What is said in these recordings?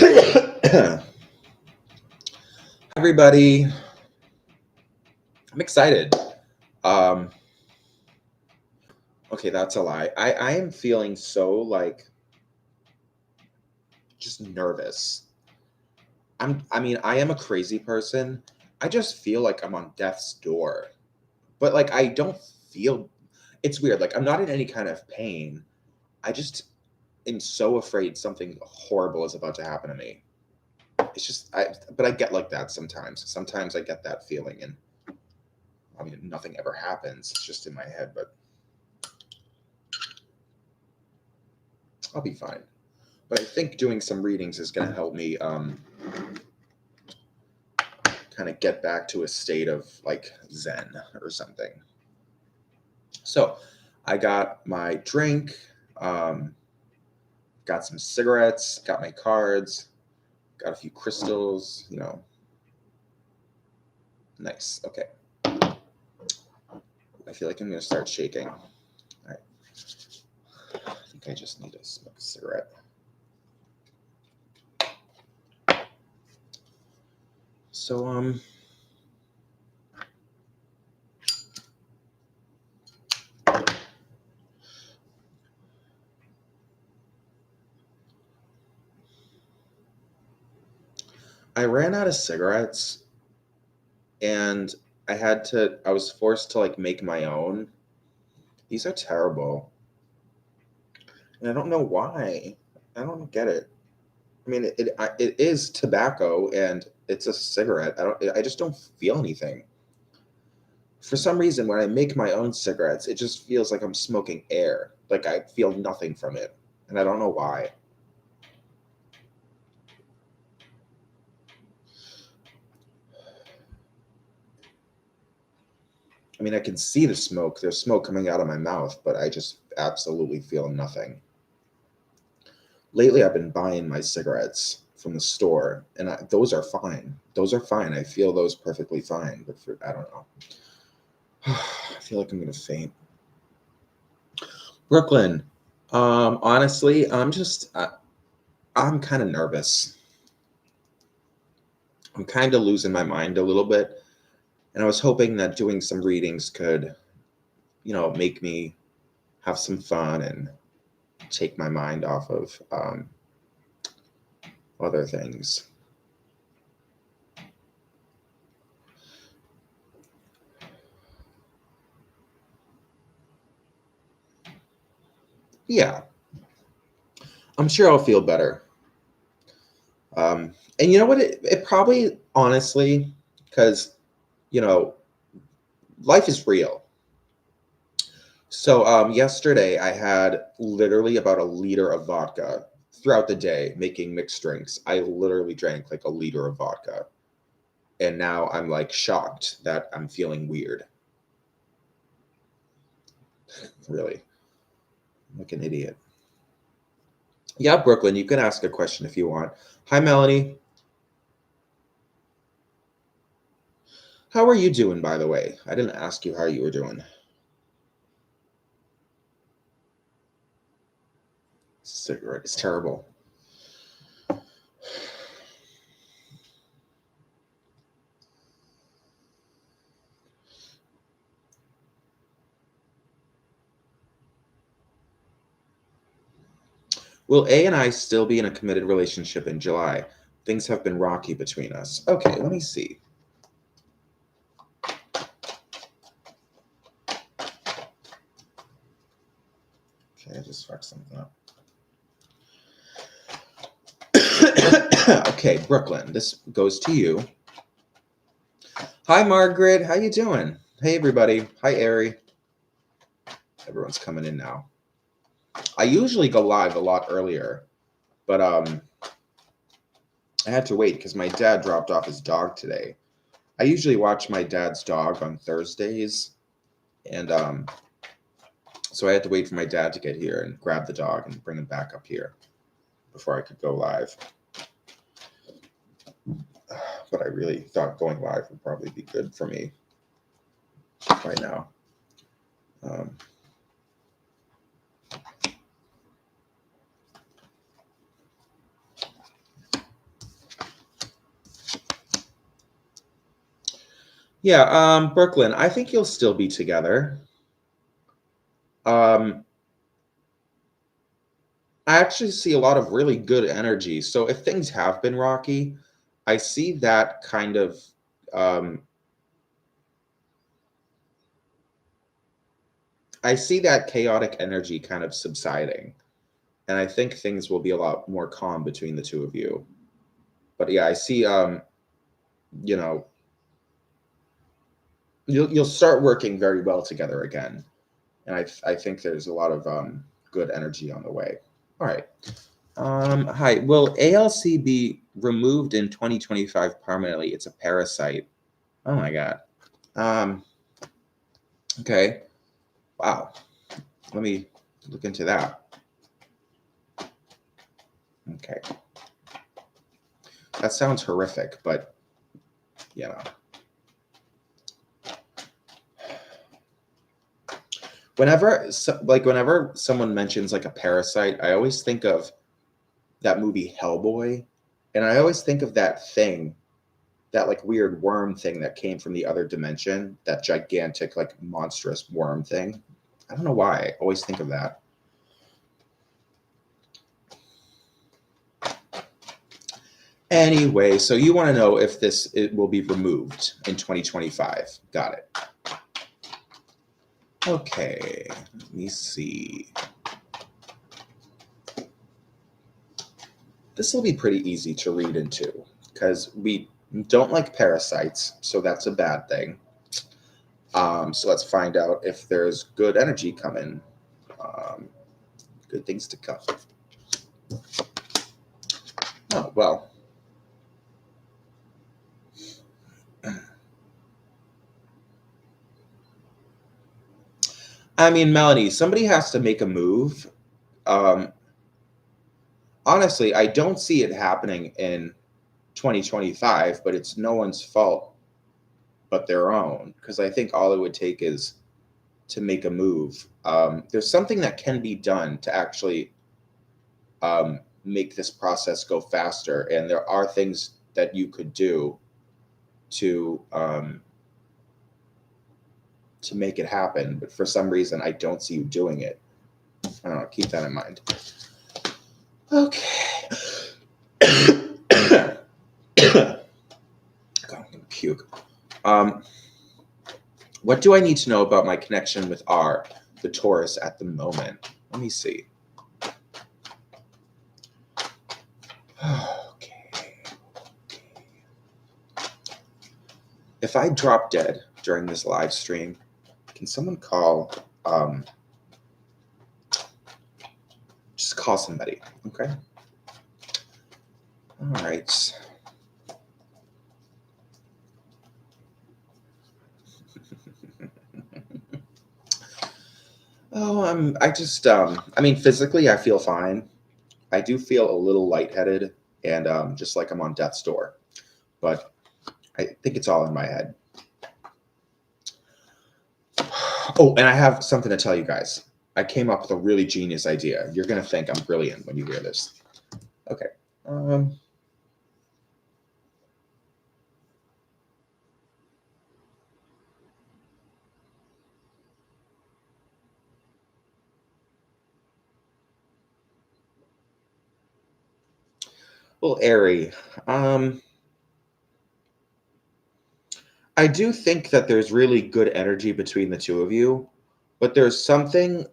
Hi, everybody. I'm excited. Um, okay, that's a lie. I am feeling so like just nervous. I mean, I am a crazy person. I just feel like I'm on death's door. But like I don't feel it's weird. Like I'm not in any kind of pain. I just am so afraid something horrible is about to happen to me. It's just but I get like that sometimes. Sometimes I get that feeling and I mean nothing ever happens. It's just in my head, but I'll be fine. But I think doing some readings is going to help me kind of get back to a state of like Zen or something. So I got my drink, um, got some cigarettes, got my cards, got a few crystals, Nice. Okay. I feel like I'm going to start shaking. All right. I think I just need to smoke a cigarette. So, I ran out of cigarettes and I was forced to like make my own. These are terrible. And I don't know why. I don't get it. I mean, it is tobacco and it's a cigarette. I just don't feel anything. For some reason, when I make my own cigarettes, it just feels like I'm smoking air. Like I feel nothing from it, and I don't know why. I mean, I can see the smoke. There's smoke coming out of my mouth, but I just absolutely feel nothing. Lately, I've been buying my cigarettes from the store, and those are fine. Those are fine. I feel those perfectly fine. But I don't know. I feel like I'm gonna faint. Brooklyn. Honestly, I'm kind of nervous. I'm kind of losing my mind a little bit, and I was hoping that doing some readings could, make me have some fun and take my mind off of other things. Yeah, I'm sure I'll feel better. And you know what? It probably, honestly, because, you know, life is real. So yesterday I had literally about a liter of vodka throughout the day making mixed drinks. I literally drank like a liter of vodka. And now I'm like shocked that I'm feeling weird. Really. I'm like an idiot. Yeah, Brooklyn, you can ask a question if you want. Hi, Melanie. How are you doing, by the way? I didn't ask you how you were doing. Cigarette is terrible. Will A and I still be in a committed relationship in July? Things have been rocky between us. Okay, let me see. Okay, I just fucked something up. Okay, Brooklyn, this goes to you. Hi, Margaret. How you doing? Hey, everybody. Hi, Ari. Everyone's coming in now. I usually go live a lot earlier, but I had to wait because my dad dropped off his dog today. I usually watch my dad's dog on Thursdays, and so I had to wait for my dad to get here and grab the dog and bring him back up here before I could go live. But I really thought going live would probably be good for me right now. Um, Yeah, Brooklyn, I think you'll still be together. Um, I actually see a lot of really good energy. So if things have been rocky, I see that kind of um, I see that chaotic energy kind of subsiding, and I think things will be a lot more calm between the two of you. But yeah, I see you know, you'll start working very well together again, and I think there's a lot of good energy on the way. All right. Hi. Will ALC be removed in 2025 permanently? It's a parasite. Oh my god. Um, okay. Wow. Let me look into that. Okay. That sounds horrific, but you know. Whenever someone mentions like a parasite, I always think of that movie Hellboy, and I always think of that thing, that like weird worm thing that came from the other dimension, that gigantic like monstrous worm thing. I don't know why. I always think of that. Anyway, so you want to know if it will be removed in 2025. Got it. Okay, let me see. This will be pretty easy to read into because we don't like parasites, so that's a bad thing. So let's find out if there's good energy coming. Um, good things to come. Oh, well. I mean, Melanie, somebody has to make a move. Um, honestly, I don't see it happening in 2025, but it's no one's fault but their own because I think all it would take is to make a move. There's something that can be done to actually make this process go faster, and there are things that you could do to to make it happen. But for some reason, I don't see you doing it. I don't know. Keep that in mind. Okay. God, I'm gonna puke. Um, what do I need to know about my connection with R, the Taurus, at the moment? Let me see. Okay. If I drop dead during this live stream, can someone call? Just call somebody. Okay. All right. Oh, I mean, physically, I feel fine. I do feel a little lightheaded and just like I'm on death's door, but I think it's all in my head. Oh, and I have something to tell you guys. I came up with a really genius idea. You're going to think I'm brilliant when you hear this. Okay. Um, well, Airy, um, I do think that there's really good energy between the two of you, but there's something.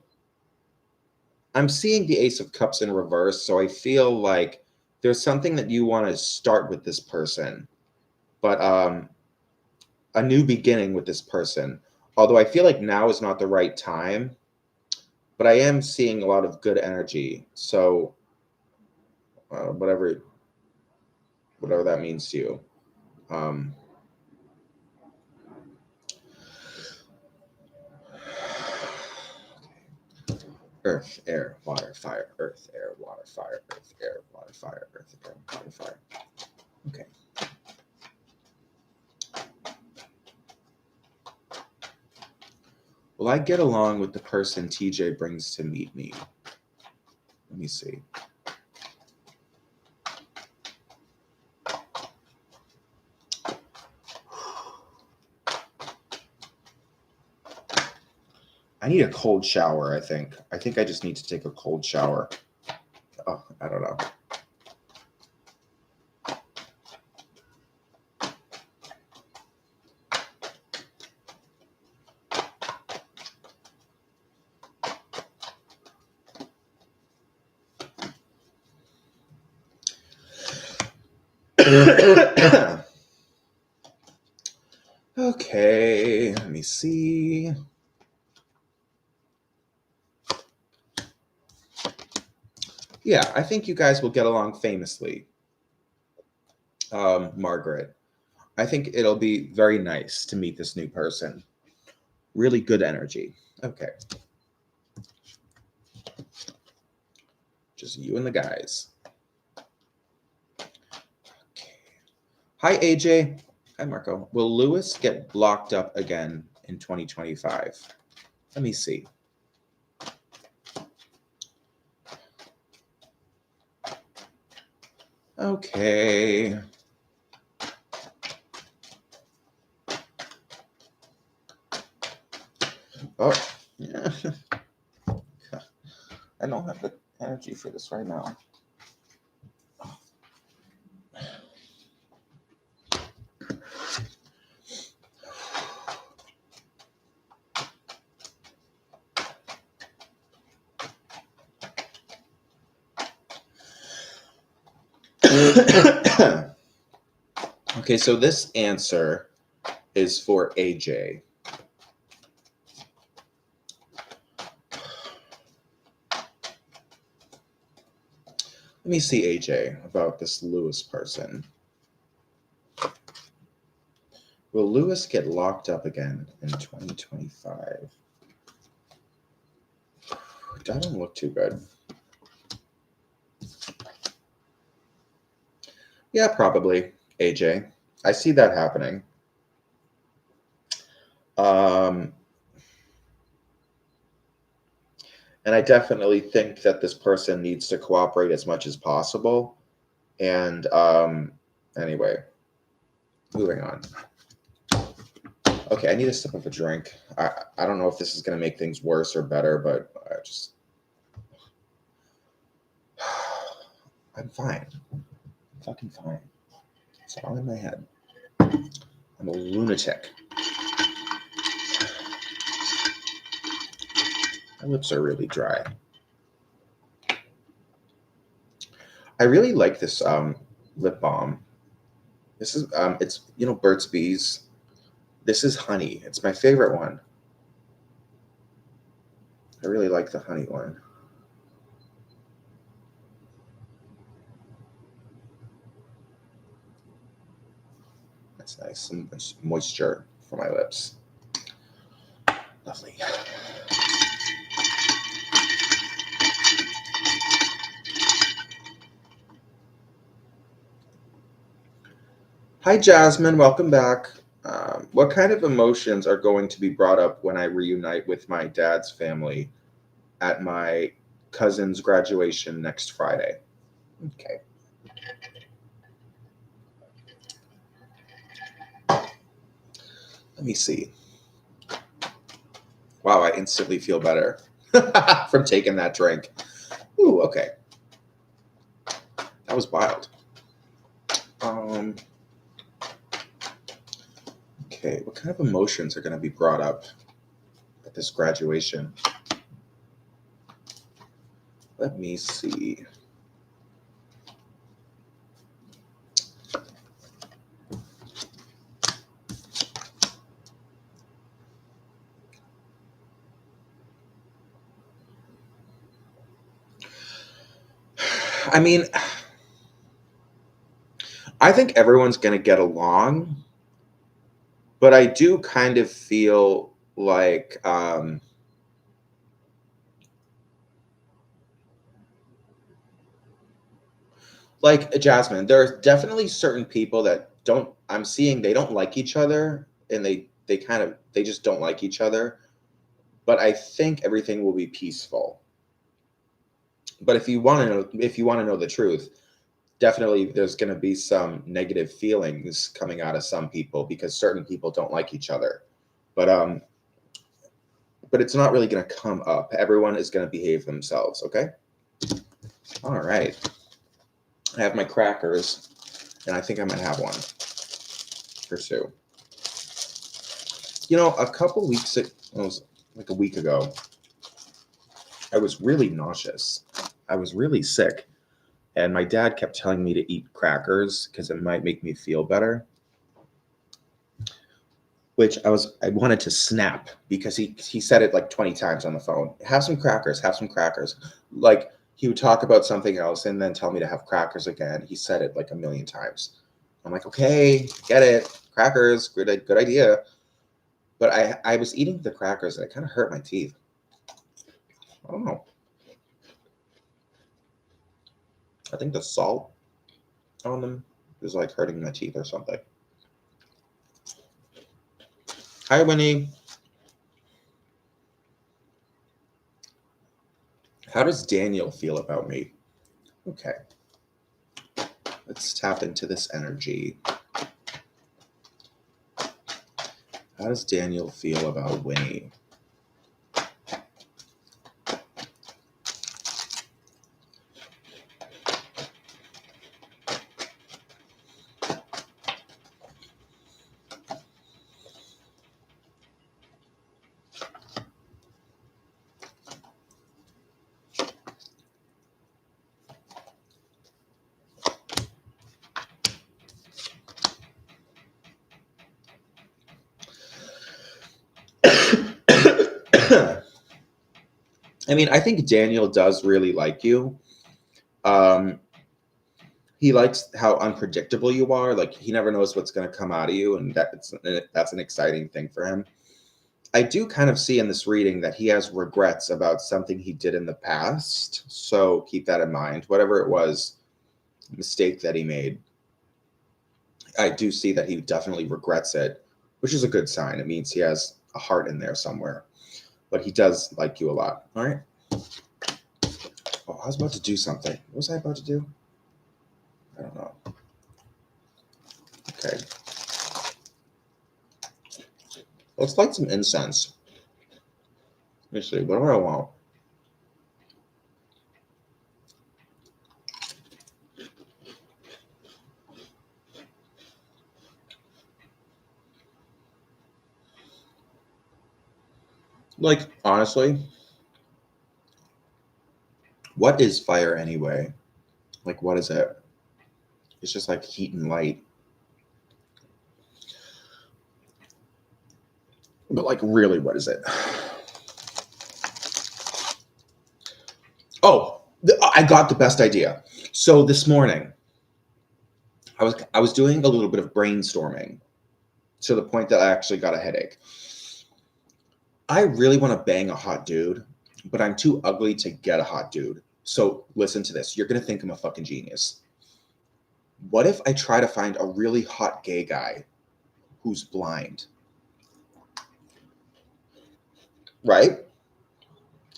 I'm seeing the Ace of Cups in reverse, so I feel like there's something that you want to start with this person, but a new beginning with this person. Although I feel like now is not the right time, but I am seeing a lot of good energy. So whatever that means to you. Um, earth, air, water, fire. Earth, air, water, fire. Earth, air, water, fire. Earth, air, water, fire. Okay. Will I get along with the person TJ brings to meet me? Let me see. I need a cold shower, I think. I think I just need to take a cold shower. Oh, I don't know. Okay, let me see. Yeah, I think you guys will get along famously. Margaret, I think it'll be very nice to meet this new person. Really good energy. Okay. Just you and the guys. Okay. Hi, AJ. Hi, Marco. Will Lewis get locked up again in 2025? Let me see. Okay. Oh, yeah. I don't have the energy for this right now. Okay, so this answer is for AJ. Let me see, AJ, about this Lewis person. Will Lewis get locked up again in 2025? That doesn't look too good. Yeah, probably, AJ. I see that happening. And I definitely think that this person needs to cooperate as much as possible. And anyway, moving on. Okay, I need a sip of a drink. I don't know if this is going to make things worse or better, but I just... I'm fine. I'm fucking fine. It's all in my head. I'm a lunatic. My lips are really dry. I really like this lip balm. This is it's Burt's Bees. This is honey. It's my favorite one. I really like the honey one. That's nice. Some moisture for my lips. Lovely. Hi, Jasmine. Welcome back. What kind of emotions are going to be brought up when I reunite with my dad's family at my cousin's graduation next Friday? Okay. Let me see. Wow, I instantly feel better from taking that drink. Ooh, okay. That was wild. Okay, what kind of emotions are going to be brought up at this graduation? Let me see. I mean, I think everyone's going to get along, but I do kind of feel like Jasmine, there are definitely certain people that I'm seeing they don't like each other, and they just don't like each other. But I think everything will be peaceful. But if you want to know the truth, definitely there's going to be some negative feelings coming out of some people because certain people don't like each other. But but it's not really going to come up. Everyone is going to behave themselves, okay? All right. I have my crackers, and I think I might have one for Sue. You know, a couple weeks ago, it was like a week ago, I was really nauseous. I was really sick, and my dad kept telling me to eat crackers because it might make me feel better. Which I wanted to snap because he said it like 20 times on the phone. Have some crackers, have some crackers. Like he would talk about something else and then tell me to have crackers again. He said it like a million times. I'm like, okay, get it. Crackers, good idea. But I was eating the crackers and it kind of hurt my teeth. I don't know. I think the salt on them is like hurting my teeth or something. Hi, Winnie. How does Daniel feel about me? Okay. Let's tap into this energy. How does Daniel feel about Winnie? I mean, I think Daniel does really like you. Um, he likes how unpredictable you are. Like he never knows what's going to come out of you, and that's an exciting thing for him. I do kind of see in this reading that he has regrets about something he did in the past. So keep that in mind. Whatever it was, mistake that he made, I do see that he definitely regrets it, which is a good sign. It means he has a heart in there somewhere. But he does like you a lot. All right. Oh, I was about to do something. What was I about to do? I don't know. Okay. Let's light some incense. Let me see. What do I want? Like, honestly, what is fire anyway? Like, what is it? It's just like heat and light. But, like, really, what is it? Oh, I got the best idea. So this morning, I was doing a little bit of brainstorming to the point that I actually got a headache. I really want to bang a hot dude, but I'm too ugly to get a hot dude. So listen to this. You're going to think I'm a fucking genius. What if I try to find a really hot gay guy who's blind? Right?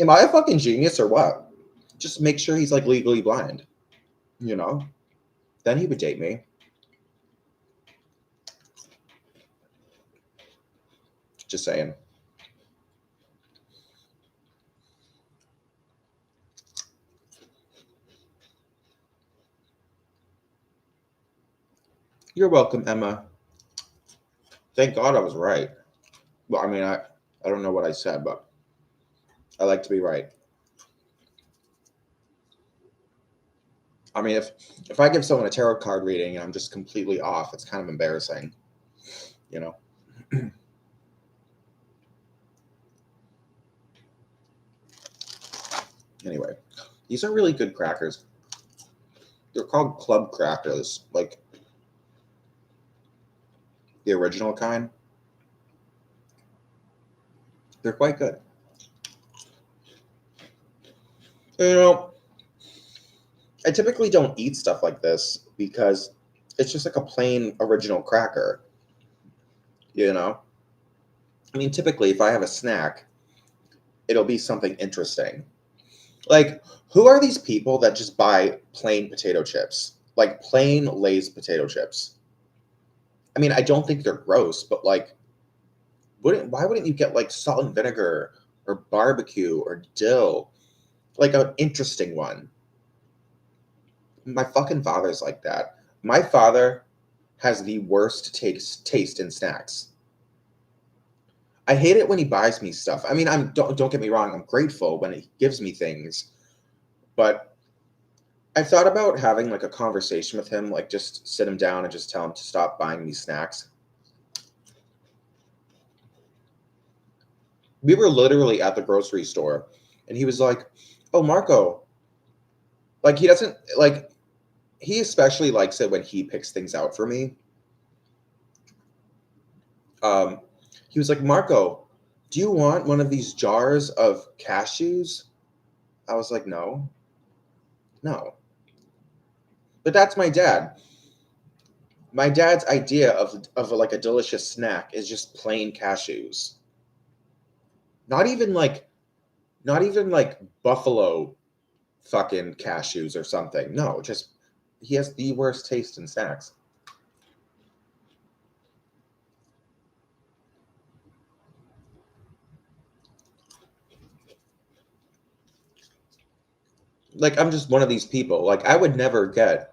Am I a fucking genius or what? Just make sure he's like legally blind, you know? Then he would date me. Just saying. You're welcome, Emma. Thank God I was right. Well, I mean, I don't know what I said, but I like to be right. I mean, if I give someone a tarot card reading and I'm just completely off, it's kind of embarrassing, you know. Anyway, these are really good crackers. They're called club crackers, like the original kind. They're quite good. You know, I typically don't eat stuff like this because it's just like a plain original cracker. You know, I mean, typically if I have a snack, it'll be something interesting. Like, who are these people that just buy plain potato chips? Like plain Lay's potato chips. I mean, I don't think they're gross, but like, why wouldn't you get like salt and vinegar or barbecue or dill, like an interesting one. My fucking father's like that. My father has the worst taste in snacks. I hate it when he buys me stuff. I mean, don't get me wrong, I'm grateful when he gives me things, but I thought about having like a conversation with him, like just sit him down and just tell him to stop buying me snacks. We were literally at the grocery store and he was like, "Oh, Marco," like he doesn't like he especially likes it when he picks things out for me. Um, he was like, "Marco, do you want one of these jars of cashews?" I was like, "No, no." But that's my dad. My dad's idea of like a delicious snack is just plain cashews. Not even like not even like buffalo fucking cashews or something. No, just he has the worst taste in snacks. Like I'm just one of these people. Like I would never get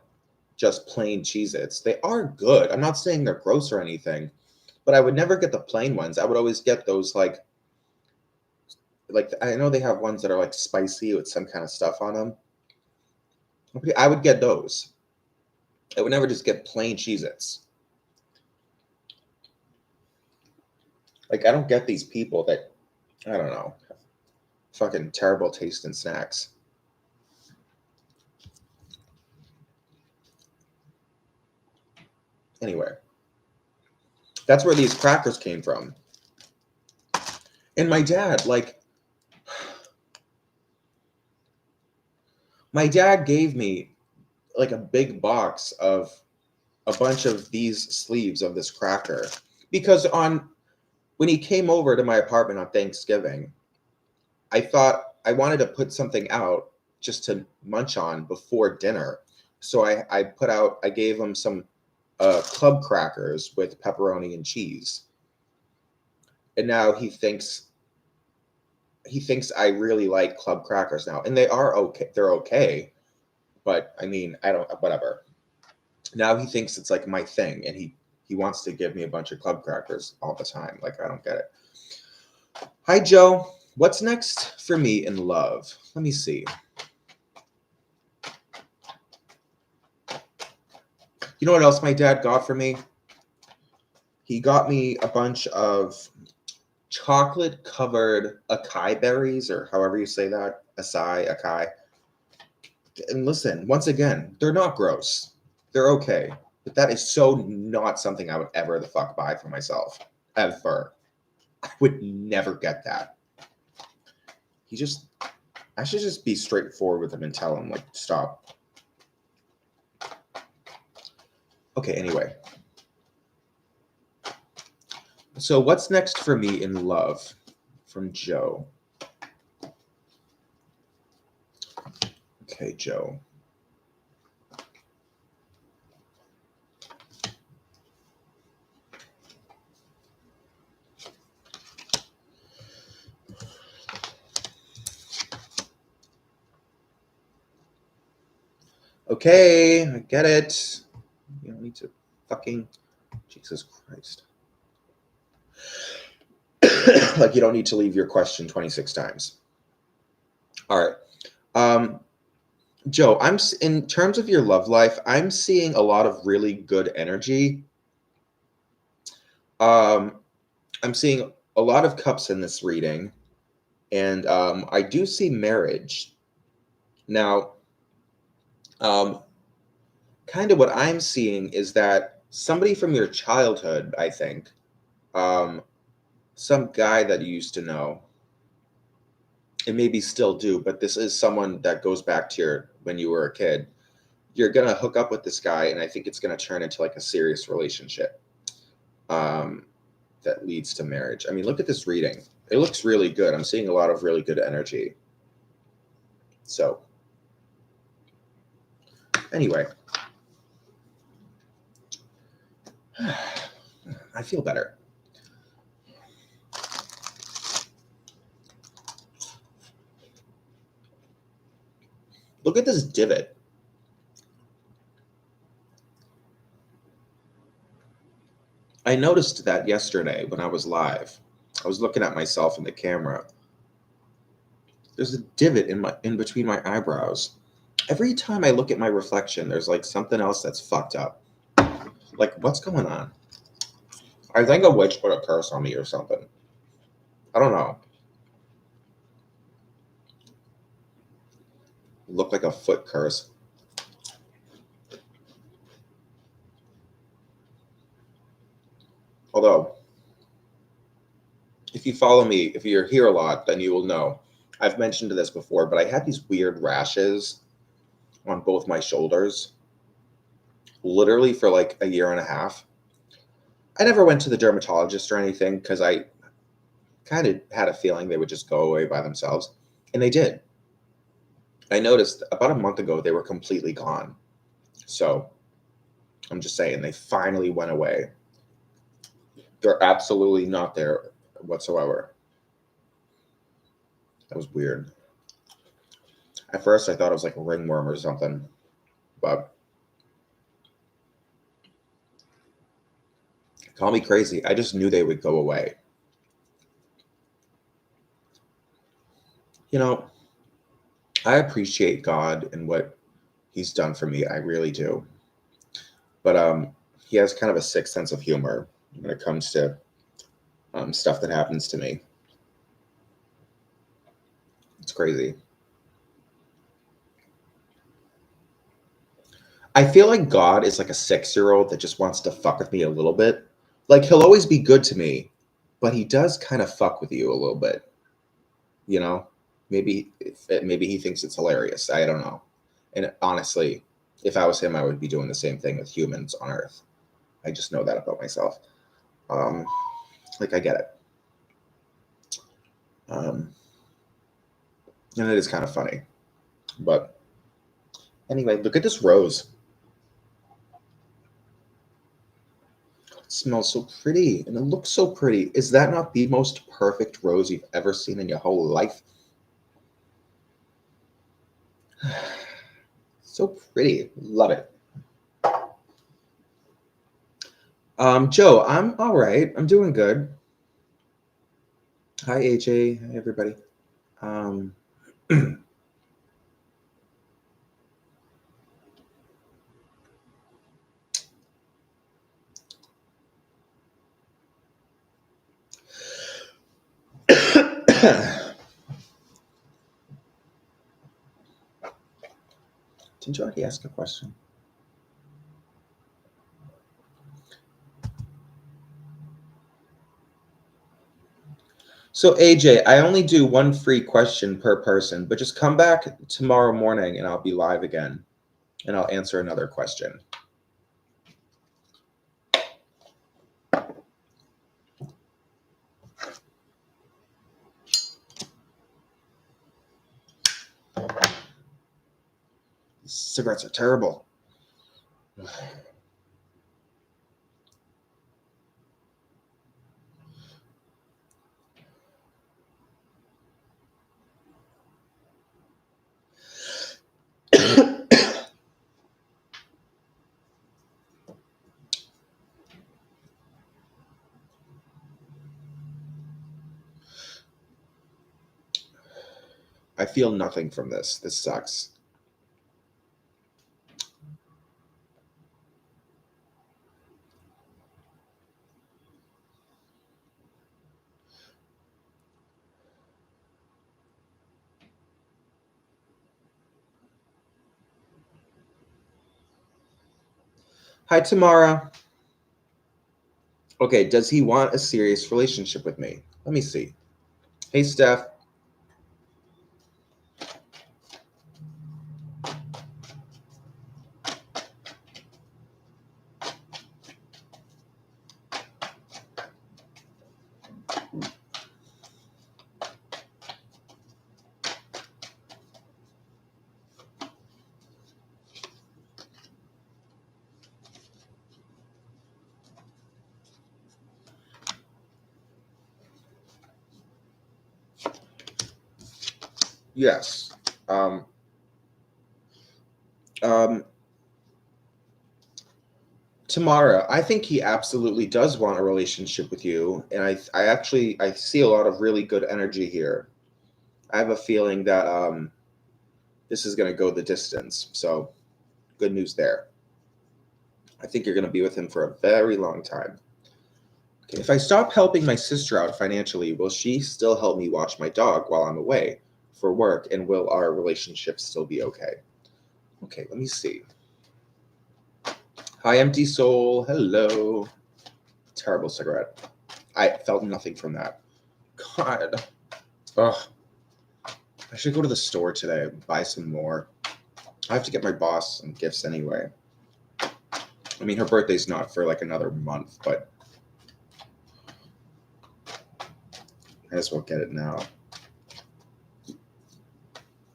just plain Cheez-Its. They are good. I'm not saying they're gross or anything, but I would never get the plain ones. I would always get those like I know they have ones that are like spicy with some kind of stuff on them. Okay, I would get those. I would never just get plain Cheez-Its. Like I don't get these people that I don't know, fucking terrible taste in snacks. Anyway, that's where these crackers came from. And my dad, like, my dad gave me like a big box of a bunch of these sleeves of this cracker because on when he came over to my apartment on Thanksgiving, I thought I wanted to put something out just to munch on before dinner. So I gave him some club crackers with pepperoni and cheese. And now he thinks I really like club crackers now. And they are okay. They're okay. But I mean, I don't whatever. Now he thinks it's like my thing and he wants to give me a bunch of club crackers all the time. Like I don't get it. Hi Joe. What's next for me in love? Let me see. You know what else my dad got for me? He got me a bunch of chocolate covered acai berries, or however you say that. Acai. And listen, once again, they're not gross. They're okay. But that is so not something I would ever the fuck buy for myself. Ever. I would never get that. I should just be straightforward with him and tell him, like, stop. Okay, anyway. So, what's next for me in love? From Joe. Okay, Joe. Okay, I get it. You don't need to fucking. Jesus Christ. Like, you don't need to leave your question 26 times. All right. Joe, in terms of your love life, I'm seeing a lot of really good energy. I'm seeing a lot of cups in this reading, and I do see marriage. Now, kind of what I'm seeing is that somebody from your childhood, I think, um, some guy that you used to know, and maybe still do, but this is someone that goes back to when you were a kid. You're gonna hook up with this guy, and I think it's gonna turn into like a serious relationship that leads to marriage. I mean, look at this reading. It looks really good. I'm seeing a lot of really good energy. So, anyway, I feel better. Look at this divot. I noticed that yesterday when I was live. I was looking at myself in the camera. There's a divot in between my eyebrows. Every time I look at my reflection, there's like something else that's fucked up. Like, what's going on? I think a witch put a curse on me or something. I don't know. Looked like a foot curse. Although, if you follow me, if you're here a lot, then you will know. I've mentioned this before, but I had these weird rashes on both my shoulders, literally for like a year and a half. I never went to the dermatologist or anything because I kind of had a feeling they would just go away by themselves. And they did. I noticed about a month ago they were completely gone. So I'm just saying they finally went away. They're absolutely not there whatsoever. That was weird. At first I thought it was like a ringworm or something, but call me crazy. I just knew they would go away. You know, I appreciate God and what he's done for me. I really do. But he has kind of a sick sense of humor when it comes to stuff that happens to me. It's crazy. I feel like God is like a 6-year-old that just wants to fuck with me a little bit. Like he'll always be good to me, but he does kind of fuck with you a little bit. You know, maybe he thinks it's hilarious. I don't know. And honestly, if I was him, I would be doing the same thing with humans on Earth. I just know that about myself. Um, like I get it. Um, and it is kind of funny. But anyway, look at this rose. It smells so pretty and it looks so pretty. Is that not the most perfect rose you've ever seen in your whole life? So pretty. Love it. Joe, I'm all right. I'm doing good. Hi, AJ. Hi, everybody. Um, didn't you already ask a question? So, AJ, I only do one free question per person, but just come back tomorrow morning and I'll be live again and I'll answer another question. Cigarettes are terrible. I feel nothing from this. This sucks. Hi, Tamara. Okay, does he want a serious relationship with me? Let me see. Hey, Steph. Yes. Um, Um, Tamara, I think he absolutely does want a relationship with you, and I see a lot of really good energy here. I have a feeling that this is going to go the distance. So, good news there. I think you're going to be with him for a very long time. Okay, if I stop helping my sister out financially, will she still help me watch my dog while I'm away for work, and will our relationship still be okay? Okay, let me see. Hi, empty soul. Hello. Terrible cigarette. I felt nothing from that. God. Ugh. I should go to the store today and buy some more. I have to get my boss some gifts anyway. I mean, her birthday's not for like another month, but I just won't get it now.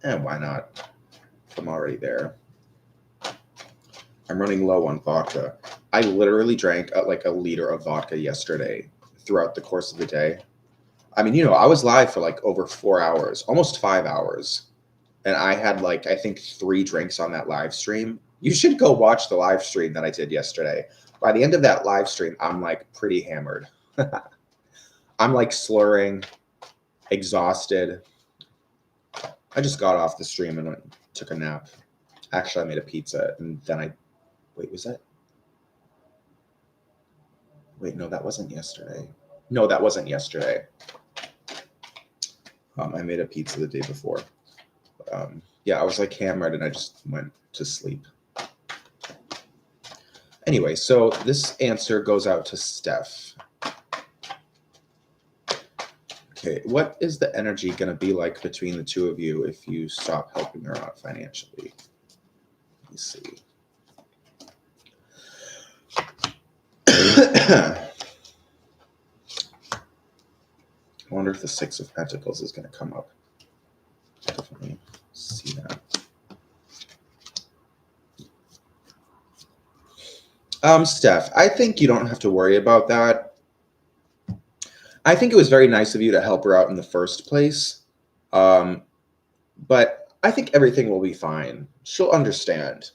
And why not? I'm already there. I'm running low on vodka. I literally drank like a liter of vodka yesterday throughout the course of the day. I mean, I was live for like over 4 hours, almost 5 hours. And I had like, I think 3 drinks on that live stream. You should go watch the live stream that I did yesterday. By the end of that live stream, I'm like pretty hammered. I'm like slurring, exhausted. I just got off the stream and took a nap. Actually, I made a pizza and then wait, was that? Wait, no, that wasn't yesterday. No, that wasn't yesterday. I made a pizza the day before. Yeah, I was like hammered and I just went to sleep. Anyway, so this answer goes out to Steph. Okay, what is the energy going to be like between the two of you if you stop helping her out financially? Let me see. I wonder if the Six of Pentacles is going to come up. Definitely see that. Steph, I think you don't have to worry about that. I think it was very nice of you to help her out in the first place. But I think everything will be fine. She'll understand.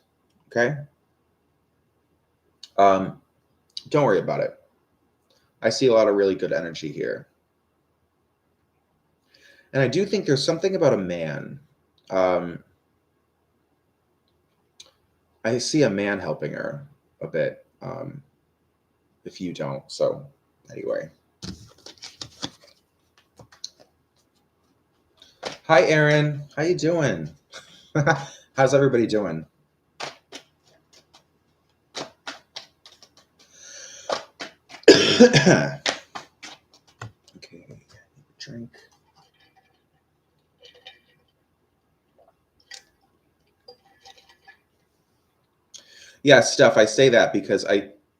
Okay? Don't worry about it. I see a lot of really good energy here. And I do think there's something about a man. I see a man helping her a bit. If you don't. So anyway. Hi, Aaron. How you doing? How's everybody doing? Okay, drink. Yeah, Steph, I say that because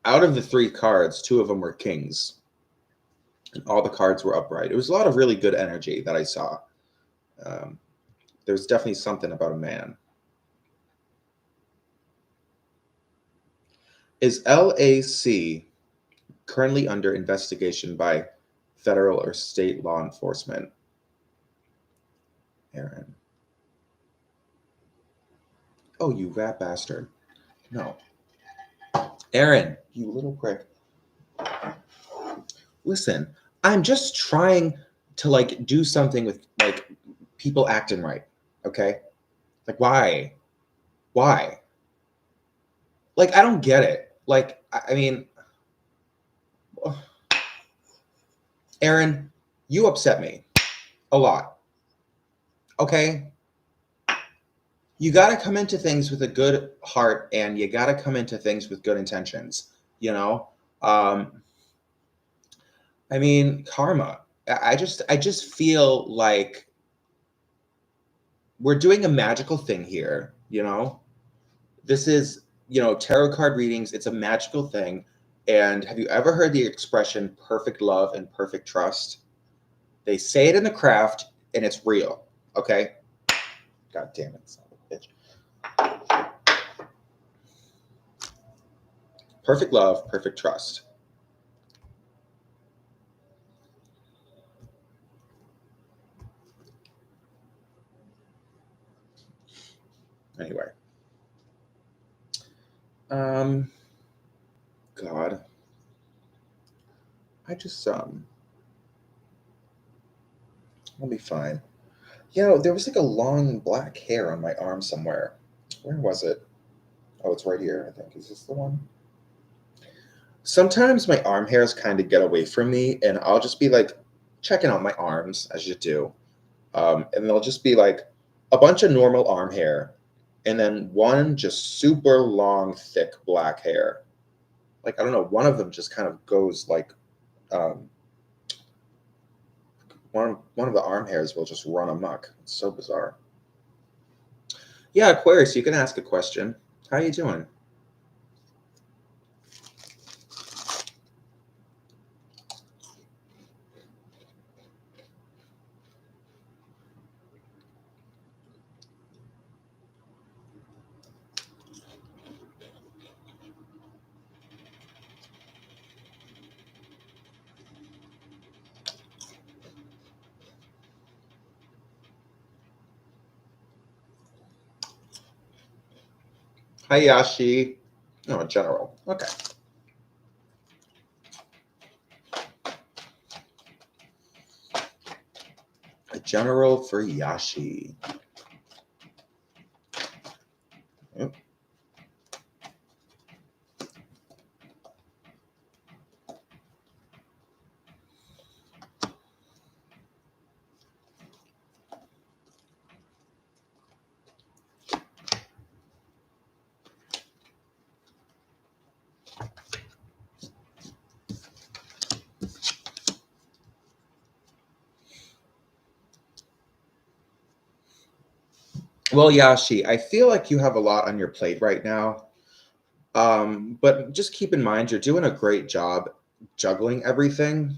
out of the 3 cards, 2 of them were kings. And all the cards were upright. It was a lot of really good energy that I saw. There's definitely something about a man. Is LAC currently under investigation by federal or state law enforcement? Aaron. Oh, you rat bastard. No. Aaron, you little prick. Listen, I'm just trying to like do something with like people acting right. Okay? Like why? Why? Like I don't get it. Like I mean, Aaron, you upset me a lot. Okay? You got to come into things with a good heart and you got to come into things with good intentions, you know? I mean, karma. I just feel like we're doing a magical thing here, you know? This is, tarot card readings, it's a magical thing. And have you ever heard the expression perfect love and perfect trust? They say it in the craft and it's real, okay? God damn it, son of a bitch. Perfect love, perfect trust. Anyway. Um, God, I just I'll be fine. There was like a long black hair on my arm somewhere. Where was it? Oh, it's right here, I think. Is this the one? Sometimes my arm hairs kind of get away from me, and I'll just be like checking out my arms as you do. And there'll just be like a bunch of normal arm hair, and then one just super long, thick black hair. Like, I don't know, one of them just kind of goes like um, one of the arm hairs will just run amok. It's so bizarre. Yeah, Aquarius, you can ask a question. How you doing? Hi, Yashi. No, in general. Okay. A general for Yashi. Yep. Well, Yashi, I feel like you have a lot on your plate right now. But just keep in mind, you're doing a great job juggling everything.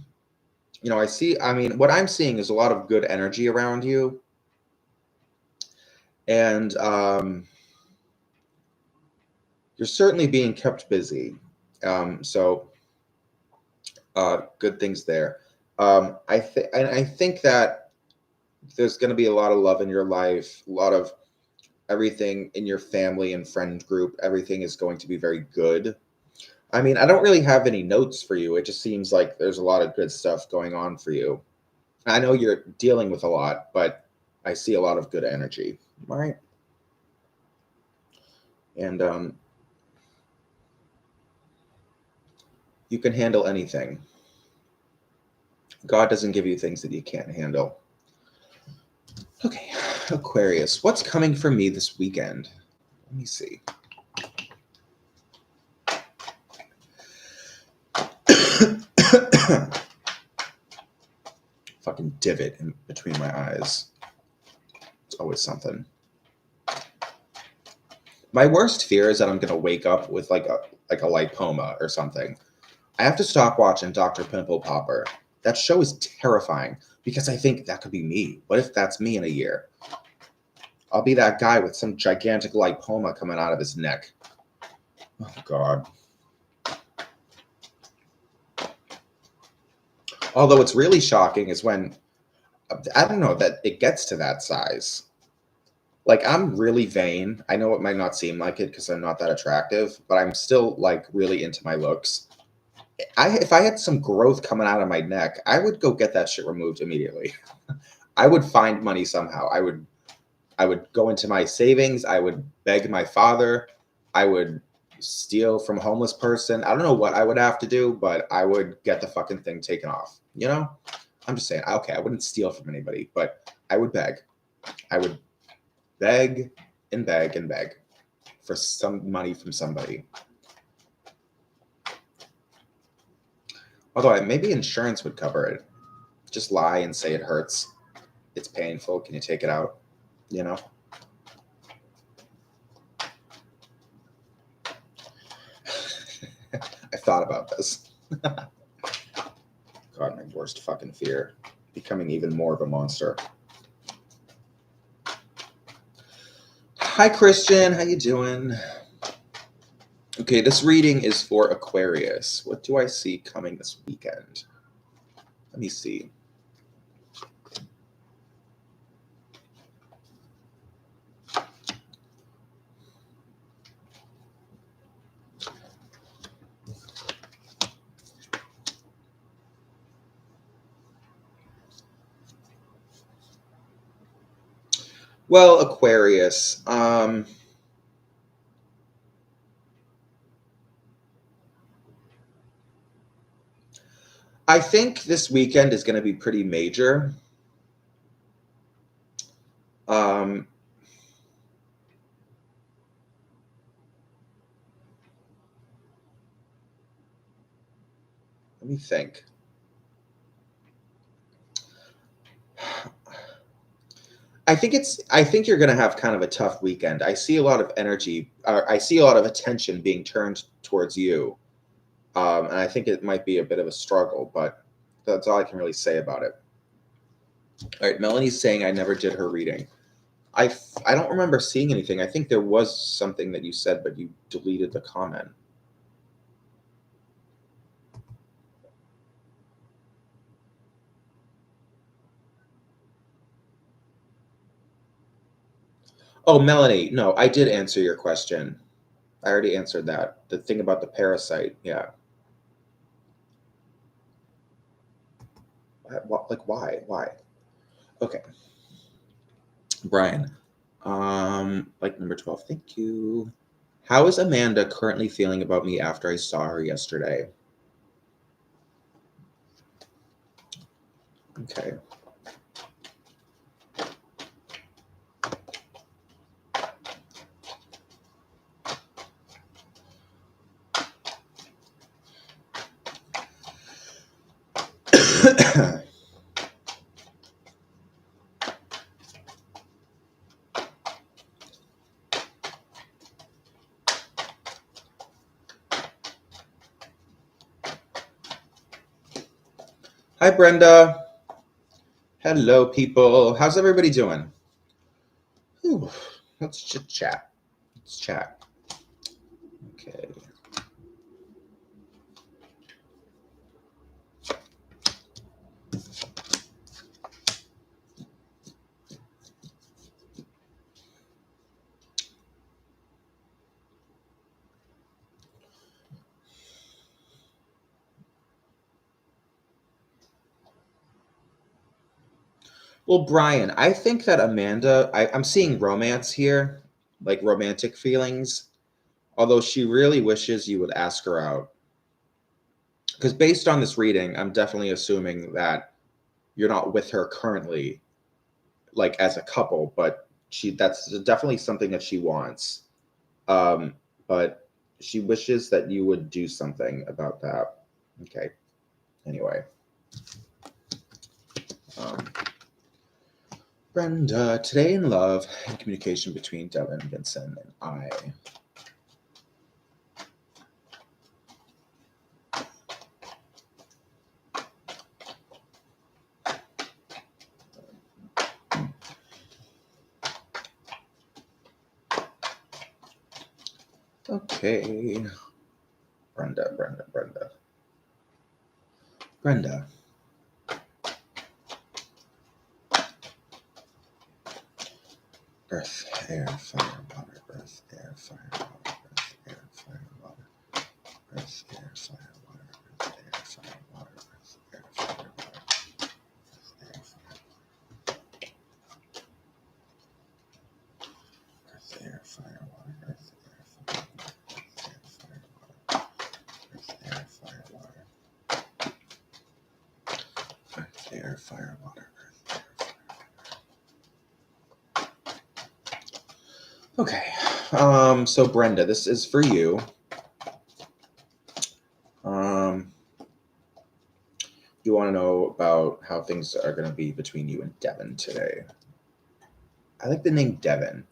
I mean, what I'm seeing is a lot of good energy around you. And you're certainly being kept busy. So good things there. I think that there's going to be a lot of love in your life, a lot of everything in your family and friend group. Everything is going to be very good. I mean, I don't really have any notes for you. It just seems like there's a lot of good stuff going on for you. I know you're dealing with a lot, but I see a lot of good energy. All right. And you can handle anything. God doesn't give you things that you can't handle. Okay, Aquarius, what's coming for me this weekend? Let me see. Fucking divot in between my eyes. It's always something. My worst fear is that I'm gonna wake up with like a lipoma or something. I have to stop watching Dr. Pimple Popper. That show is terrifying because I think that could be me. What if that's me in a year? I'll be that guy with some gigantic lipoma coming out of his neck. Oh God. Although what's really shocking is when I don't know that it gets to that size. Like, I'm really vain. I know it might not seem like it because I'm not that attractive, but I'm still like really into my looks. If I had some growth coming out of my neck, I would go get that shit removed immediately. I would find money somehow. I would go into my savings. I would beg my father. I would steal from a homeless person. I don't know what I would have to do, but I would get the fucking thing taken off. I'm just saying. Okay, I wouldn't steal from anybody, but I would beg. I would beg and beg and beg for some money from somebody. Although maybe insurance would cover it. Just lie and say it hurts. It's painful. Can you take it out? You know? I thought about this. God, my worst fucking fear. Becoming even more of a monster. Hi, Christian. How you doing? Okay, this reading is for Aquarius. What do I see coming this weekend? Let me see. Well, Aquarius. I think this weekend is going to be pretty major. Um, Let me think. I think you're going to have kind of a tough weekend. I see a lot of energy, I see a lot of attention being turned towards you. And I think it might be a bit of a struggle, but that's all I can really say about it. All right, Melanie's saying I never did her reading. I don't remember seeing anything. I think there was something that you said, but you deleted the comment. Oh, Melanie, no, I did answer your question. I already answered that. The thing about the parasite, yeah. Like, why? Why? Okay, Brian. Like number 12. Thank you. How is Amanda currently feeling about me after I saw her yesterday? Okay. Hi, Brenda. Hello, people. How's everybody doing? Whew. Let's chit chat. Let's chat. Okay. Well, Brian, I think that Amanda, I'm seeing romance here, like romantic feelings, although she really wishes you would ask her out. Because based on this reading, I'm definitely assuming that you're not with her currently, like as a couple, but that's definitely something that she wants. Um, but she wishes that you would do something about that. Okay. Anyway. Um, Brenda, today in love and communication between Devin, Vincent, and I. Okay. Brenda, Brenda, Brenda. Brenda. Earth, air, fire, water, earth, air, fire, water, earth, air, fire, water, earth, air, fire, water, earth, air, fire, water, earth, air, fire, water, earth, air, fire, water, earth, air, fire, water, earth, air, fire, water, earth, air, fire, water, earth, air, fire, water. Okay. So Brenda, this is for you. You want to know about how things are going to be between you and Devin today. I like the name Devin.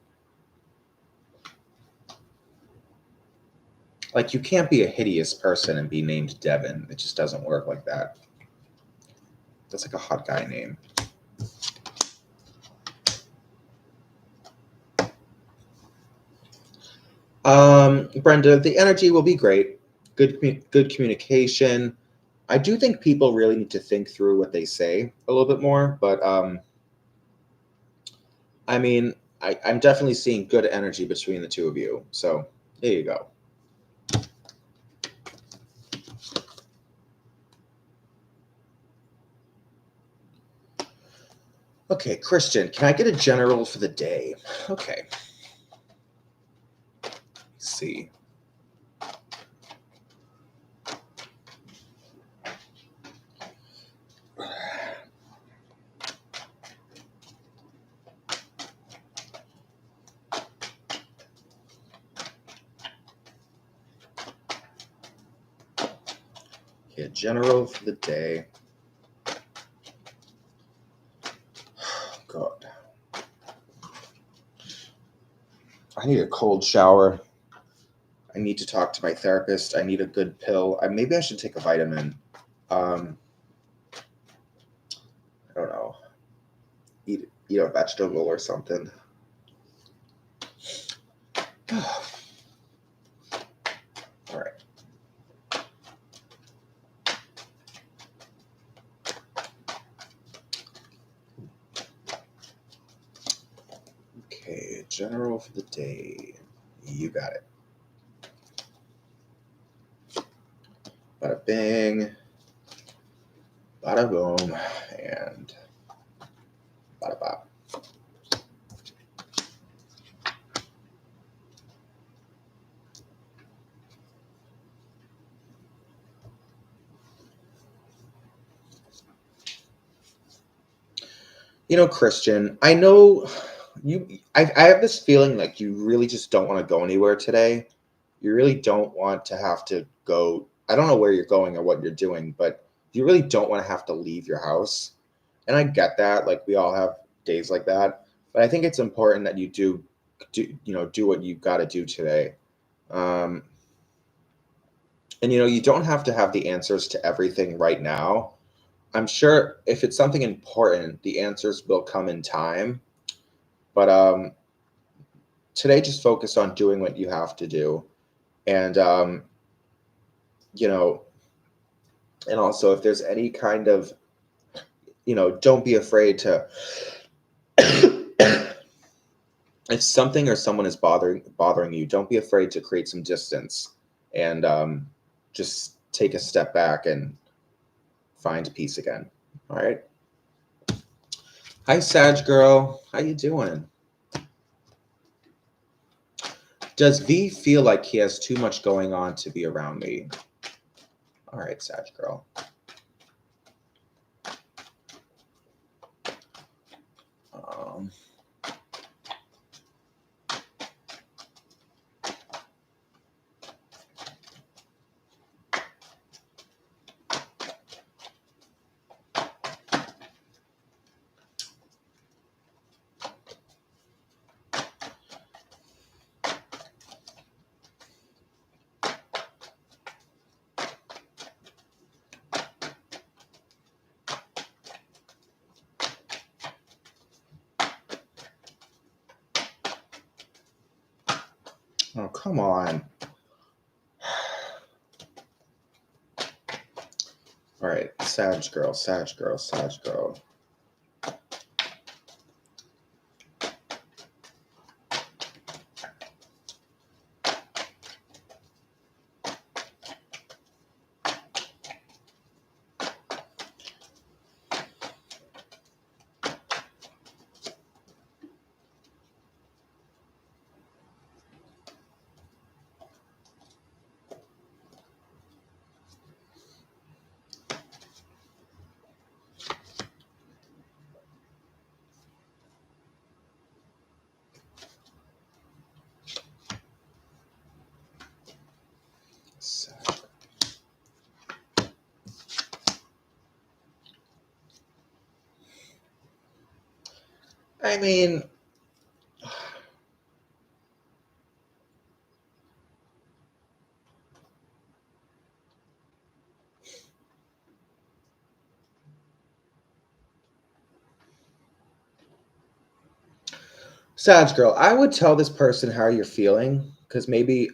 Like, you can't be a hideous person and be named Devin. It just doesn't work like that. That's like a hot guy name. Brenda, the energy will be great. Good communication. I do think people really need to think through what they say a little bit more, but I mean, I'm definitely seeing good energy between the two of you. So there you go. Okay, Christian, can I get a general for the day? Okay. Let's see. Okay, general for the day. God. I need a cold shower. I need to talk to my therapist. I need a good pill. Maybe I should take a vitamin. I don't know. Eat a vegetable or something. All right. Okay, general for the day. You got it. Bada bing, bada boom, and bada bop. Christian, I know you. I have this feeling like you really just don't want to go anywhere today. You really don't want to have to go. I don't know where you're going or what you're doing, but you really don't want to have to leave your house. And I get that. Like we all have days like that. But I think it's important that you do what you've got to do today. Um, and you don't have to have the answers to everything right now. I'm sure if it's something important, the answers will come in time. But today, just focus on doing what you have to do, and you know, and also if there's any kind of, don't be afraid to. If something or someone is bothering you, don't be afraid to create some distance, and just take a step back and find peace again. All right. Hi, Sag girl. How you doing? Does V feel like he has too much going on to be around me? All right, Sag girl. Um, oh, come on. All right, Sag girl, Sag girl, Sag girl. I mean, Sag girl, I would tell this person how you're feeling because maybe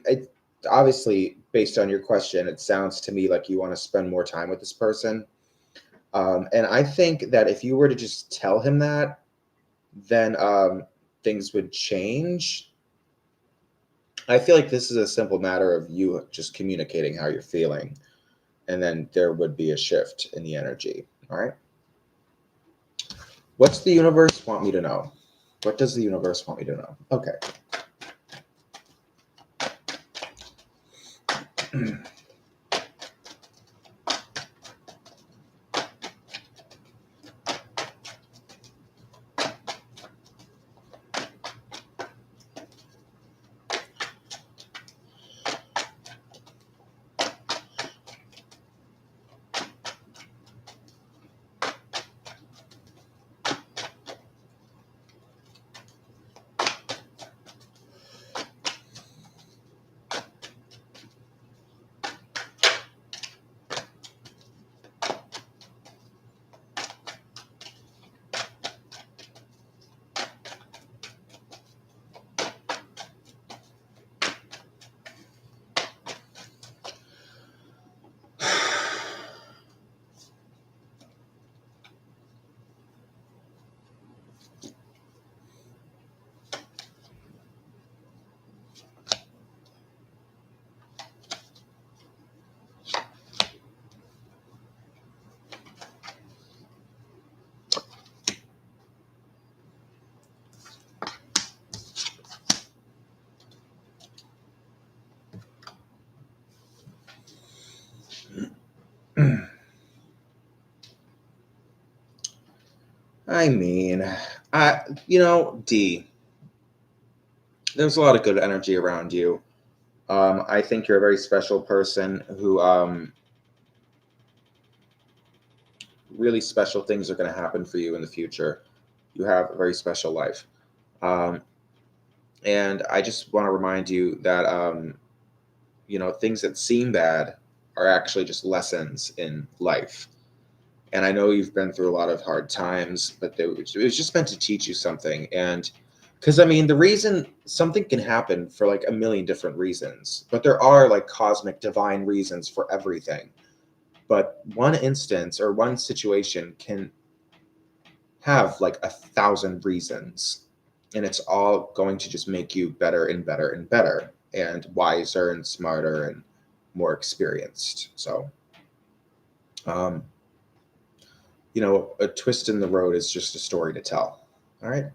obviously based on your question, it sounds to me like you want to spend more time with this person. And I think that if you were to just tell him that, then things would change. I feel like this is a simple matter of you just communicating how you're feeling, and then there would be a shift in the energy. All right. What's the universe want me to know? What does the universe want me to know? Okay. I mean, D, there's a lot of good energy around you. I think you're a very special person who really special things are going to happen for you in the future. You have a very special life. Um, and I just want to remind you that, things that seem bad are actually just lessons in life. And I know you've been through a lot of hard times, but it was just meant to teach you something. And because I mean, the reason something can happen for like a million different reasons, but there are like cosmic divine reasons for everything. But one instance or one situation can have like 1,000 reasons, and it's all going to just make you better and better and better and wiser and smarter and more experienced. So, um, a twist in the road is just a story to tell. All right.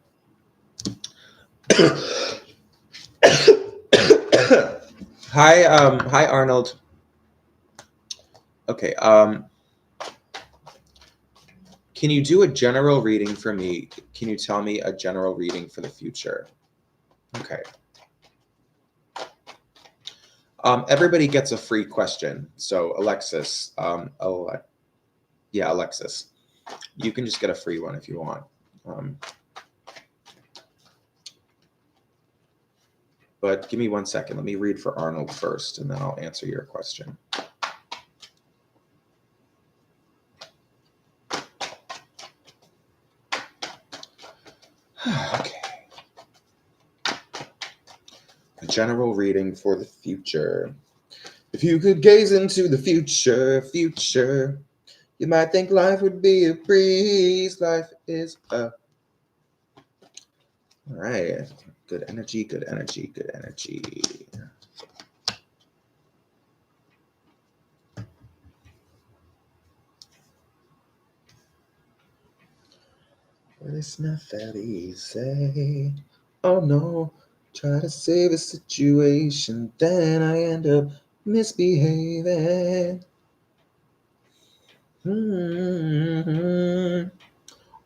Hi, Arnold. Okay. Can you do a general reading for me? Can you tell me a general reading for the future? Okay. Everybody gets a free question. So Alexis, Alexis, you can just get a free one if you want. But give me 1 second. Let me read for Arnold first, and then I'll answer your question. Okay. A general reading for the future. If you could gaze into the future, you might think life would be a breeze. Life is a... All right. Good energy, good energy, good energy. But it's not that easy. Oh no. Try to save a situation, then I end up misbehaving.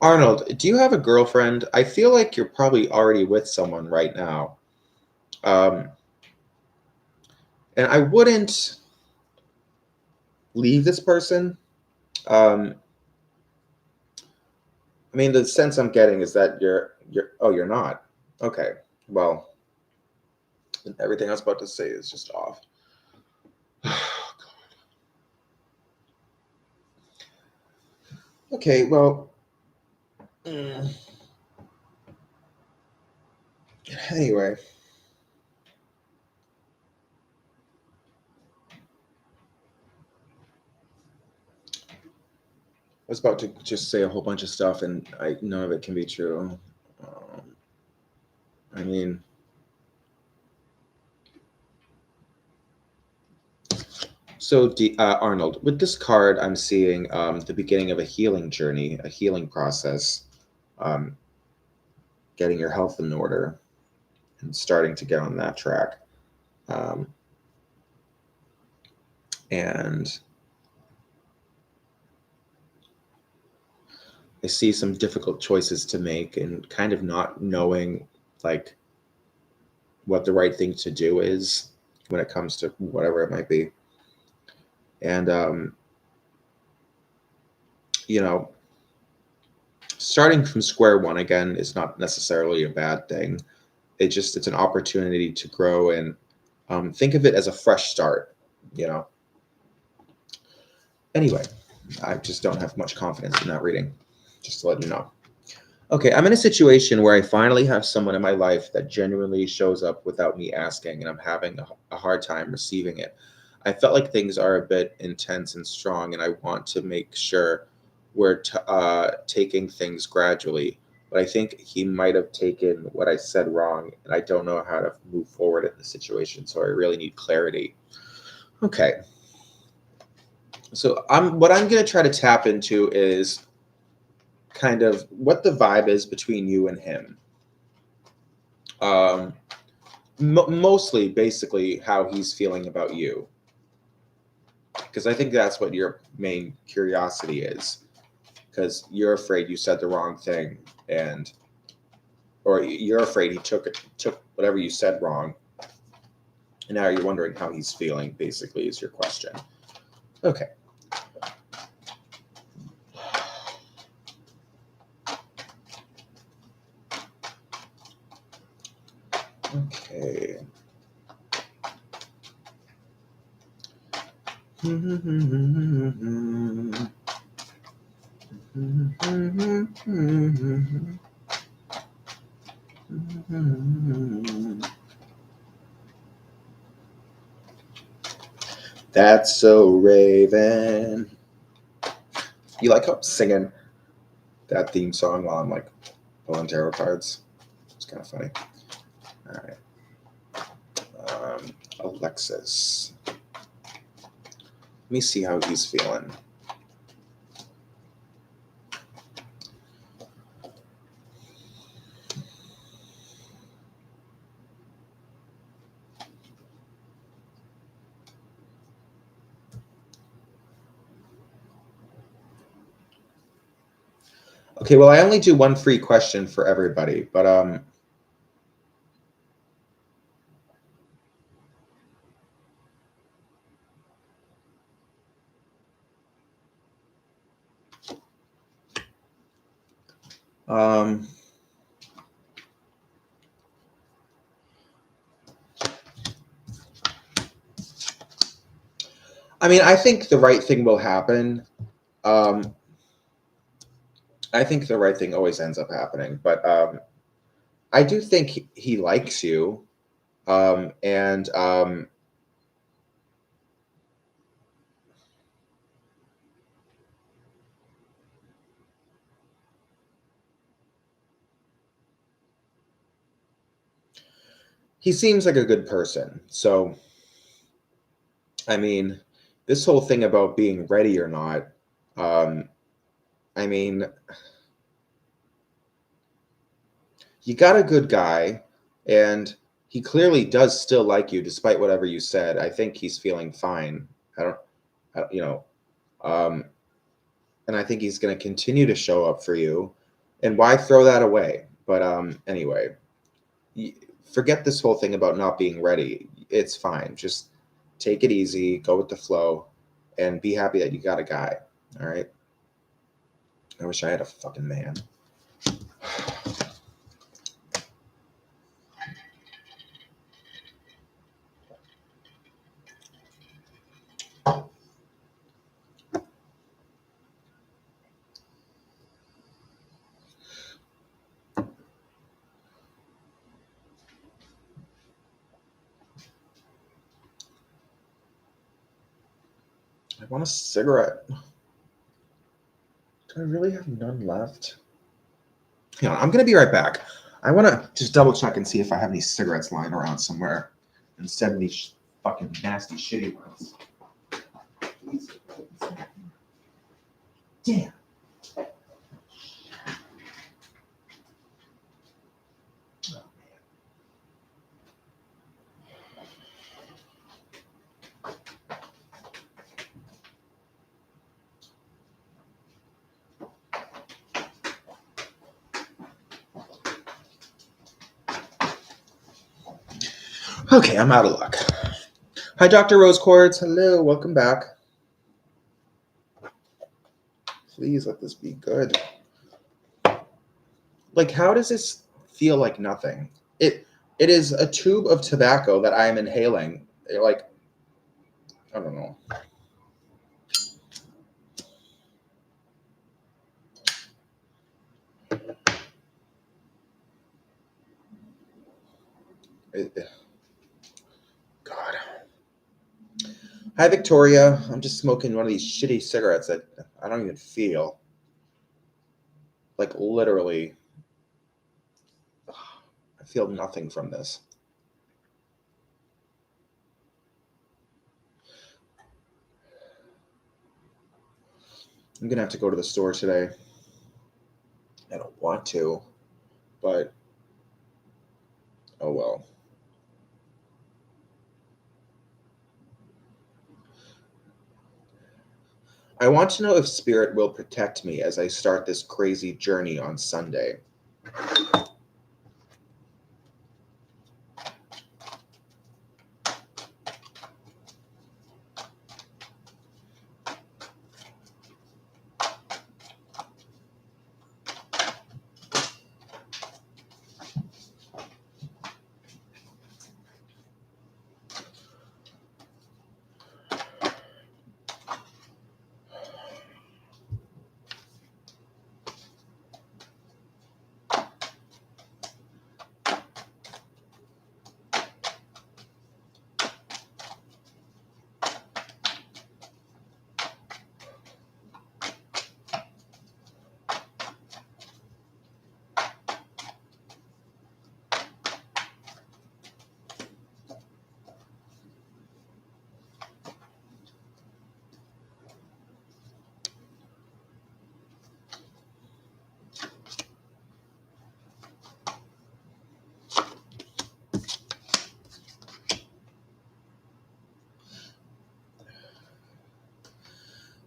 Arnold, do you have a girlfriend? I feel like you're probably already with someone right now. And I wouldn't leave this person. I mean, the sense I'm getting is that you're not. Okay. Well, everything I was about to say is just off. Okay, well, anyway. I was about to just say a whole bunch of stuff, and none of it can be true. I mean, so Arnold, with this card, I'm seeing the beginning of a healing journey, a healing process. getting your health in order and starting to get on that track. And I see some difficult choices to make and kind of not knowing like what the right thing to do is when it comes to whatever it might be. And you know, starting from square one again is not necessarily a bad thing. It's an opportunity to grow and think of it as a fresh start, you know. Anyway, I just don't have much confidence in that reading, just to let you know. Okay, I'm in a situation where I finally have someone in my life that genuinely shows up without me asking, and I'm having a hard time receiving it. I felt like things are a bit intense and strong, and I want to make sure we're taking things gradually. But I think he might have taken what I said wrong, and I don't know how to move forward in the situation, so I really need clarity. Okay, so what I'm going to try to tap into is kind of what the vibe is between you and him. Um, Mostly, basically, how he's feeling about you, because I think that's what your main curiosity is. Because you're afraid you said the wrong thing, and or you're afraid he took whatever you said wrong, and now you're wondering how he's feeling. Basically, is your question. Okay. Okay. That's so Raven. You like how I'm singing that theme song while I'm like pulling tarot cards? It's kind of funny. All right. Alexis. Let me see how he's feeling. Okay, well, I only do one free question for everybody, but I mean, I think the right thing will happen. I think the right thing always ends up happening, but I do think he likes you, and he seems like a good person. So, I mean, this whole thing about being ready or not, um, I mean, you got a good guy, and he clearly does still like you despite whatever you said. I think he's feeling fine. I don't, you know, um, and I think he's going to continue to show up for you. And why throw that away? But anyway, forget this whole thing about not being ready. It's fine. Just take it easy, go with the flow, and be happy that you got a guy. All right. I wish I had a fucking man. I want a cigarette. Do I really have none left? Hang on, I'm gonna be right back. I want to just double check and see if I have any cigarettes lying around somewhere instead of these fucking nasty, shitty ones. Damn. Okay, I'm out of luck. Hi, Dr. Rose Quartz. Hello, welcome back. Please let this be good. Like, how does this feel like nothing? It is a tube of tobacco that I am inhaling. Like, I don't know. God. Hi, Victoria. I'm just smoking one of these shitty cigarettes that I don't even feel. Like, literally, I feel nothing from this. I'm going to have to go to the store today. I don't want to, but oh well. I want to know if Spirit will protect me as I start this crazy journey on Sunday.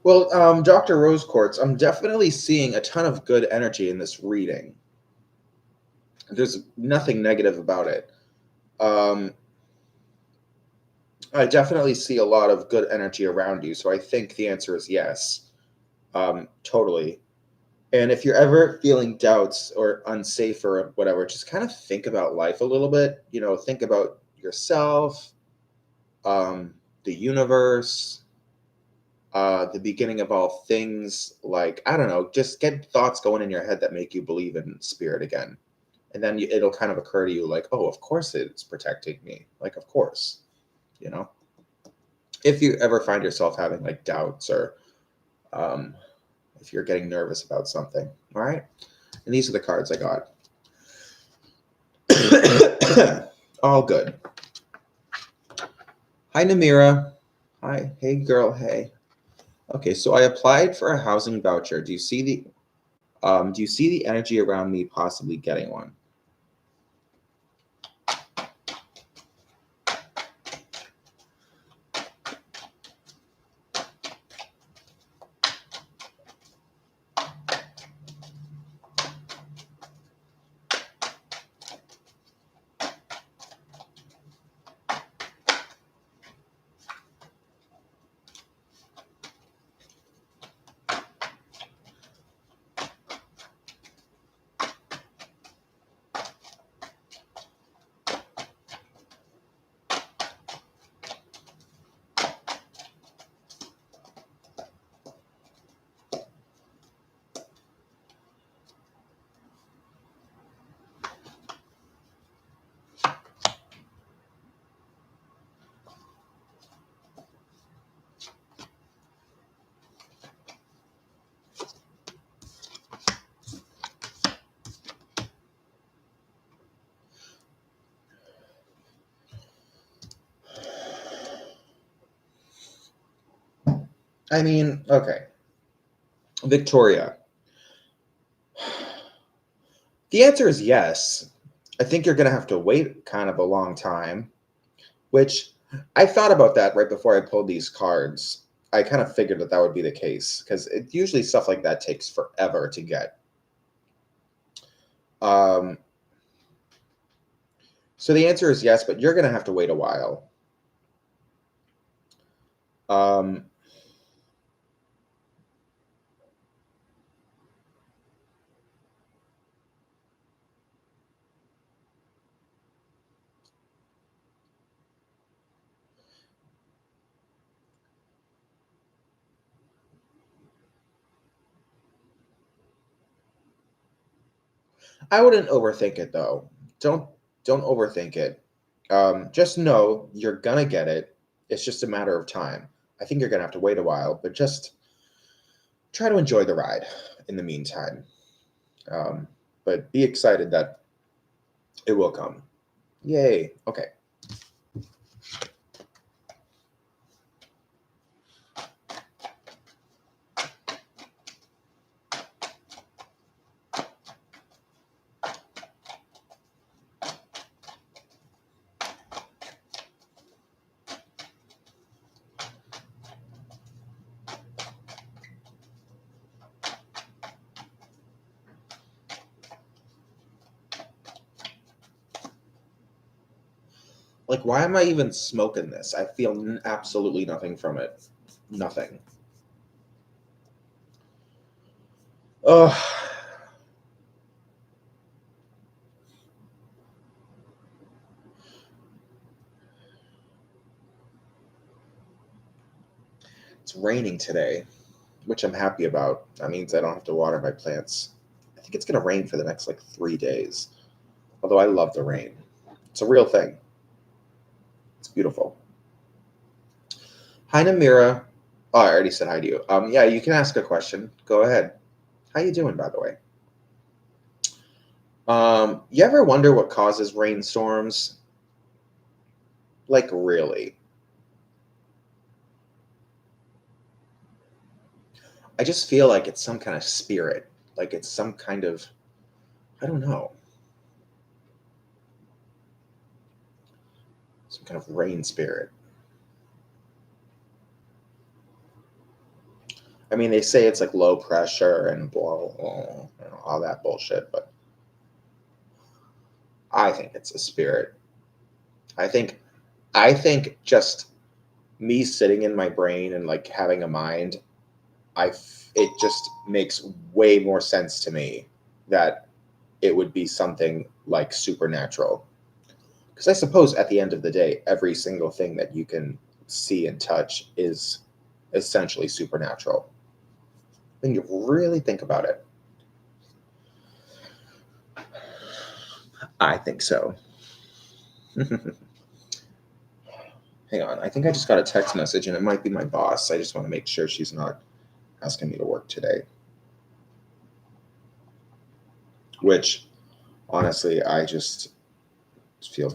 Well, Dr. Rose Quartz, I'm definitely seeing a ton of good energy in this reading. There's nothing negative about it. I definitely see a lot of good energy around you, so I think the answer is yes. Totally. And if you're ever feeling doubts or unsafe or whatever, just kind of think about life a little bit. You know, think about yourself, the universe, the beginning of all things. Like, I don't know, just get thoughts going in your head that make you believe in spirit again. And then it'll kind of occur to you like, oh, of course it's protecting me. Like, of course, you know, if you ever find yourself having like doubts or if you're getting nervous about something. All right. And these are the cards I got. All good. Hi, Namira. Hi. Hey, girl. Hey. Okay, so I applied for a housing voucher. Do you see the energy around me possibly getting one? I mean, okay. Victoria. The answer is yes. I think you're going to have to wait kind of a long time, which I thought about that right before I pulled these cards. I kind of figured that would be the case because usually stuff like that takes forever to get. Um, So the answer is yes, but you're going to have to wait a while. Um, I wouldn't overthink it though. Don't don't overthink it. Just know you're gonna get it. It's just a matter of time. I think you're gonna have to wait a while, but just try to enjoy the ride in the meantime. Um, but be excited that it will come. Yay. Okay. Like, why am I even smoking this? I feel absolutely nothing from it. Nothing. Ugh. It's raining today, which I'm happy about. That means I don't have to water my plants. I think it's going to rain for the next like 3 days. Although I love the rain. It's a real thing. It's beautiful. Hi, Namira. Oh, I already said hi to you. Yeah, you can ask a question. Go ahead. How you doing, by the way? You ever wonder what causes rainstorms? Like, really? I just feel like it's some kind of spirit. Like it's some kind of, I don't know, some kind of rain spirit. I mean, they say it's like low pressure and blah, blah, all that bullshit, but I think it's a spirit. I think, I think just me sitting in my brain and like having a mind, it just makes way more sense to me that it would be something like supernatural. Because I suppose at the end of the day, every single thing that you can see and touch is essentially supernatural. When you really think about it, I think so. Hang on, I think I just got a text message and it might be my boss. I just want to make sure she's not asking me to work today. Which, honestly, I just feel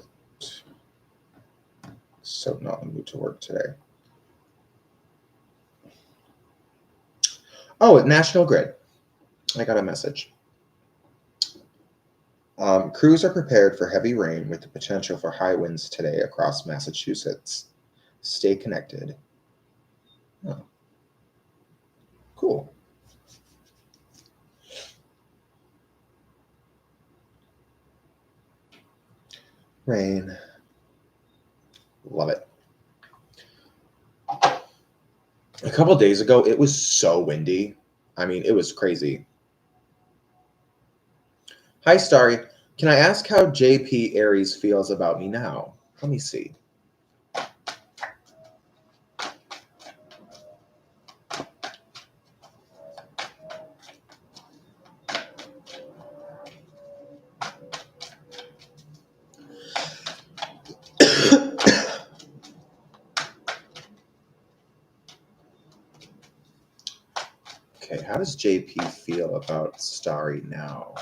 so not in the mood to work today. Oh, National Grid. I got a message. Crews are prepared for heavy rain with the potential for high winds today across Massachusetts. Stay connected. Oh, cool. Rain. Love it. A couple days ago, it was so windy. I mean, it was crazy. Hi, Starry. Can I ask how JP Aries feels about me now? Let me see. Okay, how does JP feel about Starry now?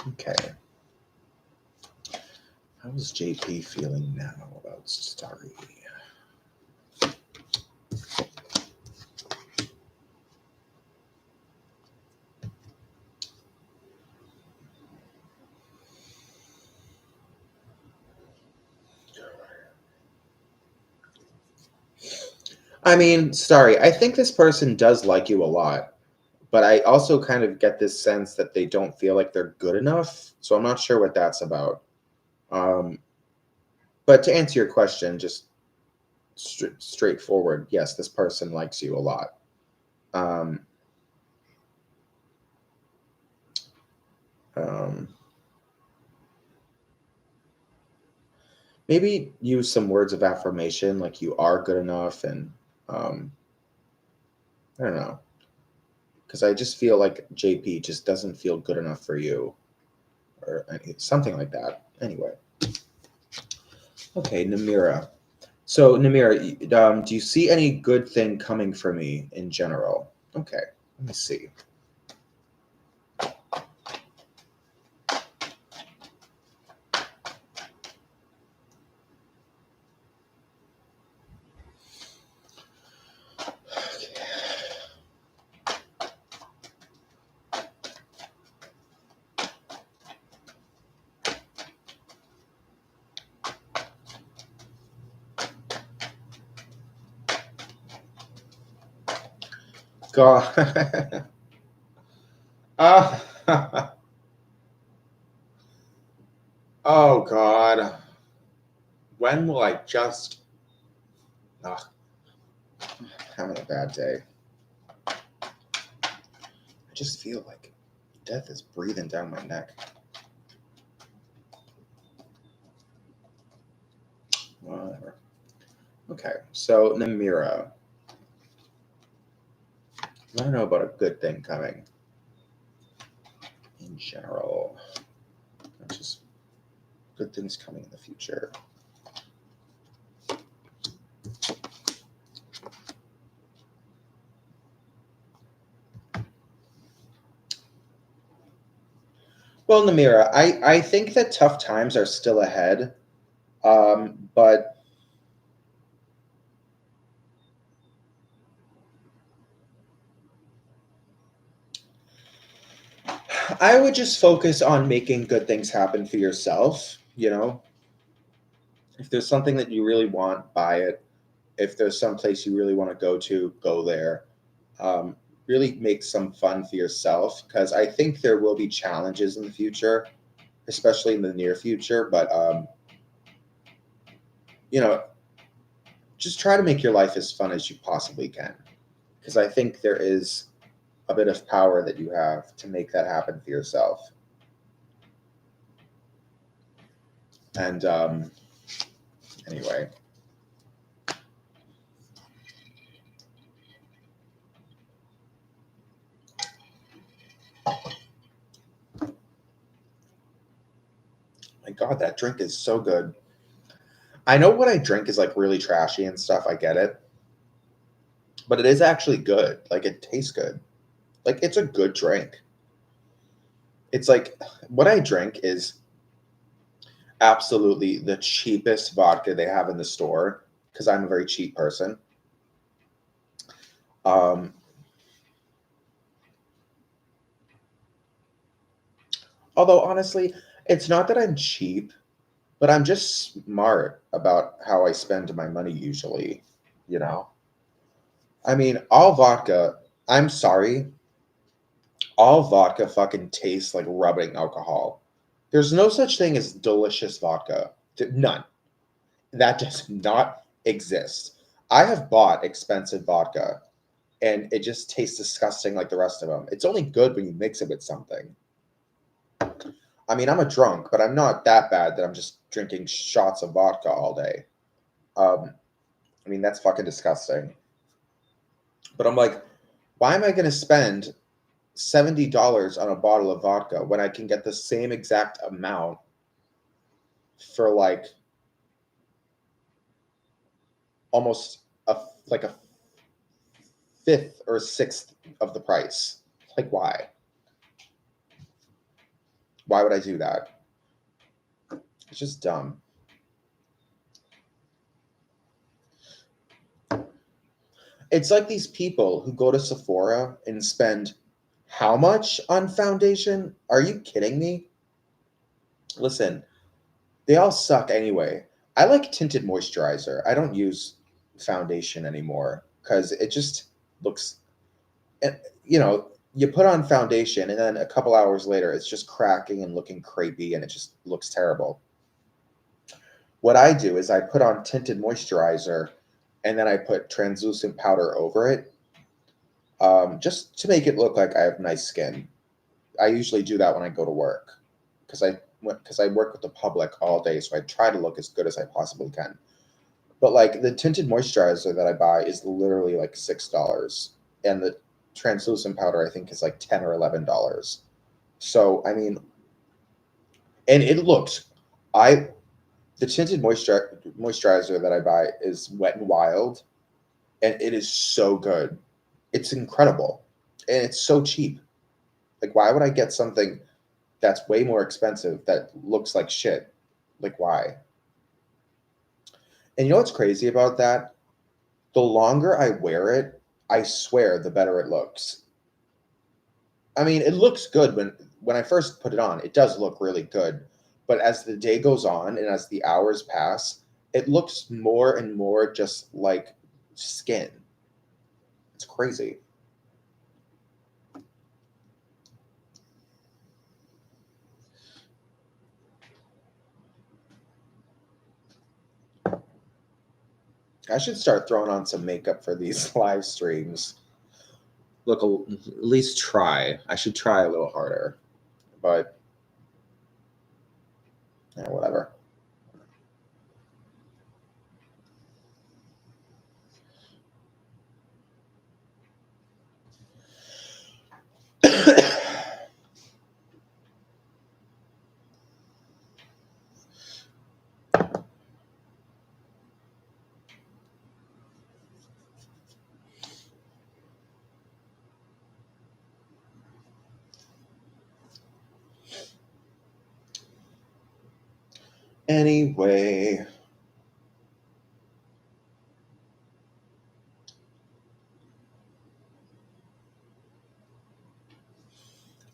Okay. How is JP feeling now about Starry? I mean, sorry, I think this person does like you a lot, but I also kind of get this sense that they don't feel like they're good enough. So I'm not sure what that's about. Um, but to answer your question, just straightforward, yes, this person likes you a lot. Um, um, maybe use some words of affirmation, like you are good enough, and um, I don't know, because I just feel like JP just doesn't feel good enough for you, or something like that. Anyway, okay, Namira. So, Namira, do you see any good thing coming for me in general? Okay, let me see. God. Ah, oh, God. When will I just. Ugh, having a bad day. I just feel like death is breathing down my neck. Whatever. Okay, so Namira. I want to know about a good thing coming in general. Not just good things coming in the future. Well, Namira, I think that tough times are still ahead, but I would just focus on making good things happen for yourself. You know, if there's something that you really want, buy it. If there's some place you really want to go there. Um, really make some fun for yourself because I think there will be challenges in the future, especially in the near future. But you know, just try to make your life as fun as you possibly can because I think there is a bit of power that you have to make that happen for yourself. And anyway, my God, that drink is so good. I know what I drink is like really trashy and stuff. I get it, but it is actually good. Like it tastes good. Like it's a good drink. It's like what I drink is absolutely the cheapest vodka they have in the store because I'm a very cheap person. Um, although honestly, it's not that I'm cheap, but I'm just smart about how I spend my money usually. You know, I mean, all vodka. I'm sorry, all vodka fucking tastes like rubbing alcohol. There's no such thing as delicious vodka. None. That does not exist. I have bought expensive vodka and it just tastes disgusting like the rest of them. It's only good when you mix it with something. I mean, I'm a drunk, but I'm not that bad that I'm just drinking shots of vodka all day. Um, I mean, that's fucking disgusting. But I'm like, why am I going to spend $70 on a bottle of vodka when I can get the same exact amount for like almost a fifth or sixth of the price? Like, why? Why would I do that? It's just dumb. It's like these people who go to Sephora and spend how much on foundation? Are you kidding me? Listen, they all suck anyway. I like tinted moisturizer. I don't use foundation anymore because it just looks, and you put on foundation and then a couple hours later it's just cracking and looking crepey and it just looks terrible. What I do is I put on tinted moisturizer and then I put translucent powder over it, just to make it look like I have nice skin. I usually do that when I go to work because I work with the public all day, so I try to look as good as I possibly can. But like the tinted moisturizer that I buy is literally like $6, and the translucent powder I think is like $10 or $11. So I mean, and it looks, I the tinted moisturizer that I buy is Wet and Wild, and it is so good. It's incredible, and it's so cheap. Like, why would I get something that's way more expensive that looks like shit? Like, why? And you know what's crazy about that? The longer I wear it, I swear the better it looks. I mean, it looks good when I first put it on. It does look really good. But as the day goes on and as the hours pass, it looks more and more just like skin. It's crazy. I should start throwing on some makeup for these live streams. Look, at least try. I should try a little harder, but yeah, whatever. Anyway,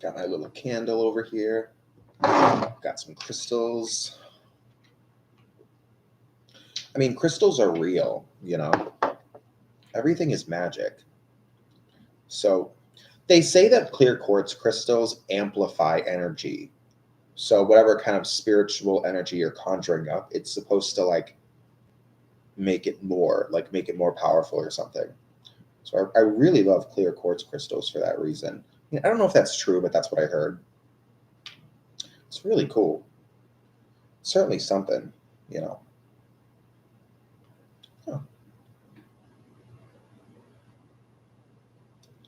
got my little candle over here. Got some crystals. I mean, crystals are real, Everything is magic. So they say that clear quartz crystals amplify energy. So whatever kind of spiritual energy you're conjuring up, it's supposed to like make it more powerful or something. So I really love clear quartz crystals for that reason. I don't know if that's true, but that's what I heard. It's really cool. Certainly something, you know. Huh.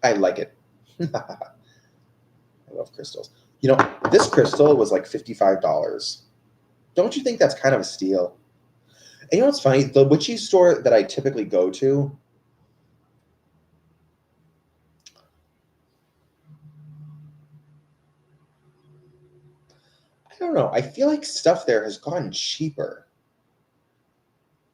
I like it. I love crystals. This crystal was like $55. Don't you think that's kind of a steal? And you know what's funny? The witchy store that I typically go to, I don't know. I feel like stuff there has gotten cheaper.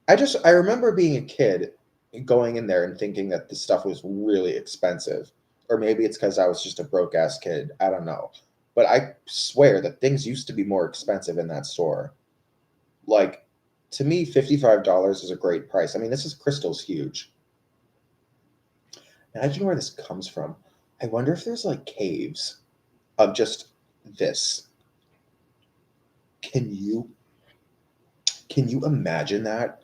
I remember being a kid and going in there and thinking that the stuff was really expensive. Or maybe it's because I was just a broke ass kid. I don't know. But I swear that things used to be more expensive in that store. Like, to me, $55 is a great price. I mean, this is crystal's huge. Imagine where this comes from. I wonder if there's like caves of just this. Can you can you imagine that?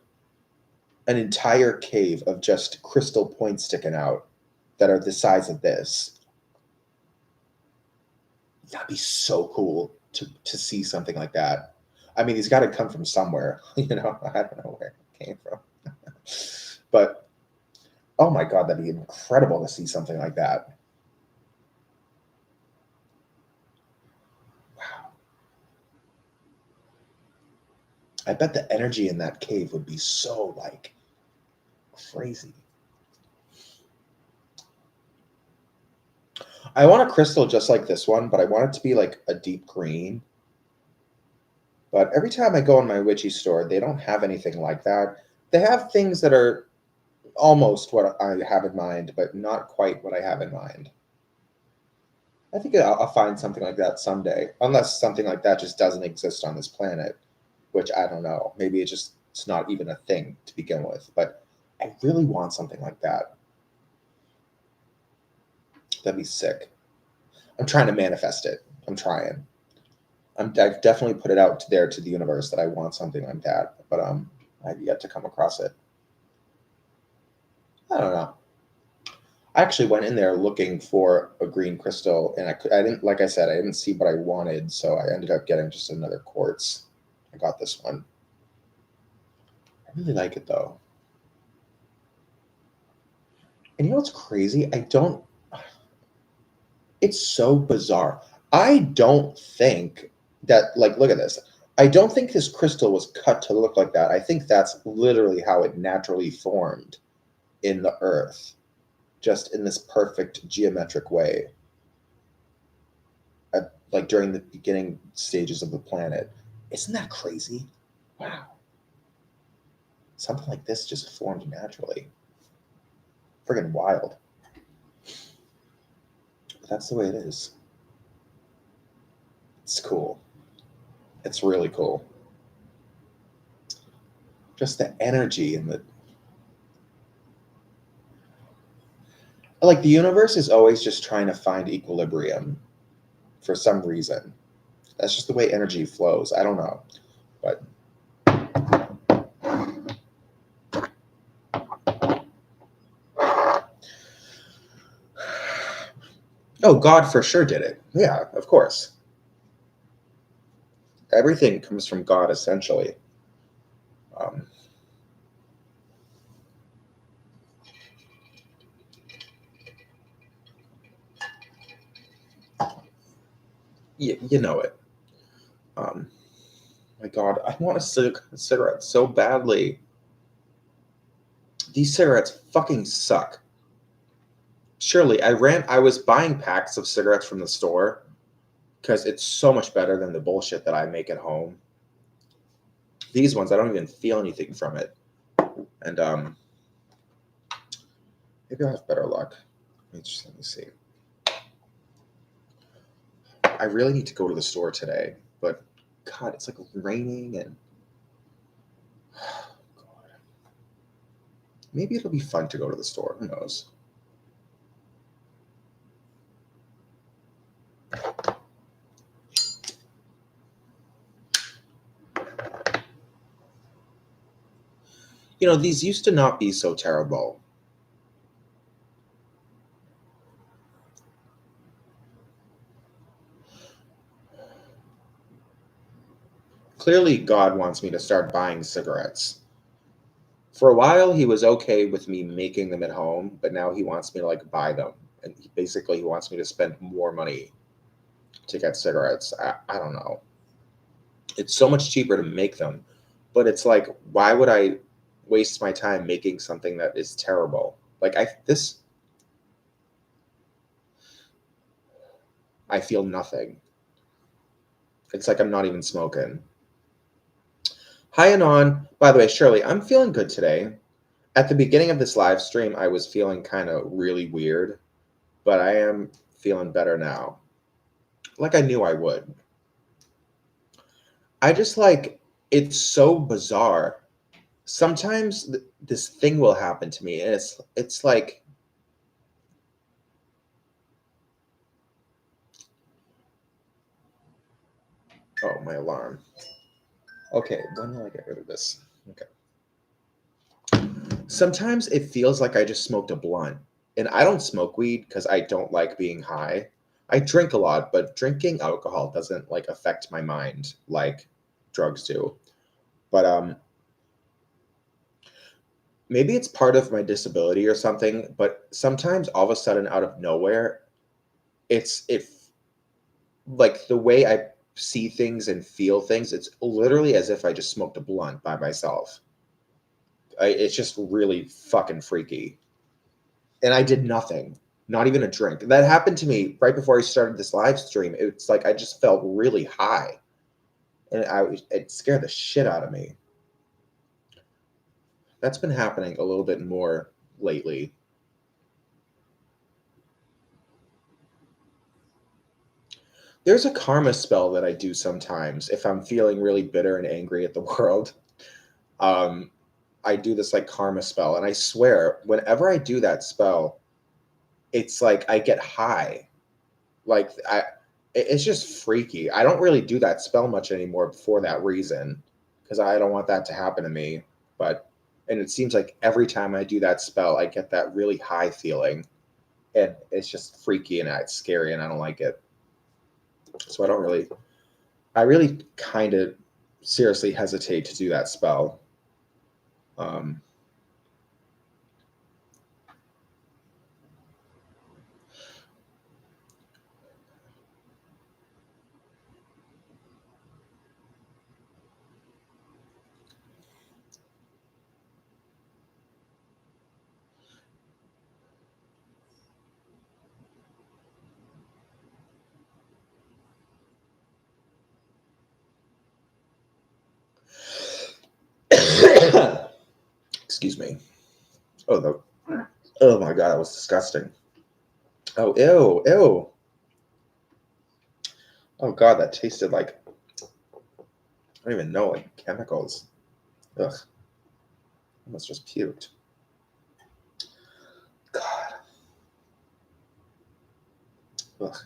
An entire cave of just crystal points sticking out that are the size of this. That'd be so cool to see something like that. I mean, he's got to come from somewhere, I don't know where it came from. But oh my god, that'd be incredible to see something like that. Wow. I bet the energy in that cave would be so like crazy. I want a crystal just like this one, but I want it to be like a deep green. But every time I go in my witchy store, they don't have anything like that. They have things that are almost what I have in mind, but not quite what I have in mind. I think I'll find something like that someday, unless something like that just doesn't exist on this planet, which I don't know. Maybe it's not even a thing to begin with. But I really want something like that. That'd be sick. I'm trying to manifest it. I'm trying. I've definitely put it out there to the universe that I want something like that, but I've yet to come across it. I don't know. I actually went in there looking for a green crystal, and I didn't, like I said, I didn't see what I wanted, so I ended up getting just another quartz. I got this one. I really like it though. And you know what's crazy? I don't. It's so bizarre. I don't think that, like, look at this. I don't think this crystal was cut to look like that. I think that's literally how it naturally formed in the earth, just in this perfect geometric way, like during the beginning stages of the planet. Isn't that crazy? Wow. Something like this just formed naturally. Friggin' wild. But that's the way it is. It's cool. It's really cool. Just the energy and the, like, the universe is always just trying to find equilibrium for some reason. That's just the way energy flows. I don't know. But oh, God for sure did it. Yeah, of course. Everything comes from God essentially. Um, you know it. My God, I want a cigarette so badly. These cigarettes fucking suck. Surely, I was buying packs of cigarettes from the store because it's so much better than the bullshit that I make at home. These ones, I don't even feel anything from it. And maybe I'll have better luck. Let me see. I really need to go to the store today, but God, it's like raining and God. Maybe it'll be fun to go to the store. Who knows? You know, these used to not be so terrible. Clearly, God wants me to start buying cigarettes. For a while, he was okay with me making them at home, but now he wants me to like buy them. And he wants me to spend more money to get cigarettes. I don't know. It's so much cheaper to make them, but it's like, why would I waste my time making something that is terrible? Like I feel nothing. It's like I'm not even smoking. Hi Anon. By the way, Shirley, I'm feeling good today. At the beginning of this live stream, I was feeling kind of really weird, but I am feeling better now. Like I knew I would. I just like, it's so bizarre. Sometimes this thing will happen to me, and it's like, oh, my alarm. Okay, when will I get rid of this? Okay. Sometimes it feels like I just smoked a blunt. And I don't smoke weed because I don't like being high. I drink a lot, but drinking alcohol doesn't like affect my mind like drugs do. But maybe it's part of my disability or something, but sometimes all of a sudden out of nowhere, it like the way I see things and feel things, it's literally as if I just smoked a blunt by myself. It's just really fucking freaky. And I did nothing, not even a drink. That happened to me right before I started this live stream. It's like I just felt really high, and it scared the shit out of me. That's been happening a little bit more lately. There's a karma spell that I do sometimes if I'm feeling really bitter and angry at the world. I do this like karma spell, and I swear, whenever I do that spell, it's like I get high. Like it's just freaky. I don't really do that spell much anymore for that reason, because I don't want that to happen to me. But and it seems like every time I do that spell, I get that really high feeling, and it's just freaky and it's scary, and I don't like it. So I really kind of seriously hesitate to do that spell. Um, excuse me. Oh, oh my god, that was disgusting. Oh, ew, ew. Oh god, that tasted like I don't even know, like chemicals. Ugh, I almost just puked. God. Ugh.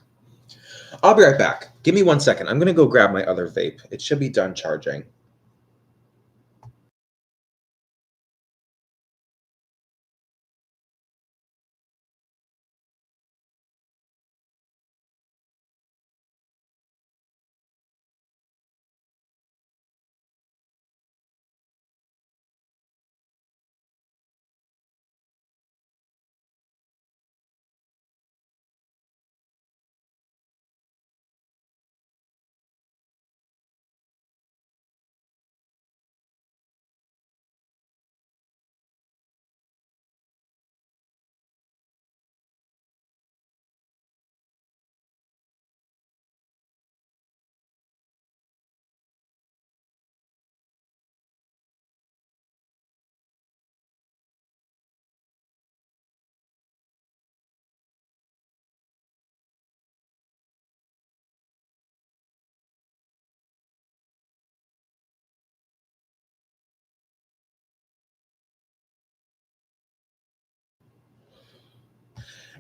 I'll be right back. Give me 1 second. I'm gonna go grab my other vape. It should be done charging.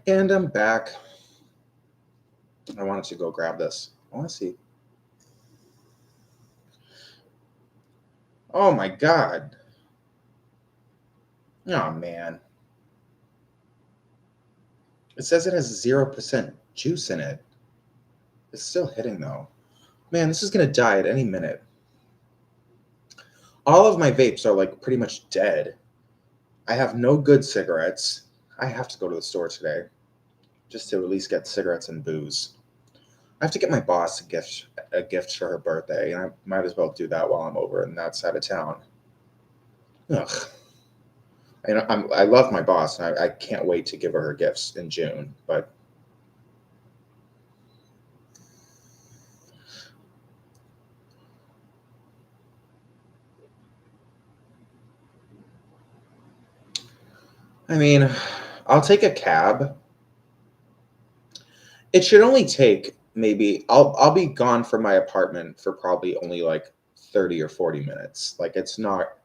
And I'm back. I wanted to go grab this. I want to see. Oh my god. Oh man. It says it has 0% juice in it. It's still hitting though. Man, this is gonna die at any minute. All of my vapes are like pretty much dead. I have no good cigarettes. I have to go to the store today just to at least get cigarettes and booze. I have to get my boss a gift for her birthday, and I might as well do that while I'm over in that side of town. Ugh. I love my boss, and I can't wait to give her gifts in June. But I mean, I'll take a cab. It should only take maybe I'll be gone from my apartment for probably only like 30 or 40 minutes. Like it's not,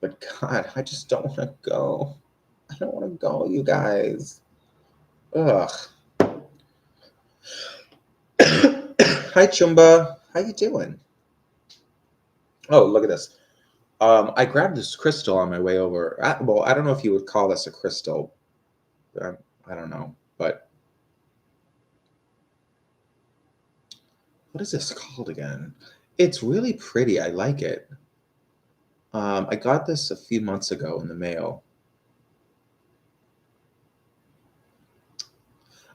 but God, I just don't want to go. I don't want to go, you guys. Ugh. Hi Chumba. How you doing? Oh, look at this. I grabbed this crystal on my way over. Well, I don't know if you would call this a crystal. I, I don't know, but what is this called again? It's really pretty. I like it. I got this a few months ago in the mail.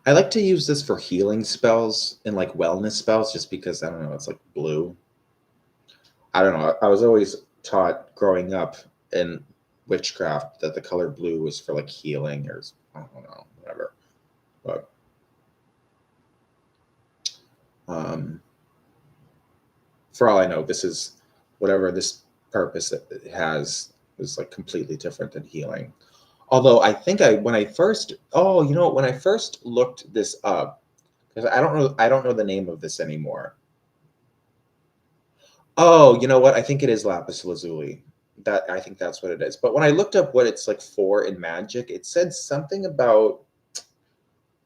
I like to use this for healing spells and like wellness spells just because I don't know, it's like blue. I don't know. I was always taught growing up in witchcraft that the color blue was for like healing or I don't know, whatever. But um, for all I know, this is whatever this purpose that it has is like completely different than healing. Although I think when I first when I first looked this up, because I don't know the name of this anymore. Oh, you know what? I think it is lapis lazuli. That I think that's what it is. But when I looked up what it's like for in magic, it said something about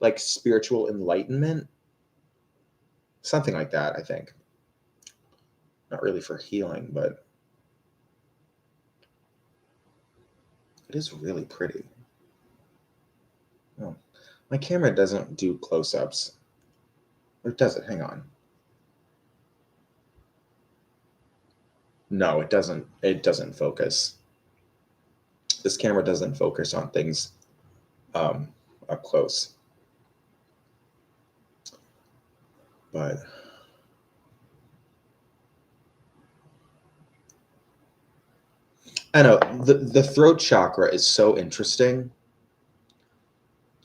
like spiritual enlightenment, something like that, I think. Not really for healing, but it is really pretty. Oh, my camera doesn't do close-ups. Or does it? Hang on. No, it doesn't. It doesn't focus. This camera doesn't focus on things up close. But I know the throat chakra is so interesting.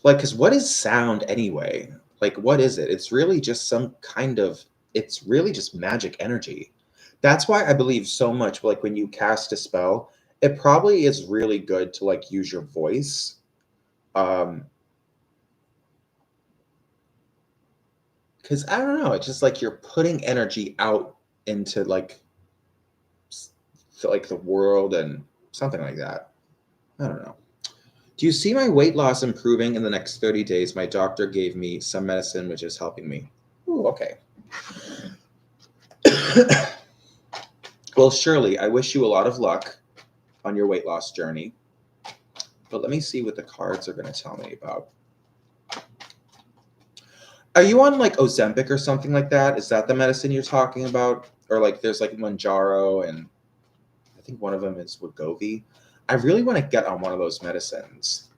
Like, because what is sound anyway? Like, what is it? It's really just some kind of, it's really just magic energy. That's why I believe so much, like, when you cast a spell, it probably is really good to, like, use your voice. Because I don't know, it's just like you're putting energy out into, like the world and something like that. I don't know. Do you see my weight loss improving in the next 30 days? My doctor gave me some medicine which is helping me. Ooh, okay. Well, Shirley, I wish you a lot of luck on your weight loss journey. But let me see what the cards are going to tell me about. Are you on like Ozempic or something like that? Is that the medicine you're talking about? Or like there's like Mounjaro and I think one of them is Wegovy. I really want to get on one of those medicines.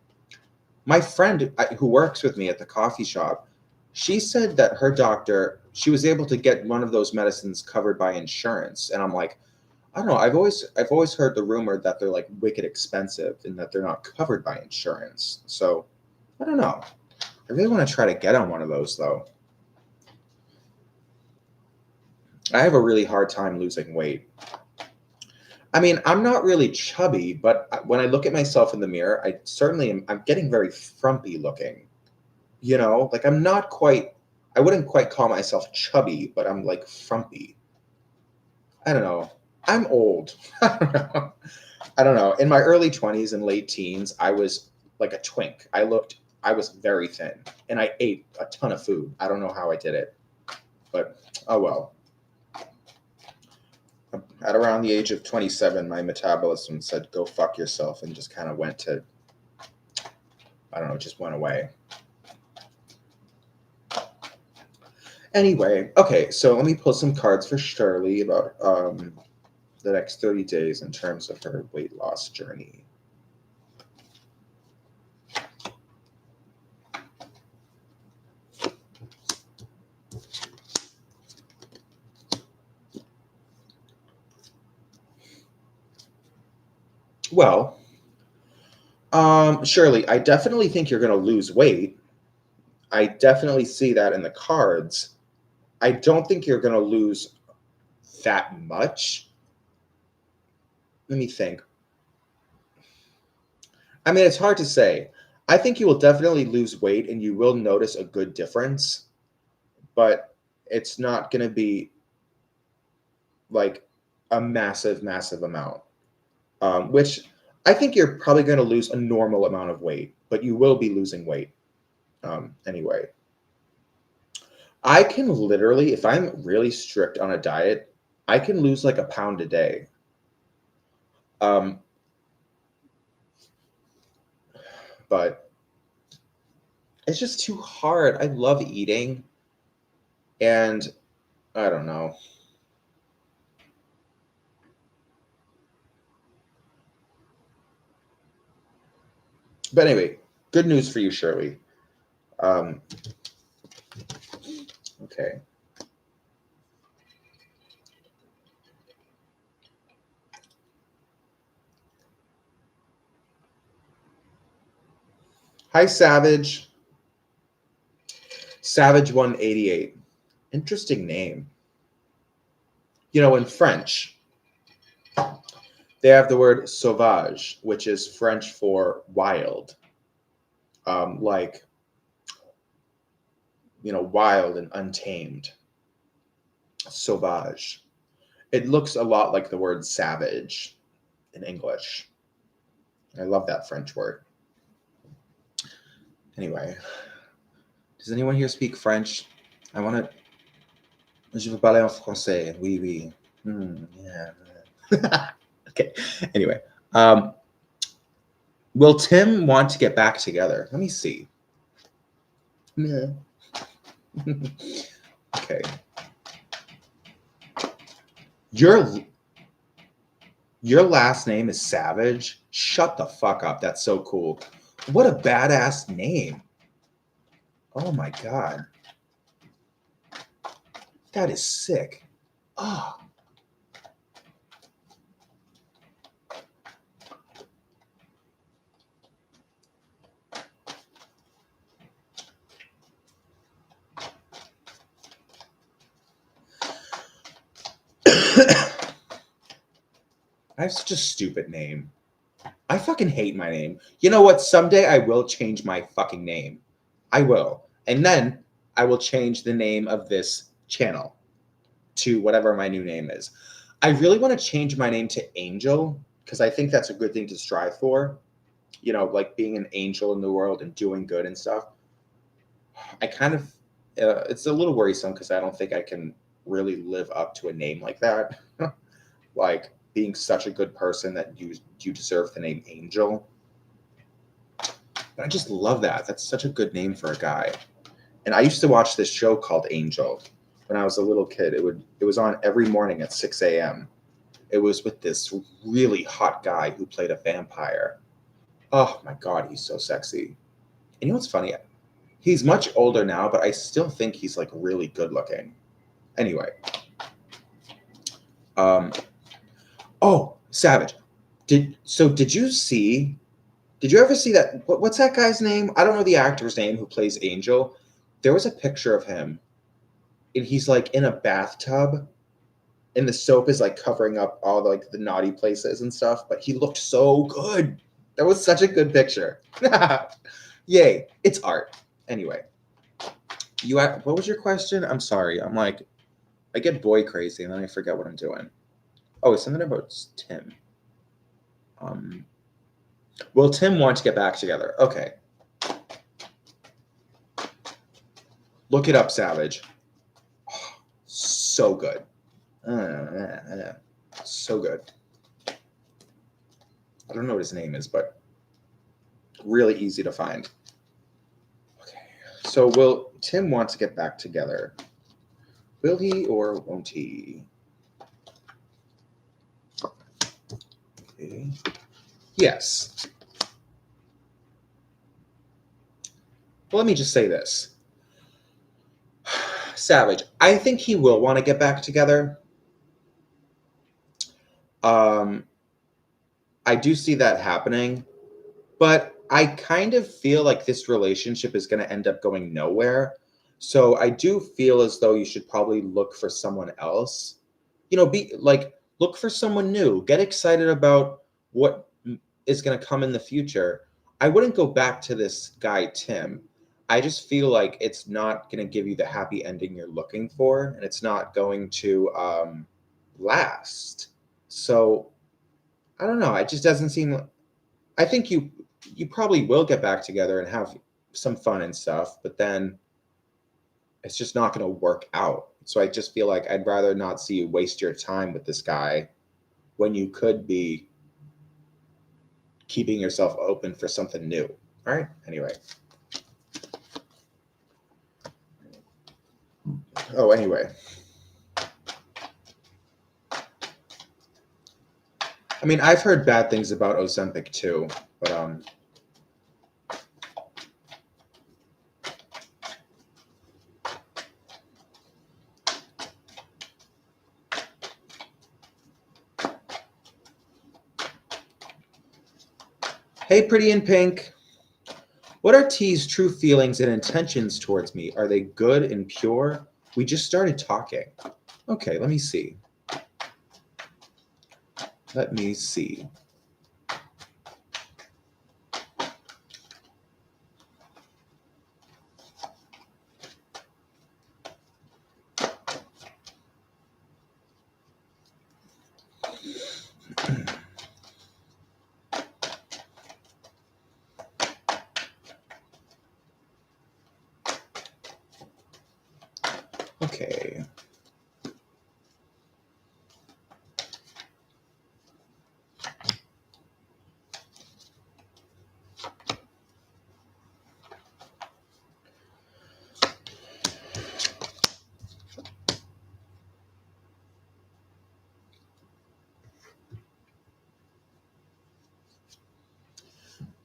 My friend who works with me at the coffee shop, she said that her doctor, she was able to get one of those medicines covered by insurance. And I'm like, I don't know. I've always heard the rumor that they're like wicked expensive and that they're not covered by insurance. So I don't know. I really want to try to get on one of those though. I have a really hard time losing weight. I mean, I'm not really chubby, but when I look at myself in the mirror, I certainly am. I'm getting very frumpy looking. You know, like I'm not quite. I wouldn't quite call myself chubby, but I'm like frumpy. I don't know. I'm old. I don't know. I don't know. In my early 20s and late teens, I was like a twink. I was very thin and I ate a ton of food. I don't know how I did it, but oh well. At around the age of 27, my metabolism said, go fuck yourself, and just kind of went to, I don't know, just went away. Anyway, okay, so let me pull some cards for Shirley about the next 30 days in terms of her weight loss journey. Well, Shirley, I definitely think you're going to lose weight. I definitely see that in the cards. I don't think you're going to lose that much. Let me think. I mean, it's hard to say. I think you will definitely lose weight and you will notice a good difference, but it's not going to be like a massive, massive amount, which I think you're probably going to lose a normal amount of weight, but you will be losing weight anyway. I can literally, if I'm really strict on a diet, I can lose like a pound a day. Um, but it's just too hard. I love eating, and I don't know. But anyway, good news for you, Shirley. Um, okay. Hi, Savage. Savage 188. Interesting name. You know, in French, they have the word sauvage, which is French for wild. Like, you know, wild and untamed. Sauvage. It looks a lot like the word savage in English. I love that French word. Anyway, Does anyone here speak French? I want to. Je veux parler en français. Oui, oui. Yeah. Okay. Anyway, will Tim want to get back together? Let me see. Yeah. Okay. Your last name is Savage? Shut the fuck up. That's so cool. What a badass name. Oh my god. That is sick. Oh. I have such a stupid name. I fucking hate my name. You know what? Someday I will change my fucking name. I will. And then I will change the name of this channel to whatever my new name is. I really want to change my name to Angel because I think that's a good thing to strive for. You know, like being an angel in the world and doing good and stuff. I kind of, it's a little worrisome because I don't think I can really live up to a name like that. Like being such a good person that you deserve the name Angel. But I just love that. That's such a good name for a guy. And I used to watch this show called Angel when I was a little kid. It was on every morning at 6 a.m. It was with this really hot guy who played a vampire. Oh my god, he's so sexy. And you know what's funny? He's much older now, but I still think he's like really good looking. Anyway. Oh, Savage. Did you ever see that? What's that guy's name? I don't know the actor's name who plays Angel. There was a picture of him, and he's like in a bathtub, and the soap is like covering up all the naughty places and stuff. But he looked so good. That was such a good picture. Yay! It's art. Anyway, what was your question? I'm sorry. I get boy crazy, and then I forget what I'm doing. Oh, it's something about Tim. Will Tim want to get back together? Okay. Look it up, Savage. Oh, so good. So good. I don't know what his name is, but really easy to find. Okay. So will Tim want to get back together? Will he or won't he? Okay. Yes. Well, let me just say this. Savage, I think he will want to get back together. I do see that happening, but I kind of feel like this relationship is going to end up going nowhere. So I do feel as though you should probably look for someone else. You know, look for someone new. Get excited about what is going to come in the future. I wouldn't go back to this guy Tim. I just feel like it's not going to give you the happy ending you're looking for, and it's not going to last. So I don't know. It just doesn't seem. I think you probably will get back together and have some fun and stuff, but then it's just not going to work out. So I just feel like I'd rather not see you waste your time with this guy when you could be keeping yourself open for something new. All right. Anyway. Oh, anyway. I mean, I've heard bad things about Ozempic too, but hey, Pretty in Pink. What are T's true feelings and intentions towards me? Are they good and pure? We just started talking. Okay, let me see. Let me see. Okay.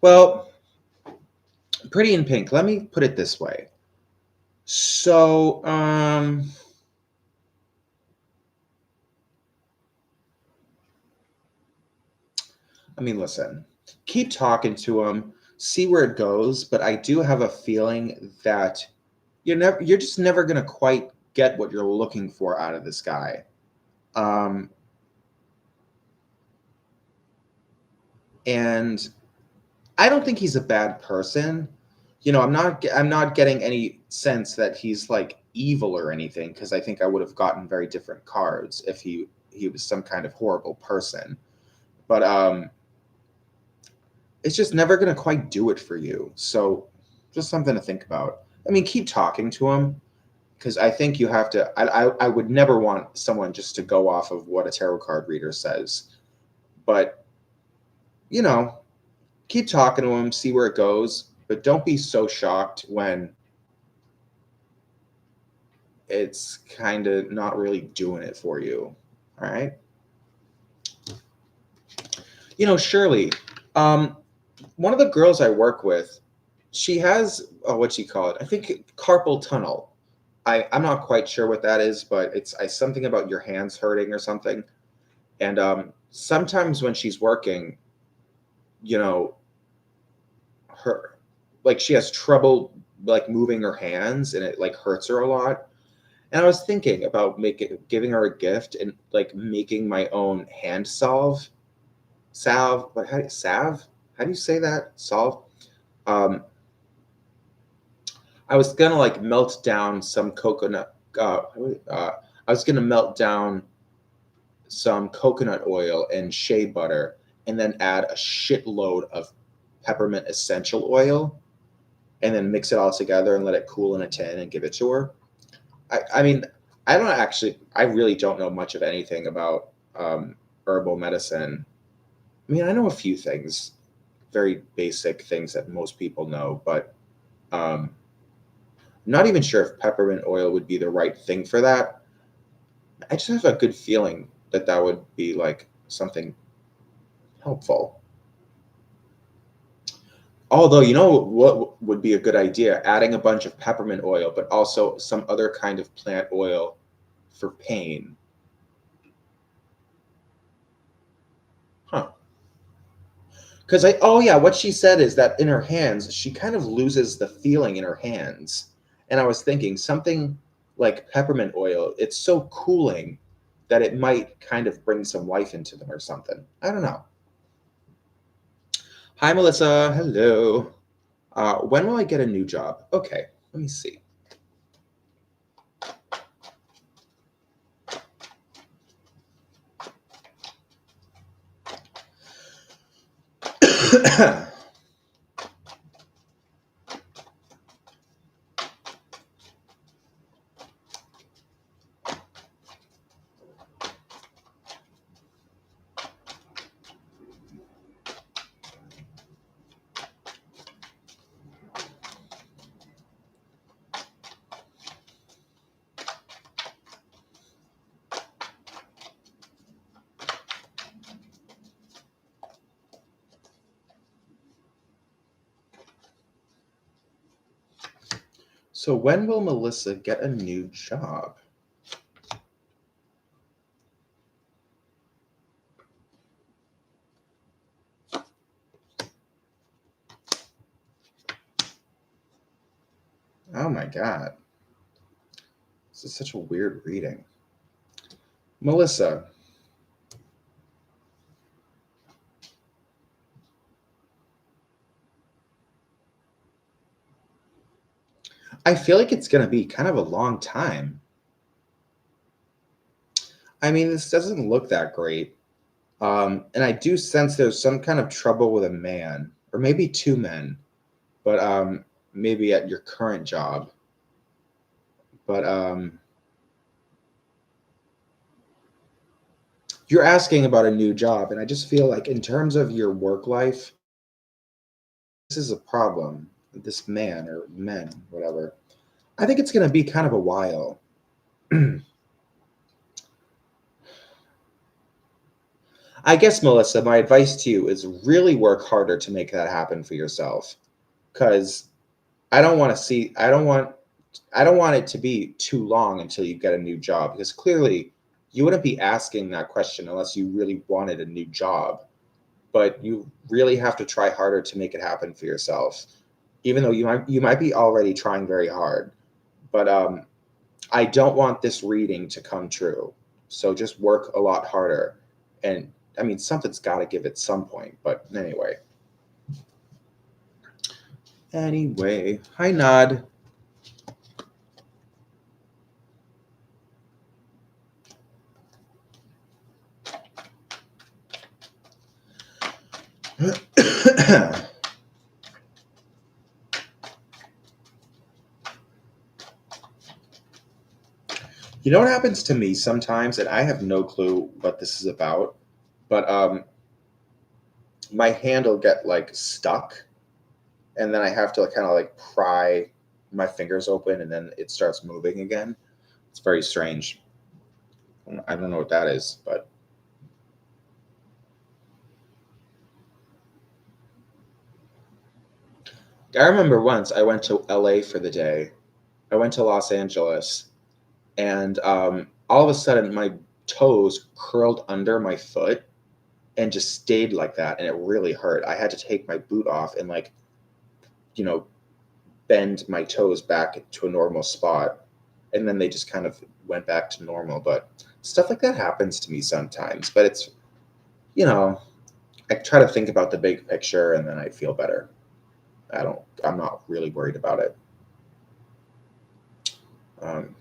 Well, Pretty in Pink. Let me put it this way. So, listen. Keep talking to him, see where it goes. But I do have a feeling that you're just never gonna quite get what you're looking for out of this guy. Um, and I don't think he's a bad person. I'm not getting any sense that he's like evil or anything because I think I would have gotten very different cards if he was some kind of horrible person. But it's just never going to quite do it for you. So just something to think about. Keep talking to him because I think you have to. I would never want someone just to go off of what a tarot card reader says. But, you know, keep talking to him, see where it goes. But don't be so shocked when it's kind of not really doing it for you. All right. Shirley, um, one of the girls I work with, she has what she call it? I think carpal tunnel. I'm not quite sure what that is, but it's something about your hands hurting or something. And sometimes when she's working, you know, her like she has trouble like moving her hands, and it like hurts her a lot. And I was thinking about making giving her a gift and like making my own hand salve. What how do you, salve? How do you say that? Solve. Um, I was gonna like melt down some coconut. I was gonna melt down some coconut oil and shea butter, and then add a shitload of peppermint essential oil, and then mix it all together and let it cool in a tin and give it to her. I mean, I don't actually. I really don't know much of anything about herbal medicine. I know a few things, very basic things that most people know, but um, not even sure if peppermint oil would be the right thing for that. I just have a good feeling that that would be like something helpful. Although, you know what would be a good idea? Adding a bunch of peppermint oil, but also some other kind of plant oil for pain. Huh. Oh yeah, what she said is that in her hands, she kind of loses the feeling in her hands. And I was thinking something like peppermint oil, it's so cooling that it might kind of bring some life into them or something. I don't know. Hi, Melissa. Hello. When will I get a new job? Okay, let me see. So when will Melissa get a new job? Oh my God. This is such a weird reading. Melissa, I feel like it's going to be kind of a long time. This doesn't look that great. And I do sense there's some kind of trouble with a man, or maybe two men, but maybe at your current job. But you're asking about a new job, and I just feel like in terms of your work life, this is a problem. This man or men, whatever. I think it's going to be kind of a while. I guess, Melissa, my advice to you is really work harder to make that happen for yourself. Because I don't want it to be too long until you get a new job. Because clearly, you wouldn't be asking that question unless you really wanted a new job. But you really have to try harder to make it happen for yourself. Even though you might be already trying very hard. But I don't want this reading to come true. So just work a lot harder. And I mean, something's got to give at some point. But anyway. Anyway. Hi, Nod. You know what happens to me sometimes, and I have no clue what this is about, but my hand will get like stuck, and then I have to like, kind of like pry my fingers open, and then it starts moving again. It's very strange. I don't know what that is, but I remember once I went to LA for the day. I went to Los Angeles, and all of a sudden my toes curled under my foot and just stayed like that, and it really hurt. I had to take my boot off and like, you know, bend my toes back to a normal spot, and then they just kind of went back to normal. But stuff like that happens to me sometimes, but it's, you know, I try to think about the big picture and then I feel better. I'm not really worried about it. um,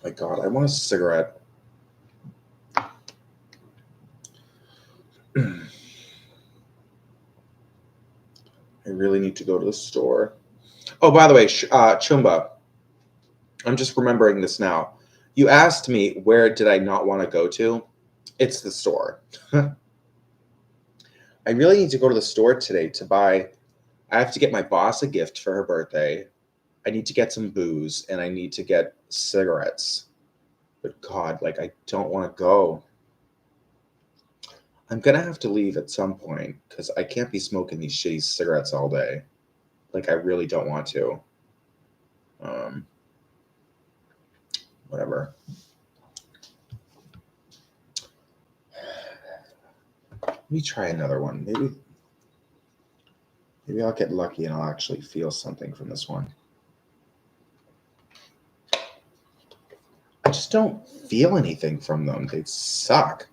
my god, I want a cigarette. I really need to go to the store. Oh, by the way, Chumba, I'm just remembering this now. You asked me where did I not want to go to. It's the store. I really need to go to the store today to buy. I have to get my boss a gift for her birthday. I need to get some booze and I need to get cigarettes. But God, like, I don't want to go. I'm gonna have to leave at some point because I can't be smoking these shitty cigarettes all day. Like, I really don't want to. Um, Whatever. Let me try another one. Maybe I'll get lucky and I'll actually feel something from this one. I just don't feel anything from them. They suck.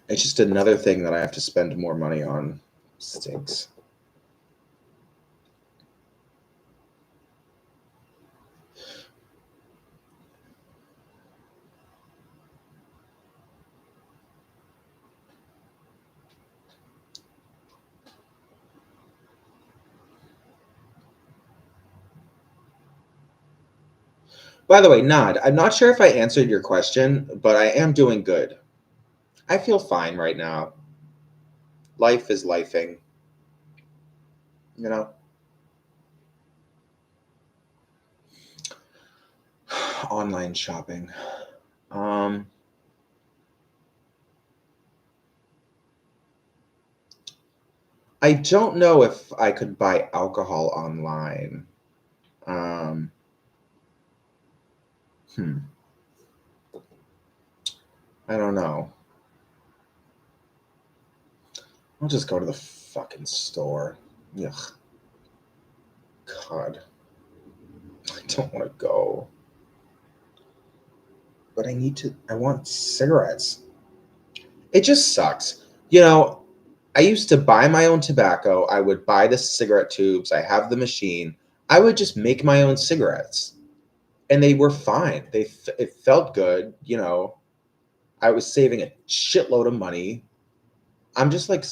It's just another thing that I have to spend more money on. Stinks. By the way, Nod, I'm not sure if I answered your question, but I am doing good. I feel fine right now. Life is lifing, you know? Online shopping. Um, I don't know if I could buy alcohol online. Um, hmm. I don't know. I'll just go to the fucking store. Ugh. God. I don't want to go. But I want cigarettes. It just sucks. You know, I used to buy my own tobacco. I would buy the cigarette tubes. I have the machine. I would just make my own cigarettes, and they were fine. It felt good, you know. I was saving a shitload of money. I'm just like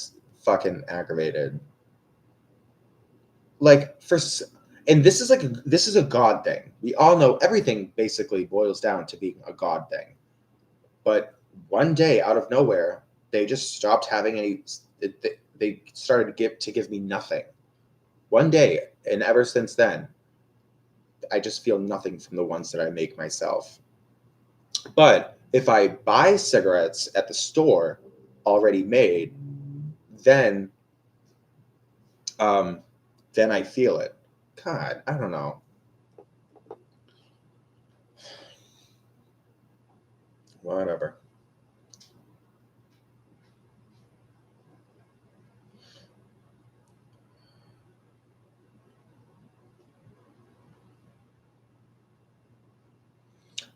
fucking aggravated. Like and this is a God thing. We all know everything basically boils down to being a God thing. But one day, out of nowhere, they just stopped having any. They started to give me nothing. One day, and ever since then, I just feel nothing from the ones that I make myself. But if I buy cigarettes at the store already made, then um, then I feel it. God, I don't know. Whatever.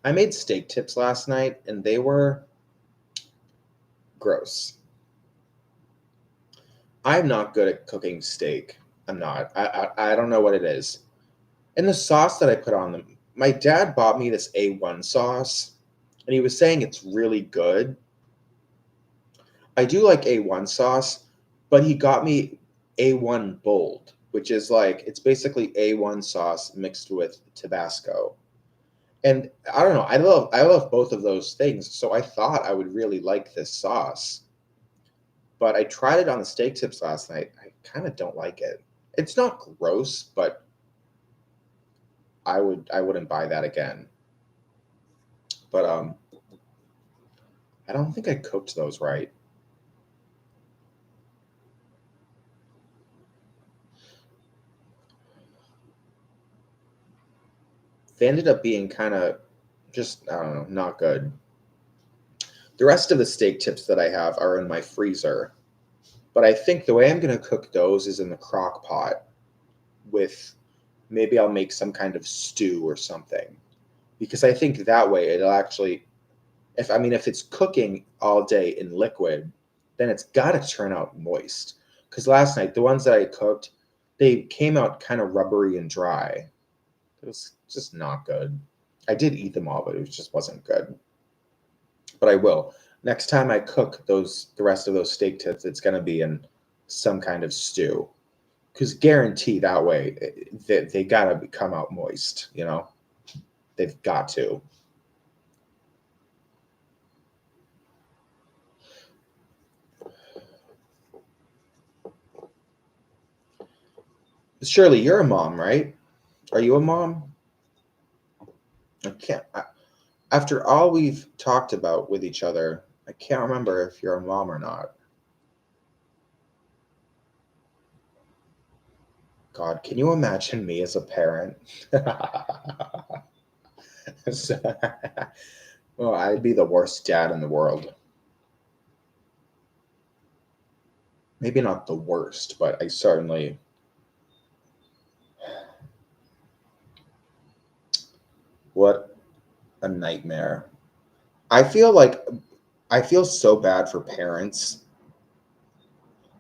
I made steak tips last night, and they were gross. I'm not good at cooking steak. I'm not. I don't know what it is. And the sauce that I put on them, my dad bought me this A1 sauce, and he was saying it's really good. I do like A1 sauce, but he got me A1 Bold, which is like it's basically A1 sauce mixed with Tabasco. And I don't know, I love both of those things, so I thought I would really like this sauce. But I tried it on the steak tips last night. I kind of don't like it. It's not gross, but I wouldn't buy that again. But I don't think I cooked those right. They ended up being kind of just I don't know, not good. The rest of the steak tips that I have are in my freezer. But I think the way I'm going to cook those is in the crock pot with maybe I'll make some kind of stew or something. Because I think that way it'll actually if it's cooking all day in liquid, then it's got to turn out moist. Because last night the ones that I cooked, they came out kind of rubbery and dry. It was just not good. I did eat them all, but it just wasn't good. But I will. Next time I cook the rest of those steak tips, it's going to be in some kind of stew. Because guarantee that way they got to come out moist, you know? They've got to. Shirley, you're a mom, right? Are you a mom? I can't. After all we've talked about with each other, I can't remember if you're a mom or not. God, can you imagine me as a parent? So- well, I'd be the worst dad in the world. Maybe not the worst, but I certainly. What a nightmare. I feel like I feel so bad for parents.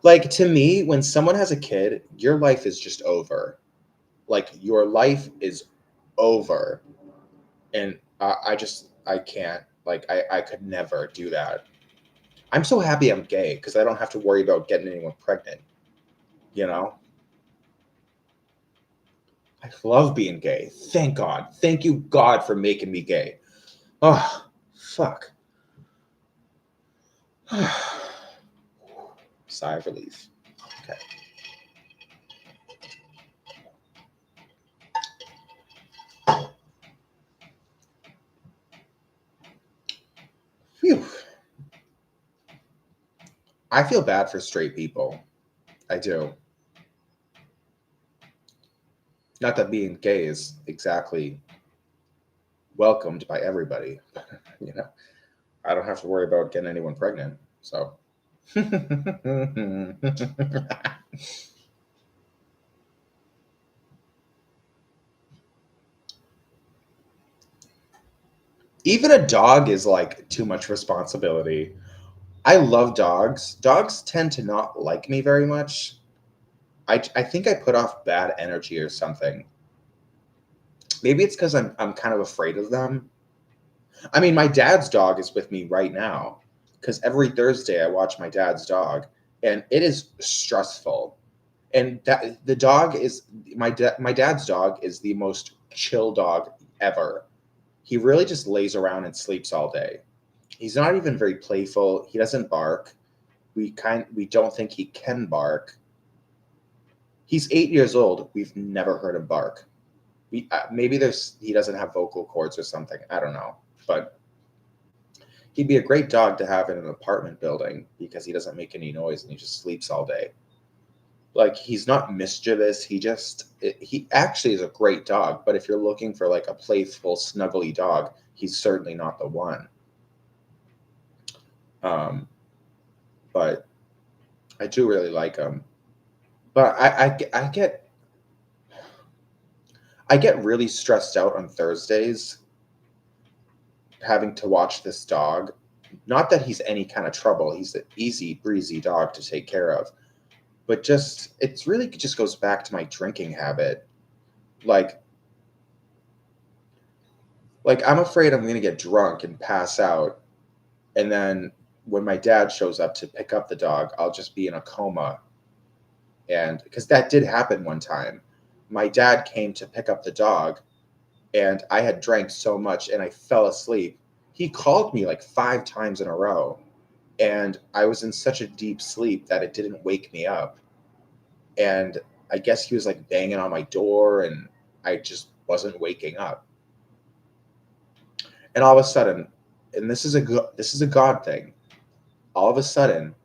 Like to me, when someone has a kid, your life is just over. Like your life is over. And I can't. Like I could never do that. I'm so happy I'm gay because I don't have to worry about getting anyone pregnant. You know, I love being gay. Thank God. Thank you, God, for making me gay. Oh, fuck. Sigh of relief. Okay. Phew. I feel bad for straight people. I do. Not that being gay is exactly welcomed by everybody. You know, I don't have to worry about getting anyone pregnant. So. Even a dog is like too much responsibility. I love dogs. Dogs tend to not like me very much. I think I put off bad energy or something. Maybe it's because I'm kind of afraid of them. I mean, my dad's dog is with me right now because every Thursday I watch my dad's dog, and it is stressful. And that the dog is my dad's dog is the most chill dog ever. He really just lays around and sleeps all day. He's not even very playful. He doesn't bark. We don't think he can bark. He's 8 years old. We've never heard him bark. Maybe there's he doesn't have vocal cords or something. I don't know, but he'd be a great dog to have in an apartment building because he doesn't make any noise and he just sleeps all day. Like he's not mischievous. He actually is a great dog. But if you're looking for like a playful, snuggly dog, he's certainly not the one. Um, but I do really like him. But I get really stressed out on Thursdays having to watch this dog. Not that he's any kind of trouble. He's an easy breezy dog to take care of. But just it's really just goes back to my drinking habit. Like like I'm afraid I'm gonna get drunk and pass out, and then when my dad shows up to pick up the dog, I'll just be in a coma. And because that did happen one time, my dad came to pick up the dog, and I had drank so much and I fell asleep. He called me like 5 times in a row, and I was in such a deep sleep that it didn't wake me up. And I guess he was like banging on my door, and I just wasn't waking up. And all of a sudden, and this is a God thing. All of a sudden,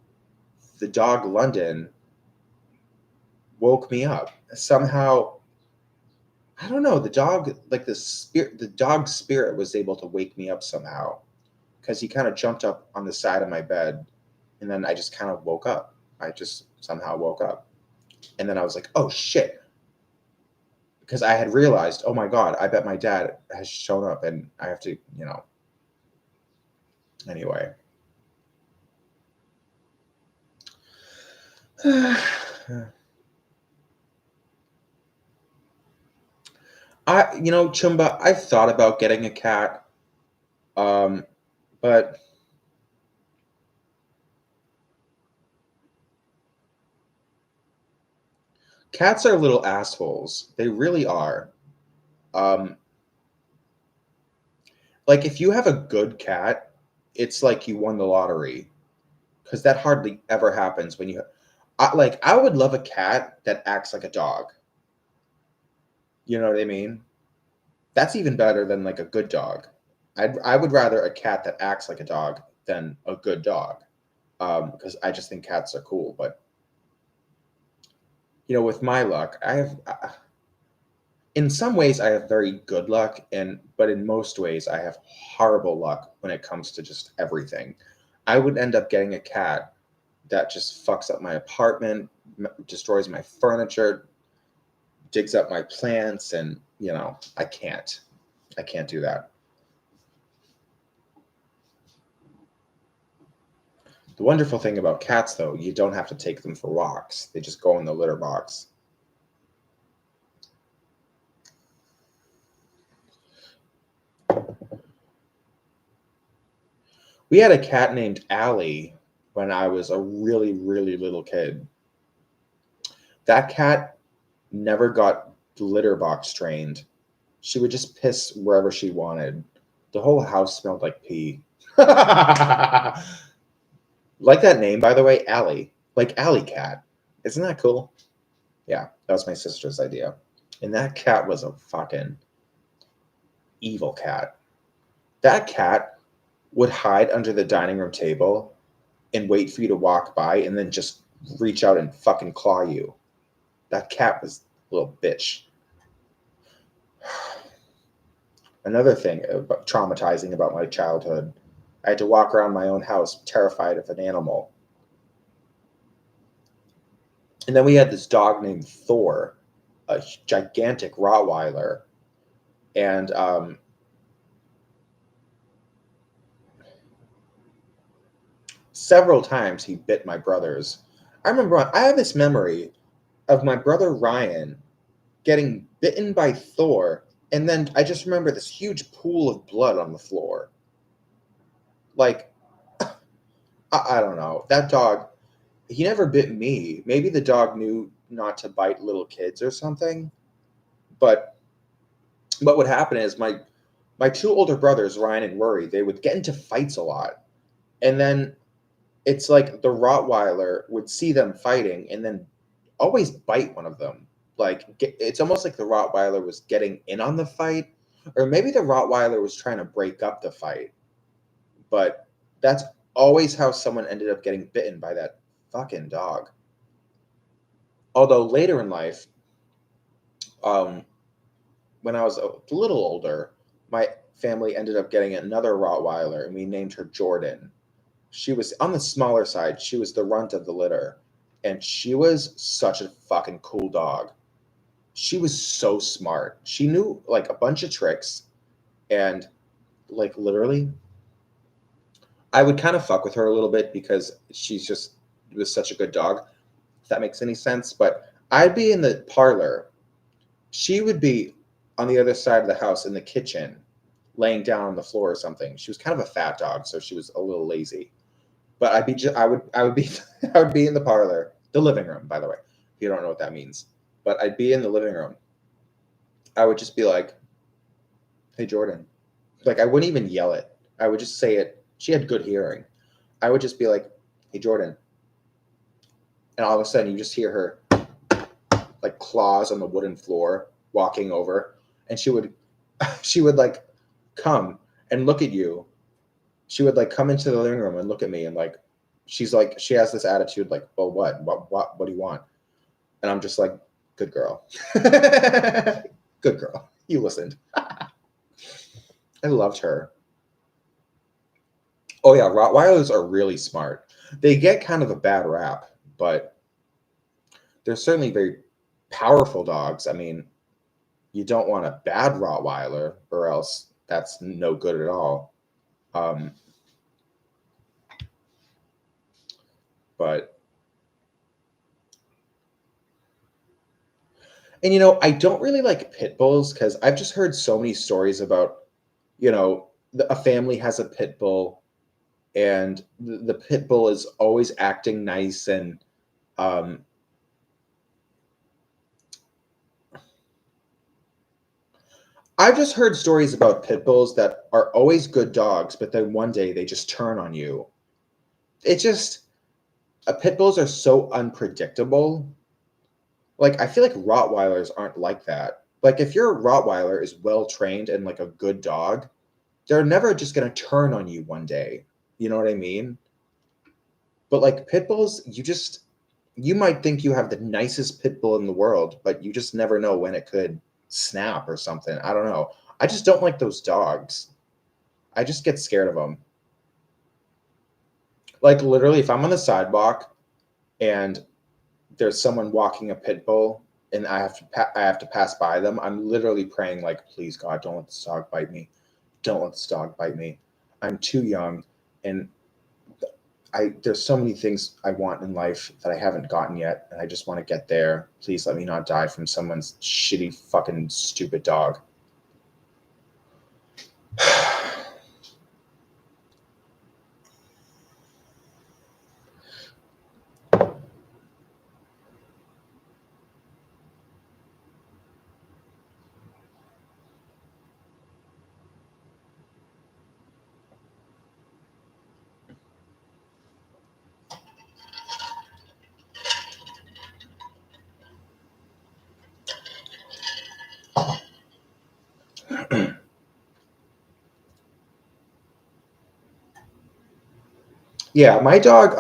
the dog London woke me up. Somehow, I don't know, the dog like the dog spirit was able to wake me up somehow because he kind of jumped up on the side of my bed, and then I just kind of woke up. I just somehow woke up. And then I was like, "Oh shit." Because I had realized, "Oh my god, I bet my dad has shown up and I have to, anyway." Chumba, I've thought about getting a cat, um, but cats are little assholes. They really are. Um, like if you have a good cat, it's like you won the lottery because that hardly ever happens when I would love a cat that acts like a dog. You know what I mean? That's even better than like a good dog. I would rather a cat that acts like a dog than a good dog. Because I just think cats are cool. But with my luck, in some ways I have very good luck, but in most ways I have horrible luck when it comes to just everything. I would end up getting a cat that just fucks up my apartment, destroys my furniture, digs up my plants, and I can't do that. The wonderful thing about cats, though, you don't have to take them for walks. They just go in the litter box. We had a cat named Allie when I was a really, really little kid. That cat never got litter box trained. She would just piss wherever she wanted. The whole house smelled like pee. Like that name, by the way, Allie. Like Alley Cat. Isn't that cool? Yeah, that was my sister's idea. And that cat was a fucking evil cat. That cat would hide under the dining room table and wait for you to walk by and then just reach out and fucking claw you. That cat was a little bitch. Another thing traumatizing about my childhood, I had to walk around my own house terrified of an animal. And then we had this dog named Thor, a gigantic Rottweiler. And several times he bit my brothers. I remember I have this memory of my brother Ryan getting bitten by Thor, and then I just remember this huge pool of blood on the floor. Like, I don't know. That dog, he never bit me. Maybe the dog knew not to bite little kids or something. But what would happen is my two older brothers, Ryan and Rory, they would get into fights a lot. And then it's like the Rottweiler would see them fighting and then always bite one of them. Like it's almost like the Rottweiler was getting in on the fight, or maybe the Rottweiler was trying to break up the fight. But that's always how someone ended up getting bitten by that fucking dog. Although later in life, um, when I was a little older, my family ended up getting another Rottweiler, and we named her Jordan. She was on the smaller side. She was the runt of the litter, and she was such a fucking cool dog. She was so smart. She knew like a bunch of tricks, and like literally, I would kind of fuck with her a little bit because she's just was such a good dog. If that makes any sense. But I'd be in the parlor. She would be on the other side of the house in the kitchen, laying down on the floor or something. She was kind of a fat dog, so she was a little lazy. But I would be I would be in the parlor, the living room, by the way. If you don't know what that means. But I'd be in the living room. I would just be like, "Hey Jordan." Like I wouldn't even yell it. I would just say it. She had good hearing. I would just be like, "Hey Jordan." And all of a sudden you just hear her like claws on the wooden floor walking over, and she would like come and look at you. She would like come into the living room and look at me, and like she's like she has this attitude like, well, what do you want? And I'm just like, good girl. Good girl, you listened. I loved her. Oh yeah, Rottweilers are really smart. They get kind of a bad rap, but they're certainly very powerful dogs. I mean, you don't want a bad Rottweiler, or else that's no good at all. Um, but and I don't really like pit bulls because I've just heard so many stories about, a family has a pit bull, and the pit bull is always acting nice, and um, I've just heard stories about pit bulls that are always good dogs, but then one day they just turn on you. It just pit bulls are so unpredictable. Like I feel like Rottweilers aren't like that. Like if your Rottweiler is well trained and like a good dog, they're never just gonna turn on you one day. You know what I mean? But like pit bulls, you might think you have the nicest pit bull in the world, but you just never know when it could snap or something. I don't know. I just don't like those dogs. I just get scared of them. Like literally, if I'm on the sidewalk and there's someone walking a pit bull and I have to pass by them, I'm literally praying like, please God, don't let this dog bite me. Don't let this dog bite me. I'm too young, and there's so many things I want in life that I haven't gotten yet, and I just want to get there. Please let me not die from someone's shitty fucking stupid dog. Yeah, my dog,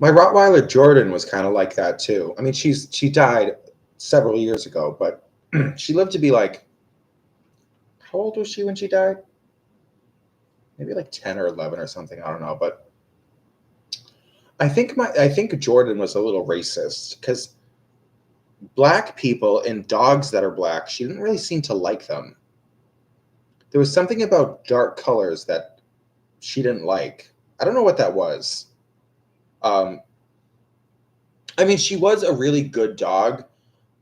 my Rottweiler Jordan was kind of like that too. I mean, she died several years ago, but she lived to be like, how old was she when she died? Maybe like 10 or 11 or something. I don't know, but I think Jordan was a little racist because black people and dogs that are black, she didn't really seem to like them. There was something about dark colors that she didn't like. I don't know what that was. Um, I mean, she was a really good dog,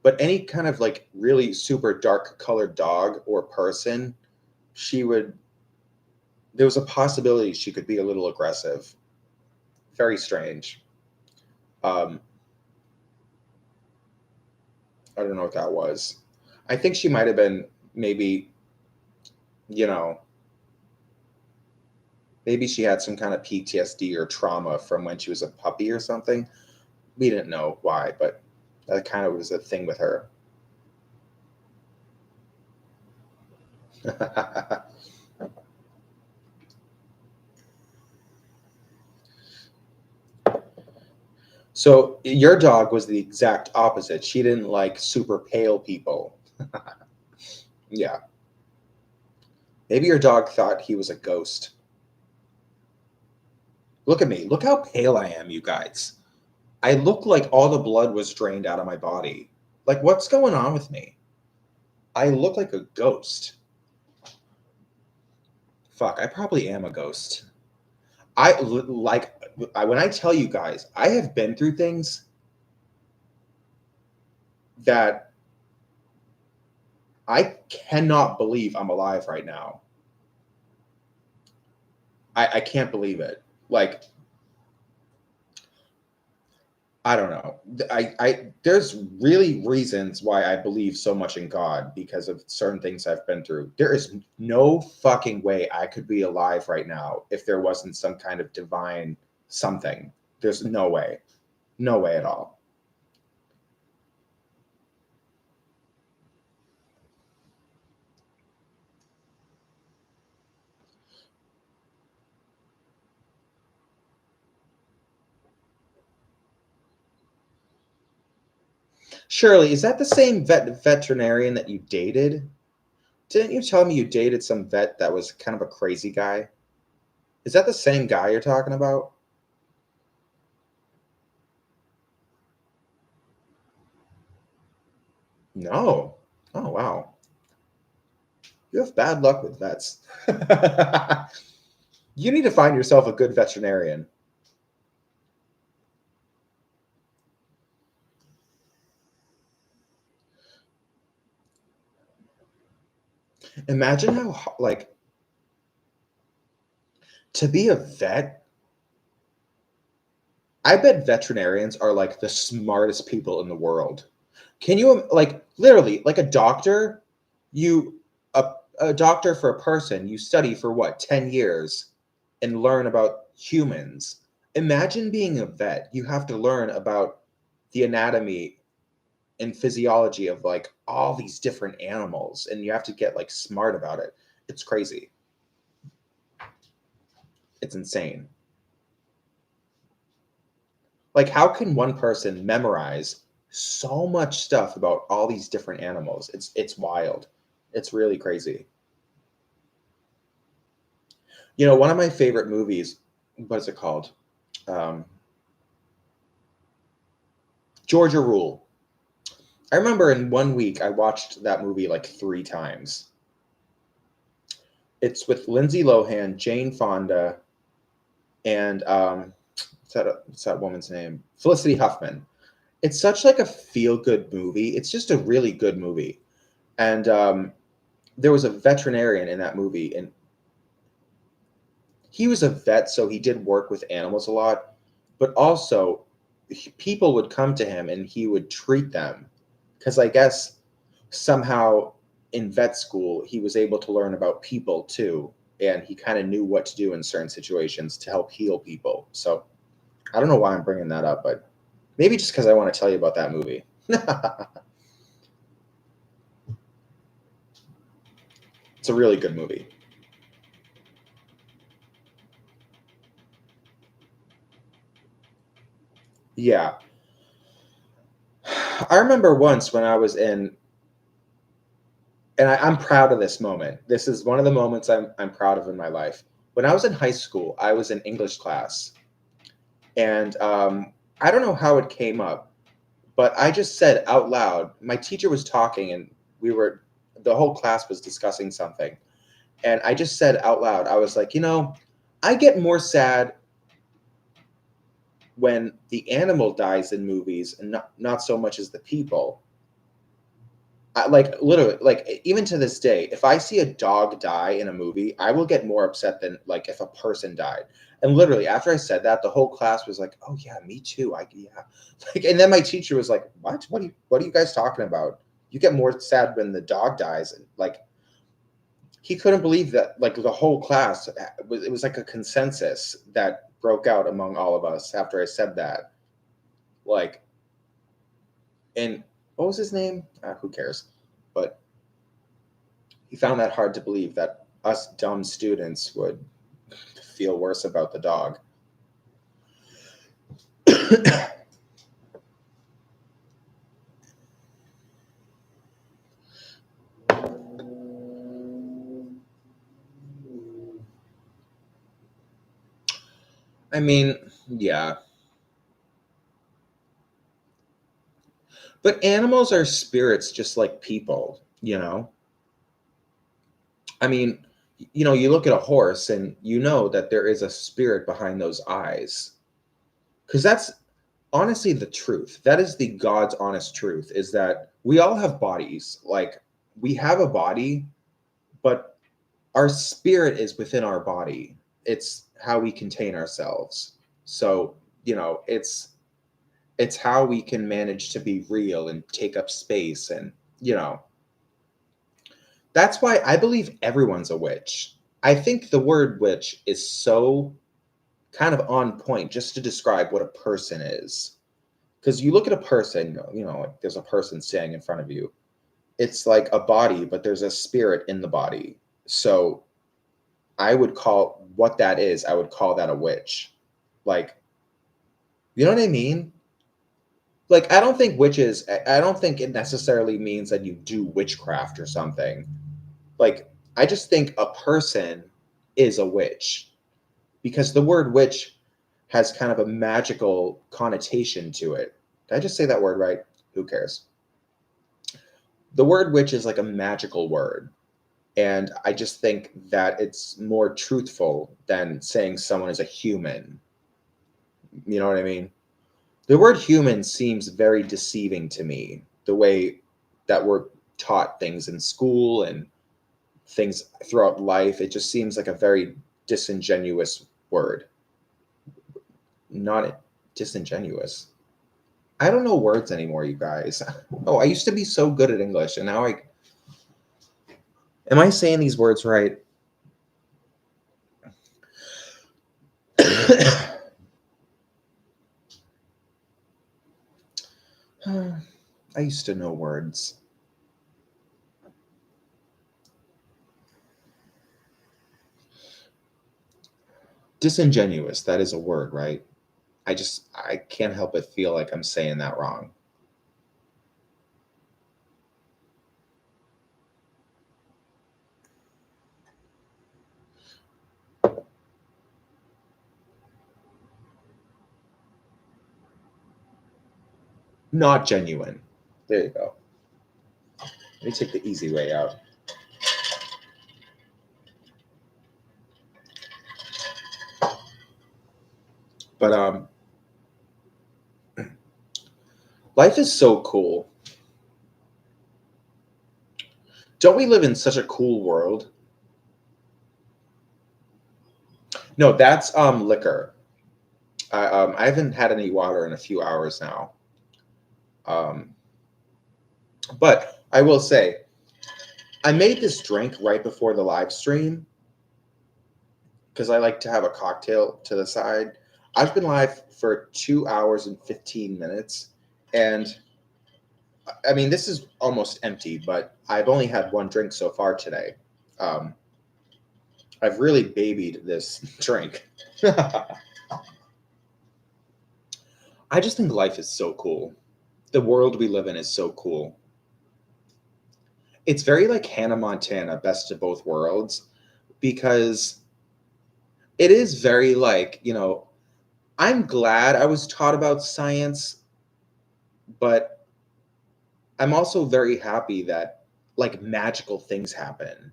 but any kind of like really super dark colored dog or person, she would, there was a possibility she could be a little aggressive. Very strange. Um, I don't know what that was. I think she might have been maybe, you know, maybe she had some kind of PTSD or trauma from when she was a puppy or something. We didn't know why, but that kind of was a thing with her. So your dog was the exact opposite. She didn't like super pale people. Yeah. Maybe your dog thought he was a ghost. Look at me. Look how pale I am, you guys. I look like all the blood was drained out of my body. Like, what's going on with me? I look like a ghost. Fuck, I probably am a ghost. Like when I tell you guys, I have been through things that I cannot believe I'm alive right now. I can't believe it. Like, I don't know. There's really reasons why I believe so much in God because of certain things I've been through. There is no fucking way I could be alive right now if there wasn't some kind of divine something. There's no way. No way at all. Shirley, is that the same veterinarian that you dated? Didn't you tell me you dated some vet that was kind of a crazy guy? Is that the same guy you're talking about? No. Oh, wow. You have bad luck with vets. You need to find yourself a good veterinarian. Imagine how, like, to be a vet, I bet veterinarians are like the smartest people in the world. Can you, like, literally, like a doctor, you, a doctor for a person, you study for what, 10 years and learn about humans. Imagine being a vet. You have to learn about the anatomy and physiology of like all these different animals and you have to get like smart about it. It's crazy. It's insane. Like how can one person memorize so much stuff about all these different animals? It's wild. It's really crazy. You know, one of my favorite movies, what is it called? Um, Georgia Rule. I remember in one week I watched that movie like 3 times. It's with Lindsay Lohan, Jane Fonda, and what's that woman's name? Felicity Huffman. It's such like a feel good movie. It's just a really good movie. And there was a veterinarian in that movie, and he was a vet, so he did work with animals a lot. But also, people would come to him, and he would treat them because I guess somehow in vet school he was able to learn about people too, and he kind of knew what to do in certain situations to help heal people. So I don't know why I'm bringing that up, but maybe just because I want to tell you about that movie. It's a really good movie. Yeah. I remember once when I was in, and I'm proud of this moment. This is one of the moments I'm proud of in my life. When I was in high school, I was in English class, and I don't know how it came up, but I just said out loud. My teacher was talking, and the whole class was discussing something, and I just said out loud. I was like, I get more sad when the animal dies in movies and not so much as the people. Like literally, like even to this day, if I see a dog die in a movie, I will get more upset than like if a person died. And literally, after I said that, the whole class was like, "Oh yeah, me too." Yeah, like, and then my teacher was like, "What? What are you guys talking about? You get more sad when the dog dies." And like, he couldn't believe that. Like the whole class, it was like a consensus that broke out among all of us after I said that. Like, and what was his name? Who cares? But he found that hard to believe that us dumb students would feel worse about the dog. I mean, yeah. But animals are spirits just like people, you know? I mean, you look at a horse and you know that there is a spirit behind those eyes. Because that's honestly the truth. That is the God's honest truth is that we all have bodies. Like, we have a body, but our spirit is within our body. It's how we contain ourselves. So, it's how we can manage to be real and take up space, and you know that's why I believe everyone's a witch. I think the word witch is so kind of on point just to describe what a person is. Because you look at a person, like there's a person standing in front of you. It's like a body, but there's a spirit in the body. So I would call what that is, I would call that a witch. Like, you know what I mean? Like, I don't think witches, I don't think it necessarily means that you do witchcraft or something. Like, I just think a person is a witch because the word witch has kind of a magical connotation to it. Did I just say that word right? Who cares? The word witch is like a magical word. And I just think that it's more truthful than saying someone is a human. You know what I mean? The word human seems very deceiving to me, the way that we're taught things in school and things throughout life. It just seems like a very disingenuous word. Not disingenuous. I don't know words anymore, you guys. Oh, I used to be so good at English, and now I am I saying these words right? I used to know words. Disingenuous, that is a word, right? I can't help but feel like I'm saying that wrong. Not genuine. There you go. Let me take the easy way out. But life is so cool. Don't we live in such a cool world? No, that's liquor. I haven't had any water in a few hours now. Um, but I will say, I made this drink right before the live stream because I like to have a cocktail to the side. I've been live for 2 hours and 15 minutes. And I mean, this is almost empty, but I've only had one drink so far today. Um, I've really babied this drink. I just think life is so cool. The world we live in is so cool. It's very like Hannah Montana, best of both worlds, because it is very like, I'm glad I was taught about science, but I'm also very happy that like magical things happen.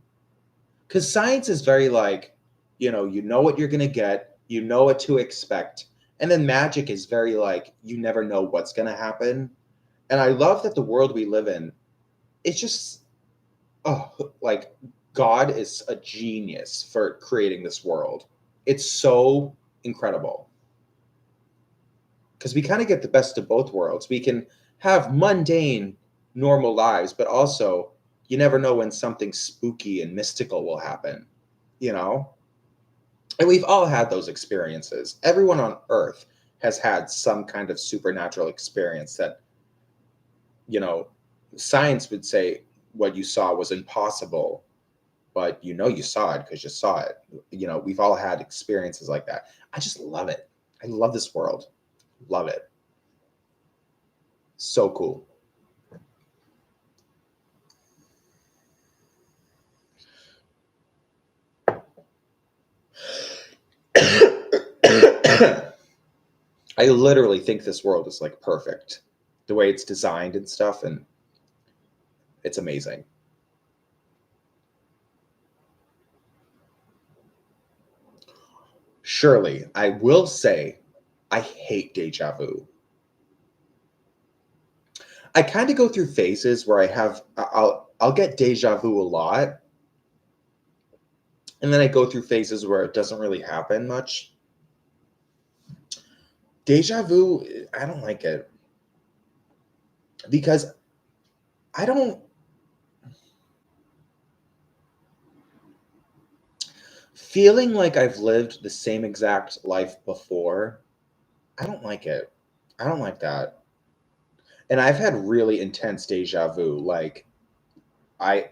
Because science is very like, you know what you're going to get, you know what to expect, And then magic is very like, you never know what's going to happen. And I love that the world we live in, it's just, oh, like God is a genius for creating this world. It's so incredible because we kind of get the best of both worlds. We can have mundane, normal lives, but also you never know when something spooky and mystical will happen, you know? And we've all had those experiences. Everyone on earth has had some kind of supernatural experience that, you know, science would say what you saw was impossible, but you know you saw it because you saw it. You know, we've all had experiences like that. I just love it. I love this world. Love it. So cool. I literally think this world is like perfect. The way it's designed and stuff, and it's amazing. Surely, I will say I hate deja vu. I kind of go through phases where I'll get deja vu a lot, and then I go through phases where it doesn't really happen much. Deja vu, I don't like it because I don't feeling like I've lived the same exact life before. I don't like it. I don't like that. And I've had really intense deja vu. Like I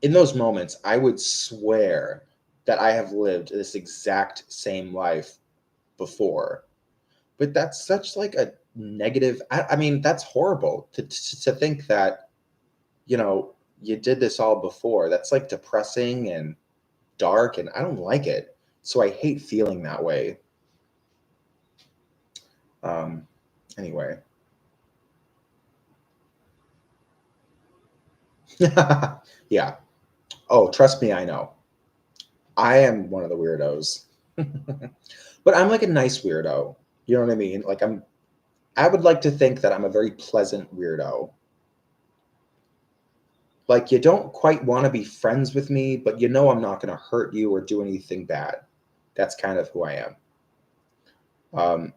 in those moments, I would swear that I have lived this exact same life before. But that's such like a negative. I mean, that's horrible to think that, you know, you did this all before. That's like depressing and dark, and I don't like it. So I hate feeling that way. Um, anyway. Yeah. Oh, trust me, I know. I am one of the weirdos. But I'm like a nice weirdo. You know what I mean? Like I would like to think that I'm a very pleasant weirdo. Like you don't quite want to be friends with me, but you know I'm not going to hurt you or do anything bad. That's kind of who I am. Um,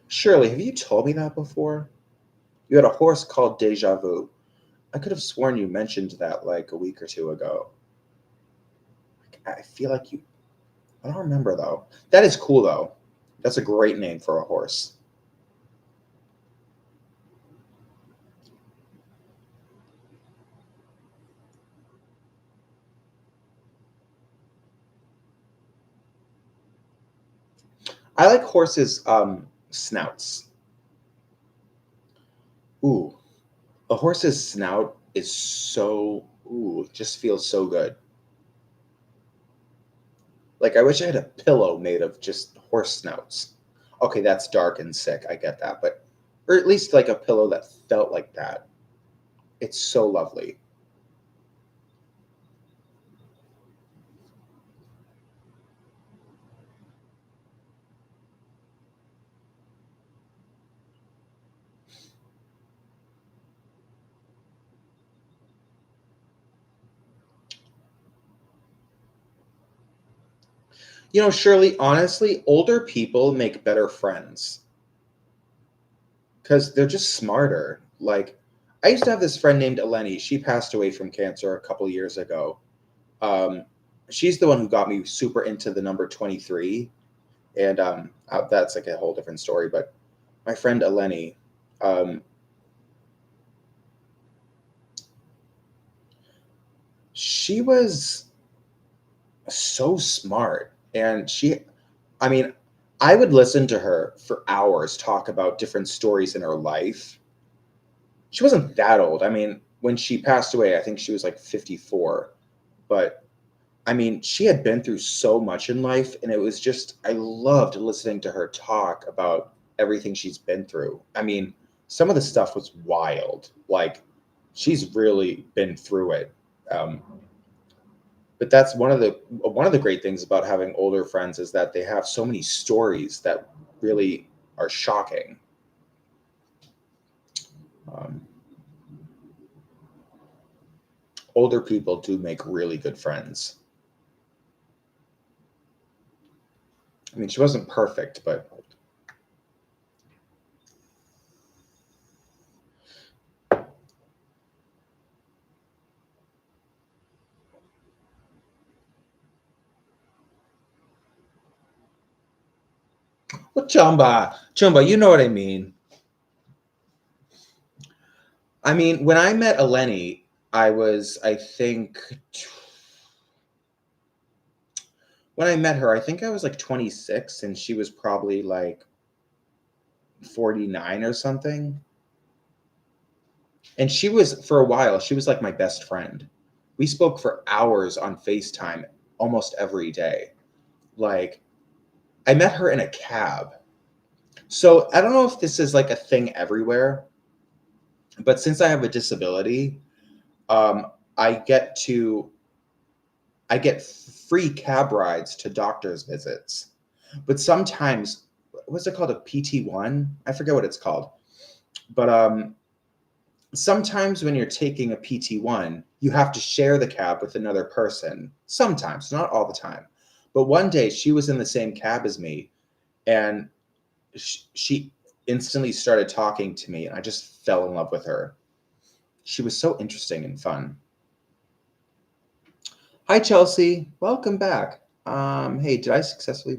Shirley, have you told me that before? You had a horse called Deja Vu. I could have sworn you mentioned that like a week or two ago. I feel like you. I don't remember though. That is cool though. That's a great name for a horse. I like horses' snouts. Ooh, a horse's snout is so ooh, it just feels so good. Like I wish I had a pillow made of just horse snouts. Okay, that's dark and sick. I get that, but or at least like a pillow that felt like that. It's so lovely. You know, Shirley, honestly, older people make better friends because they're just smarter. Like, I used to have this friend named Eleni. She passed away from cancer a couple years ago. Um, she's the one who got me super into the number 23. And that's like a whole different story. But my friend Eleni, um, she was so smart. And I mean, I would listen to her for hours talk about different stories in her life. She wasn't that old. I mean, when she passed away, I think she was like 54. But I mean, she had been through so much in life, and it was just, I loved listening to her talk about everything she's been through. I mean, some of the stuff was wild. Like, she's really been through it. Um, but that's one of the great things about having older friends is that they have so many stories that really are shocking. Um, Older people do make really good friends. I mean, she wasn't perfect, but well, Chumba, you know what I mean. I mean, when I met Eleni, I think, when I met her, I think I was like 26 and she was probably like 49 or something. And for a while, she was like my best friend. We spoke for hours on FaceTime almost every day. Like, I met her in a cab. So I don't know if this is like a thing everywhere, but since I have a disability, um, I get to I get free cab rides to doctor's visits. But sometimes, what's it called? A PT1? I forget what it's called. But sometimes when you're taking a PT1, you have to share the cab with another person. Sometimes, not all the time. But one day she was in the same cab as me, and she instantly started talking to me, and I just fell in love with her. She was so interesting and fun. Hi, Chelsea. Welcome back. Hey, did I successfully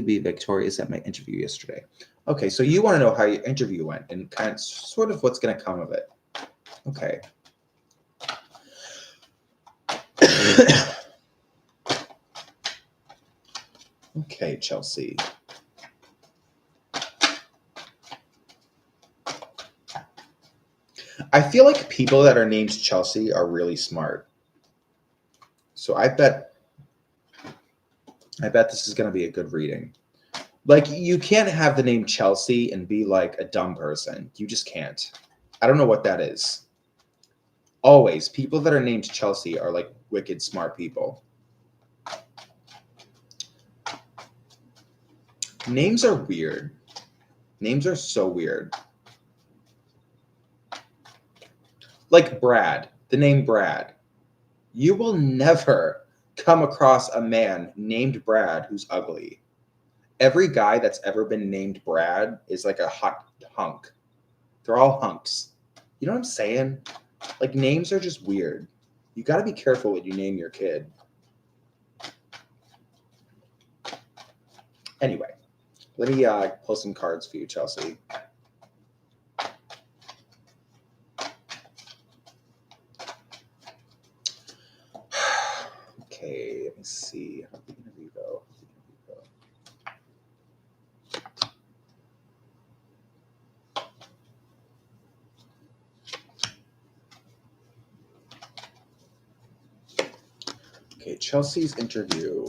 be victorious at my interview yesterday? Okay, so you want to know how your interview went and kind of sort of what's going to come of it. Okay. Okay, Chelsea. I feel like people that are named Chelsea are really smart. So I bet this is going to be a good reading. Like, you can't have the name Chelsea and be like a dumb person. You just can't. I don't know what that is. Always, people that are named Chelsea are like wicked smart people. Names are weird. Names are so weird. Like Brad, the name Brad. You will never come across a man named Brad who's ugly. Every guy that's ever been named Brad is like a hot hunk. They're all hunks. You know what I'm saying? Like, names are just weird. You got to be careful what you name your kid. Anyway, let me pull some cards for you, Chelsea. Okay, let me see. How did the interview go? Okay, Chelsea's interview.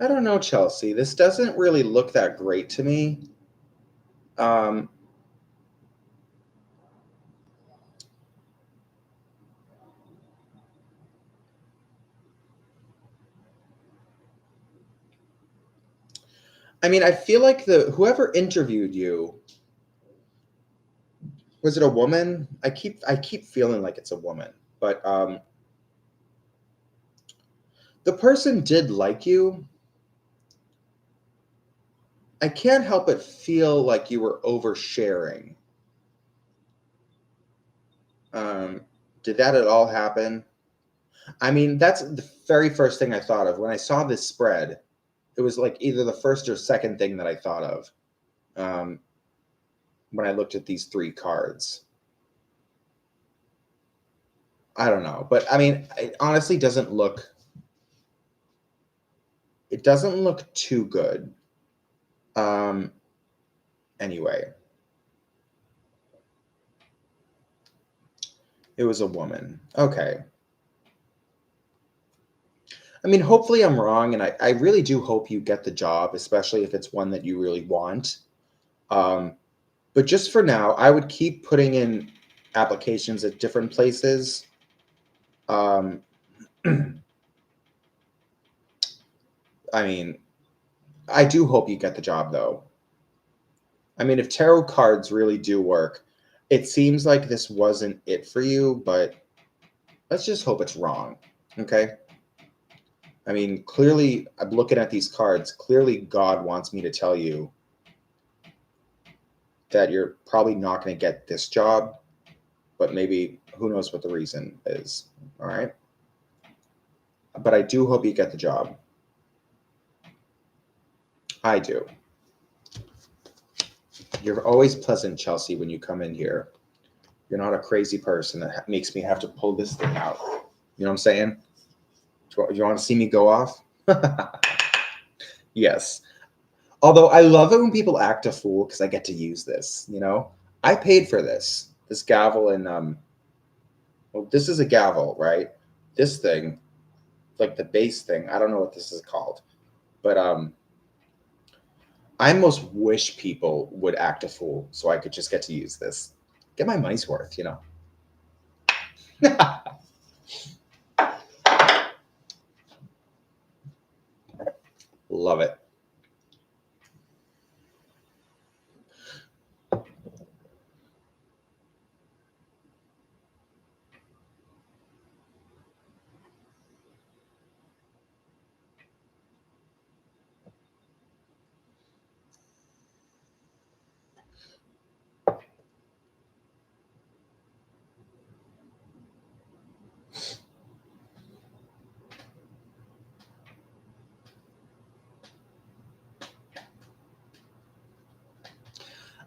I don't know, Chelsea. This doesn't really look that great to me. Um, I mean, I feel like the whoever interviewed you, was it a woman? I keep feeling like it's a woman, but the person did like you. I can't help but feel like you were oversharing. Um, did that at all happen? I mean, that's the very first thing I thought of when I saw this spread. It was like either the first or second thing that I thought of um, when I looked at these three cards. I don't know, but I mean, it honestly doesn't look. It doesn't look too good. Um, anyway, it was a woman. Okay. I mean, hopefully I'm wrong, and I really do hope you get the job, especially if it's one that you really want. Um, but just for now, I would keep putting in applications at different places. Um, I mean, I do hope you get the job, though. I mean, if tarot cards really do work, it seems like this wasn't it for you, but let's just hope it's wrong. Okay. I mean, clearly, I'm looking at these cards. Clearly, God wants me to tell you that you're probably not going to get this job, but maybe who knows what the reason is. All right. But I do hope you get the job. I do. You're always pleasant, Chelsea, when you come in here. You're not a crazy person that makes me have to pull this thing out. You know what I'm saying? Do you want to see me go off? Yes. Although I love it when people act a fool because I get to use this. You know, I paid for this gavel, and well, this is a gavel, right? This thing, like the base thing, I don't know what this is called, but I almost wish people would act a fool so I could just get to use this, get my money's worth, you know. Love it.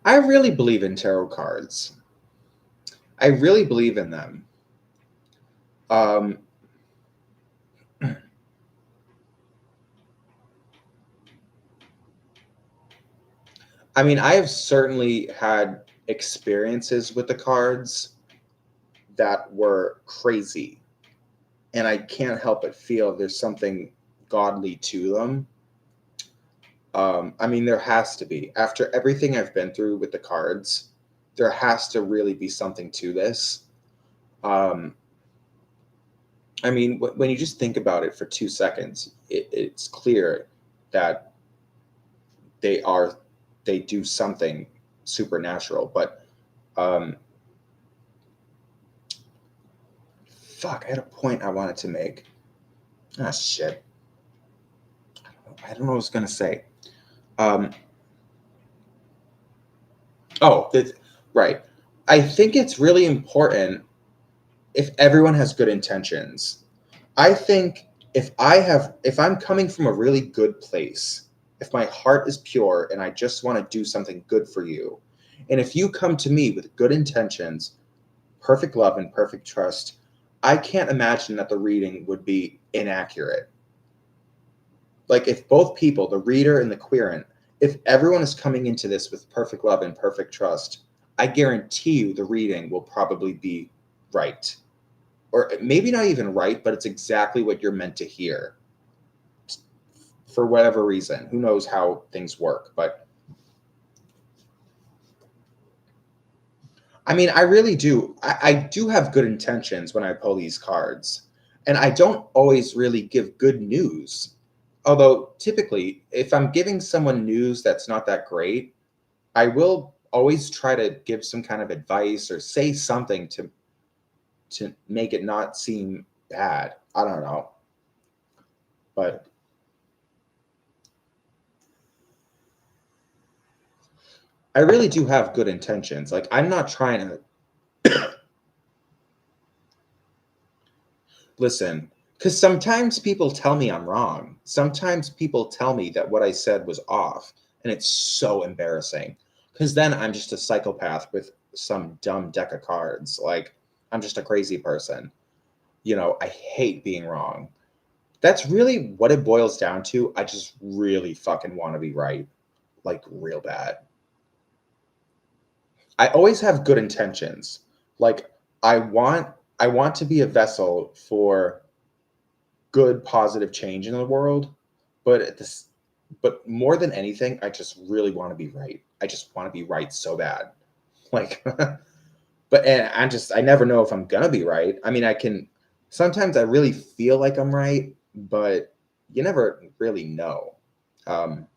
I really believe in tarot cards. I really believe in them. Um, I mean, I have certainly had experiences with the cards that were crazy, and I can't help but feel there's something godly to them. I mean, there has to be. After everything I've been through with the cards, there has to really be something to this. Um, I mean, when you just think about it for 2 seconds, it's clear that they are they do something supernatural. But um, fuck, I had a point I wanted to make. Ah, shit. I don't know what I was gonna say. Um, oh, right. I think it's really important if everyone has good intentions. I think if I'm coming from a really good place, if my heart is pure and I just want to do something good for you, and if you come to me with good intentions, perfect love and perfect trust, I can't imagine that the reading would be inaccurate. Like if both people, the reader and the querent, if everyone is coming into this with perfect love and perfect trust, I guarantee you the reading will probably be right. Or maybe not even right, but it's exactly what you're meant to hear for whatever reason. Who knows how things work? But I mean, I really do. I do have good intentions when I pull these cards. And I don't always really give good news. Although, typically, if I'm giving someone news that's not that great, I will always try to give some kind of advice or say something to make it not seem bad. I don't know. But I really do have good intentions. Like, I'm not trying to listen, because sometimes people tell me I'm wrong. Sometimes people tell me that what I said was off, and it's so embarrassing. Because then I'm just a psychopath with some dumb deck of cards. Like, I'm just a crazy person. I hate being wrong. That's really what it boils down to. I just really fucking want to be right, like, real bad. I always have good intentions. Like, I want I want to be a vessel for good positive change in the world, but but more than anything, I just really want to be right. I just want to be right so bad. Like but and I never know if I'm going to be right. I mean, I can sometimes I really feel like I'm right, but you never really know. Um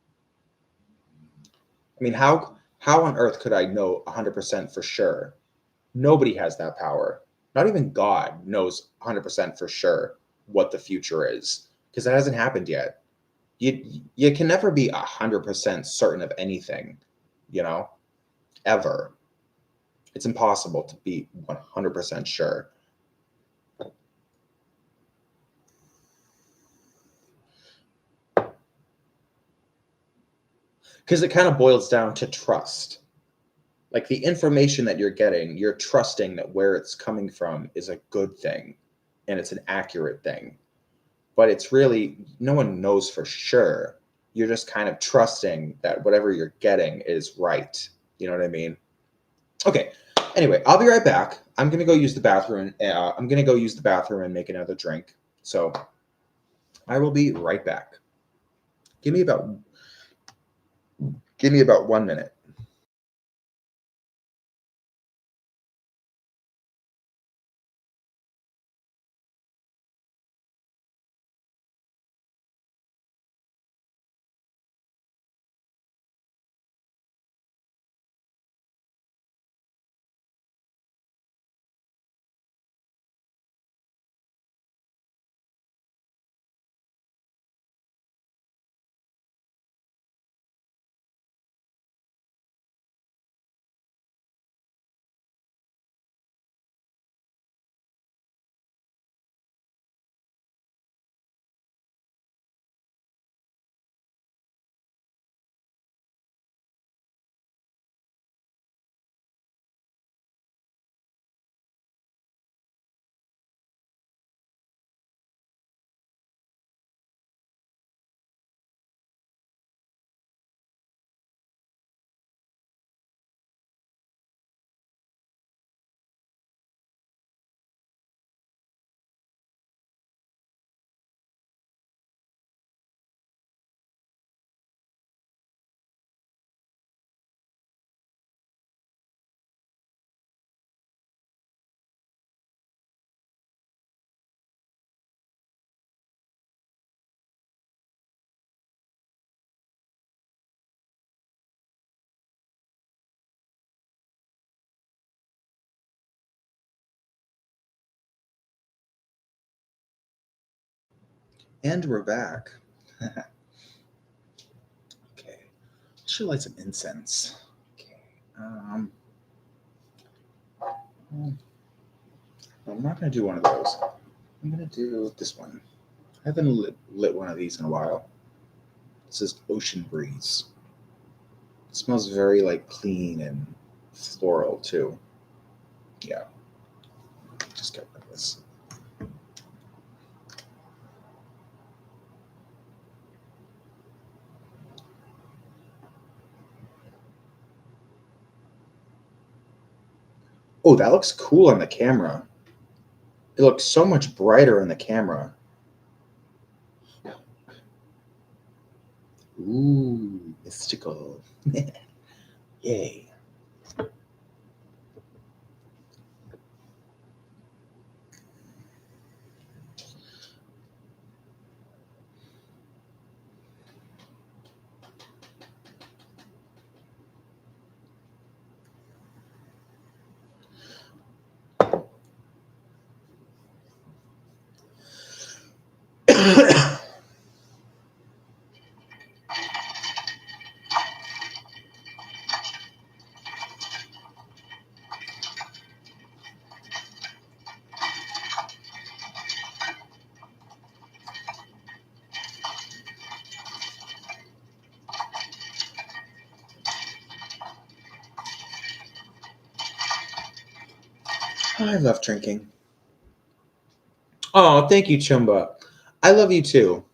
I mean, how on earth could I know 100% for sure? Nobody has that power. Not even God knows 100% for sure what the future is because that hasn't happened yet. You can never be 100% certain of anything, you know, ever. It's impossible to be 100% sure. Because it kind of boils down to trust. Like the information that you're getting, you're trusting that where it's coming from is a good thing and it's an accurate thing. But it's really, no one knows for sure. You're just kind of trusting that whatever you're getting is right. You know what I mean? Okay. Anyway, I'll be right back. I'm gonna go use the bathroom. I'm gonna go use the bathroom and make another drink. So I will be right back. Give me about give me about 1 minute. And we're back. Okay. I should light some incense. Okay. Well, I'm not gonna do one of those. I'm gonna do this one. I haven't lit one of these in a while. This is Ocean Breeze. It smells very like clean and floral too. Yeah, just get rid of this. Oh, that looks cool on the camera. It looks so much brighter in the camera. Ooh, mystical. Yay. I love drinking. Oh, thank you, Chumba. I love you too.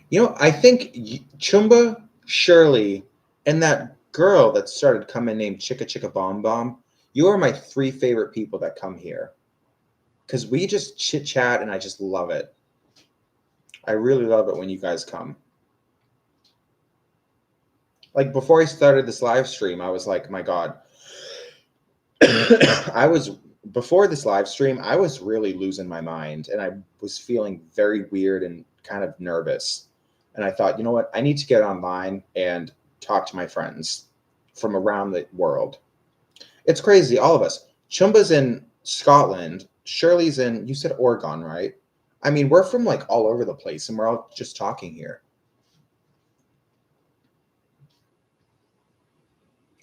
You know, I think Chumba, Shirley, and that girl that started coming named Chicka Chicka Bomb Bomb, you are my three favorite people that come here. Because we just chit chat and I just love it. I really love it when you guys come. Like before I started this live stream, I was like, my God. I was before this live stream, I was really losing my mind and I was feeling very weird and kind of nervous. And I thought, you know what? I need to get online and talk to my friends from around the world. It's crazy, all of us. Chumba's in Scotland, Shirley's in, you said Oregon, right? I mean, we're from like all over the place and we're all just talking here.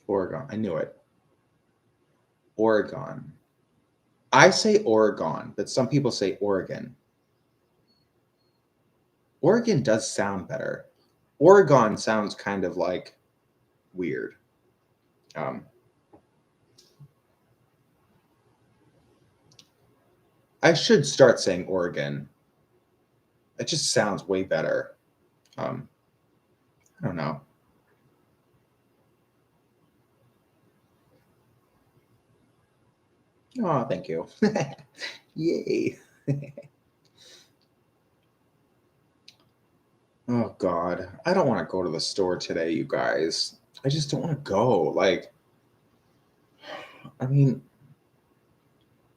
Oregon, I knew it. Oregon. I say Oregon, but some people say Oregon. Oregon does sound better. Oregon sounds kind of like weird. Um, I should start saying Oregon. It just sounds way better. Um, I don't know. Oh, thank you. Yay. Oh, God. I don't want to go to the store today, you guys. I just don't want to go. Like, I mean,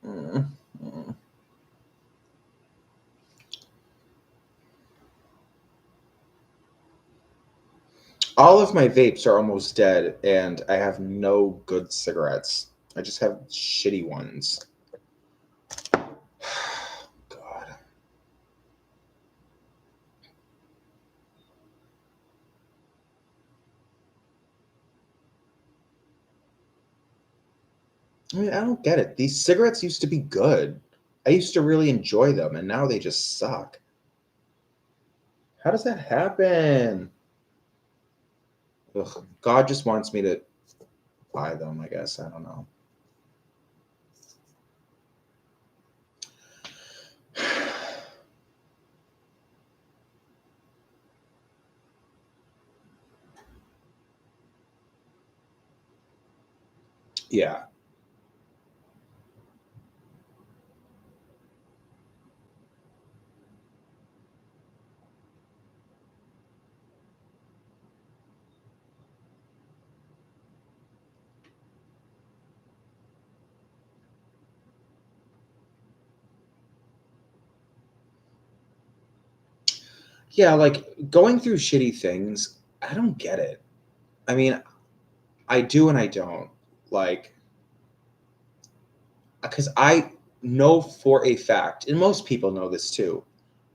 mm, mm. All of my vapes are almost dead, and I have no good cigarettes. I just have shitty ones. God. I mean, I don't get it. These cigarettes used to be good. I used to really enjoy them, and now they just suck. How does that happen? Ugh, God just wants me to buy them, I guess. I don't know. Yeah. Yeah, like going through shitty things, I don't get it. I mean, I do and I don't. Like, because I know for a fact, and most people know this too,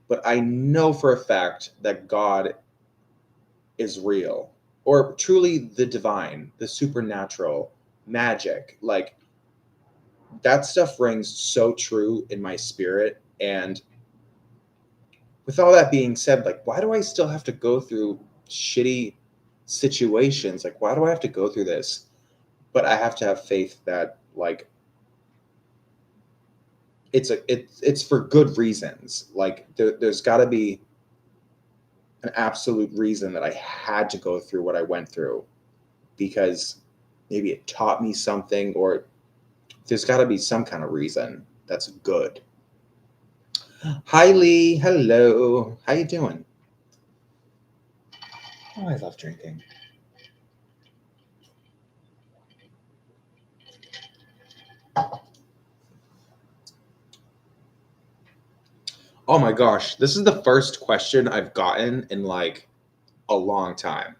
but I know for a fact that God is real or truly the divine, the supernatural, magic. Like, that stuff rings so true in my spirit. And with all that being said, like, why do I still have to go through shitty situations? Like, why do I have to go through this? But I have to have faith that, like, it's for good reasons. Like, there's got to be an absolute reason that I had to go through what I went through because maybe it taught me something, or there's got to be some kind of reason that's good. Hi Lee, hello. How you doing? Oh, I love drinking. Oh my gosh, this is the first question I've gotten in like a long time.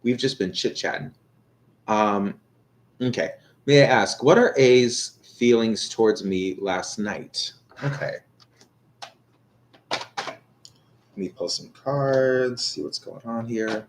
We've just been chit chatting. Um, okay. May I ask, what are A's feelings towards me last night? Okay. Let me pull some cards, see what's going on here.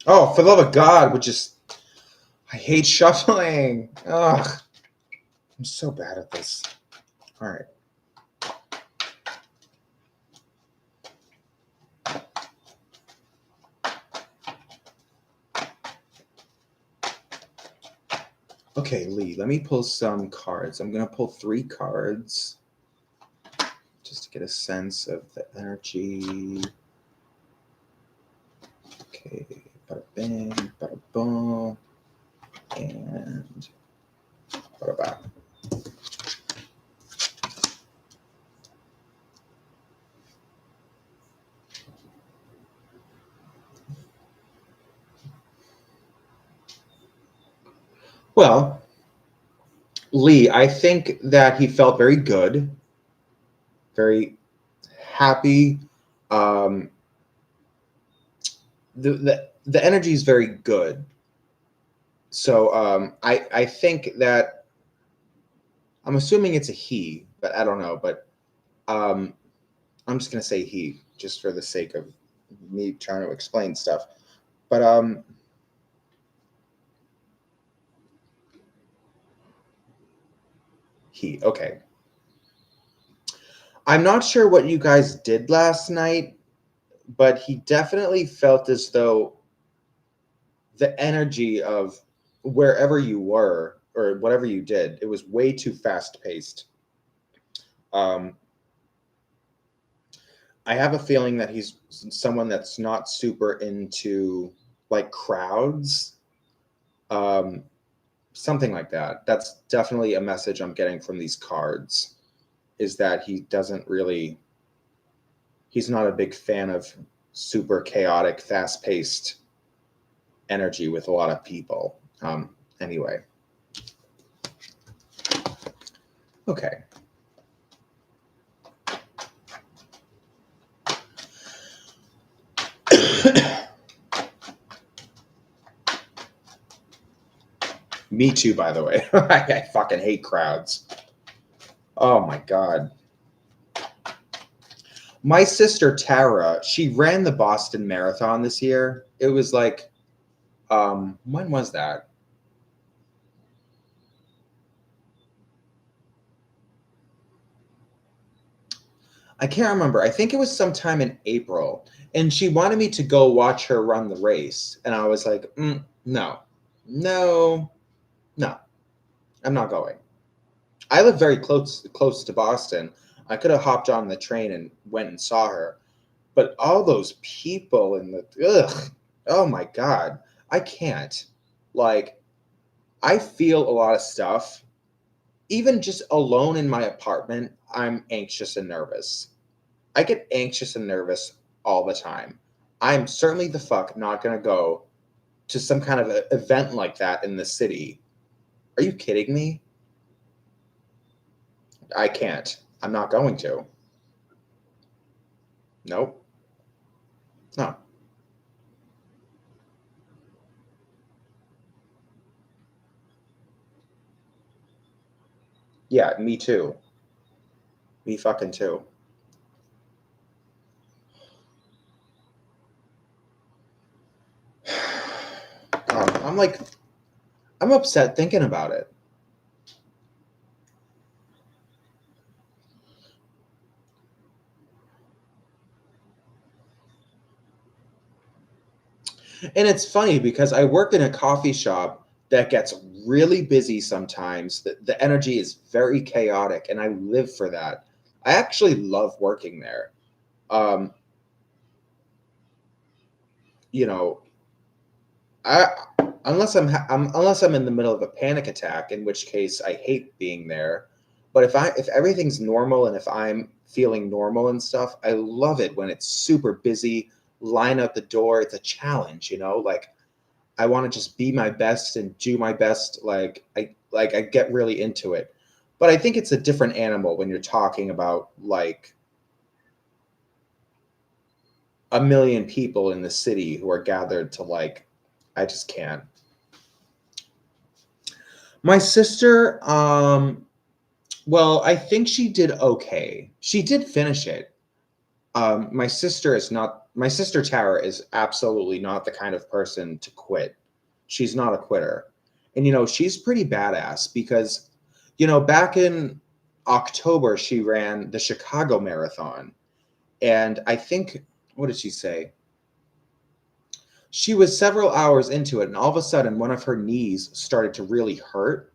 Oh, for the love of God, I hate shuffling. Ugh, I'm so bad at this. All right. Okay, Lee, let me pull some cards. I'm going to pull 3 cards just to get a sense of the energy. Okay, bada bing, bada boom, and bada bang. Well, Lee, I think that he felt very good, very happy. Um, the energy is very good. So I think that I'm assuming it's a he, but I don't know. But um, I'm just gonna say he, just for the sake of me trying to explain stuff. But he, okay. I'm not sure what you guys did last night, but he definitely felt as though the energy of wherever you were or whatever you did, it was way too fast paced. Um, I have a feeling that he's someone that's not super into like crowds, um, something like that. That's definitely a message I'm getting from these cards. Is that he doesn't really, he's not a big fan of super chaotic, fast paced energy with a lot of people. Anyway, okay. Me too, by the way. I fucking hate crowds. Oh my God. My sister Tara, she ran the Boston Marathon this year. It was like, when was that? I can't remember. I think it was sometime in April. And she wanted me to go watch her run the race. And I was like, no, no, no, I'm not going. I live very close to Boston. I could have hopped on the train and went and saw her. But all those people in the ugh, oh my God, I can't. Like, I feel a lot of stuff. Even just alone in my apartment, I'm anxious and nervous. I get anxious and nervous all the time. I'm certainly the fuck not gonna go to some kind of event like that in the city. Are you kidding me? I can't. I'm not going to. Nope. No. Yeah, me too. Me fucking too. I'm like, I'm upset thinking about it. And it's funny because I work in a coffee shop that gets really busy sometimes. The energy is very chaotic, and I live for that. I actually love working there. Um, you know, I unless I'm in the middle of a panic attack, in which case I hate being there. But if everything's normal and if I'm feeling normal and stuff, I love it when it's super busy. Line out the door, it's a challenge, like I want to just be my best and do my best. Like I get really into it. But I think it's a different animal when you're talking about like a million people in the city who are gathered to like I just can't. My sister, well, I think she did okay. She did finish it. My sister is not My sister Tara is absolutely not the kind of person to quit. She's not a quitter. And, she's pretty badass because, back in October, she ran the Chicago Marathon. And I think, what did she say? She was several hours into it, and all of a sudden, one of her knees started to really hurt.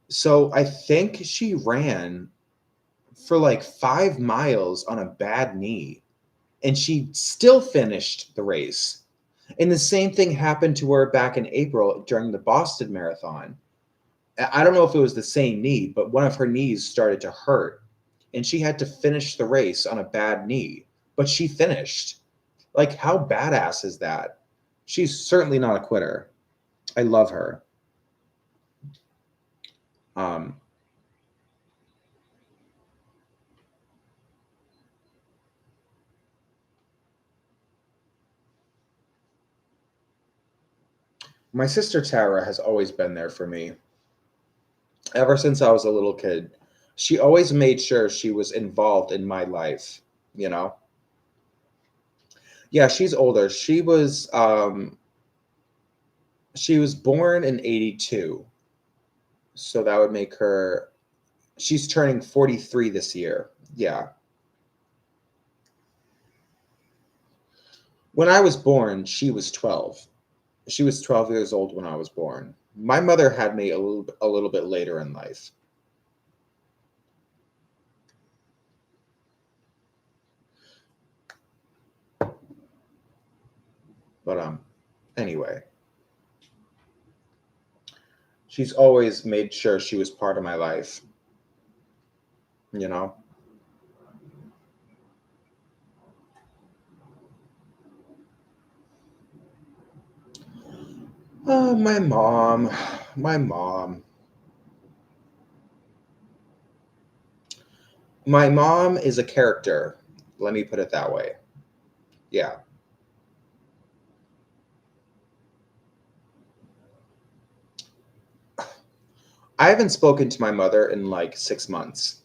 So I think she ran for like 5 miles on a bad knee, and she still finished the race. And the same thing happened to her back in April during the Boston Marathon. I don't know if it was the same knee, but one of her knees started to hurt, and she had to finish the race on a bad knee. But she finished. Like, how badass is that? She's certainly not a quitter. I love her. Um, my sister Tara has always been there for me ever since I was a little kid. She always made sure she was involved in my life, you know? Yeah, she's older. She was born in 82. So that would make her she's turning 43 this year. Yeah. When I was born, she was 12. She was 12 years old when I was born. My mother had me a little bit later in life. But anyway, she's always made sure she was part of my life, you know? Oh, my mom. My mom. My mom is a character. Let me put it that way. Yeah. I haven't spoken to my mother in like 6 months.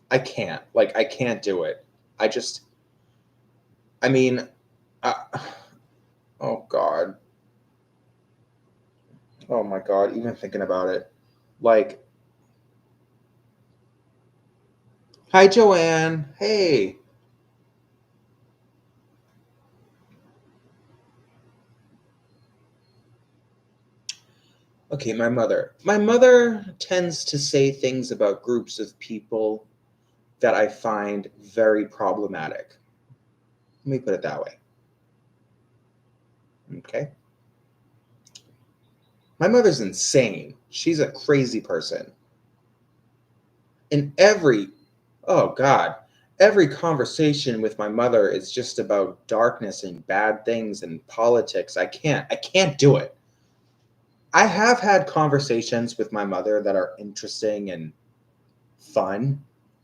I can't. Like, I can't do it. I just, I mean, uh, oh God. Oh my God. Even thinking about it. Like, hi, Joanne. Hey. Okay, my mother. My mother tends to say things about groups of people that I find very problematic. Let me put it that way. Okay. My mother's insane. She's a crazy person. And oh God, every conversation with my mother is just about darkness and bad things and politics. I can't do it. I have had conversations with my mother that are interesting and fun,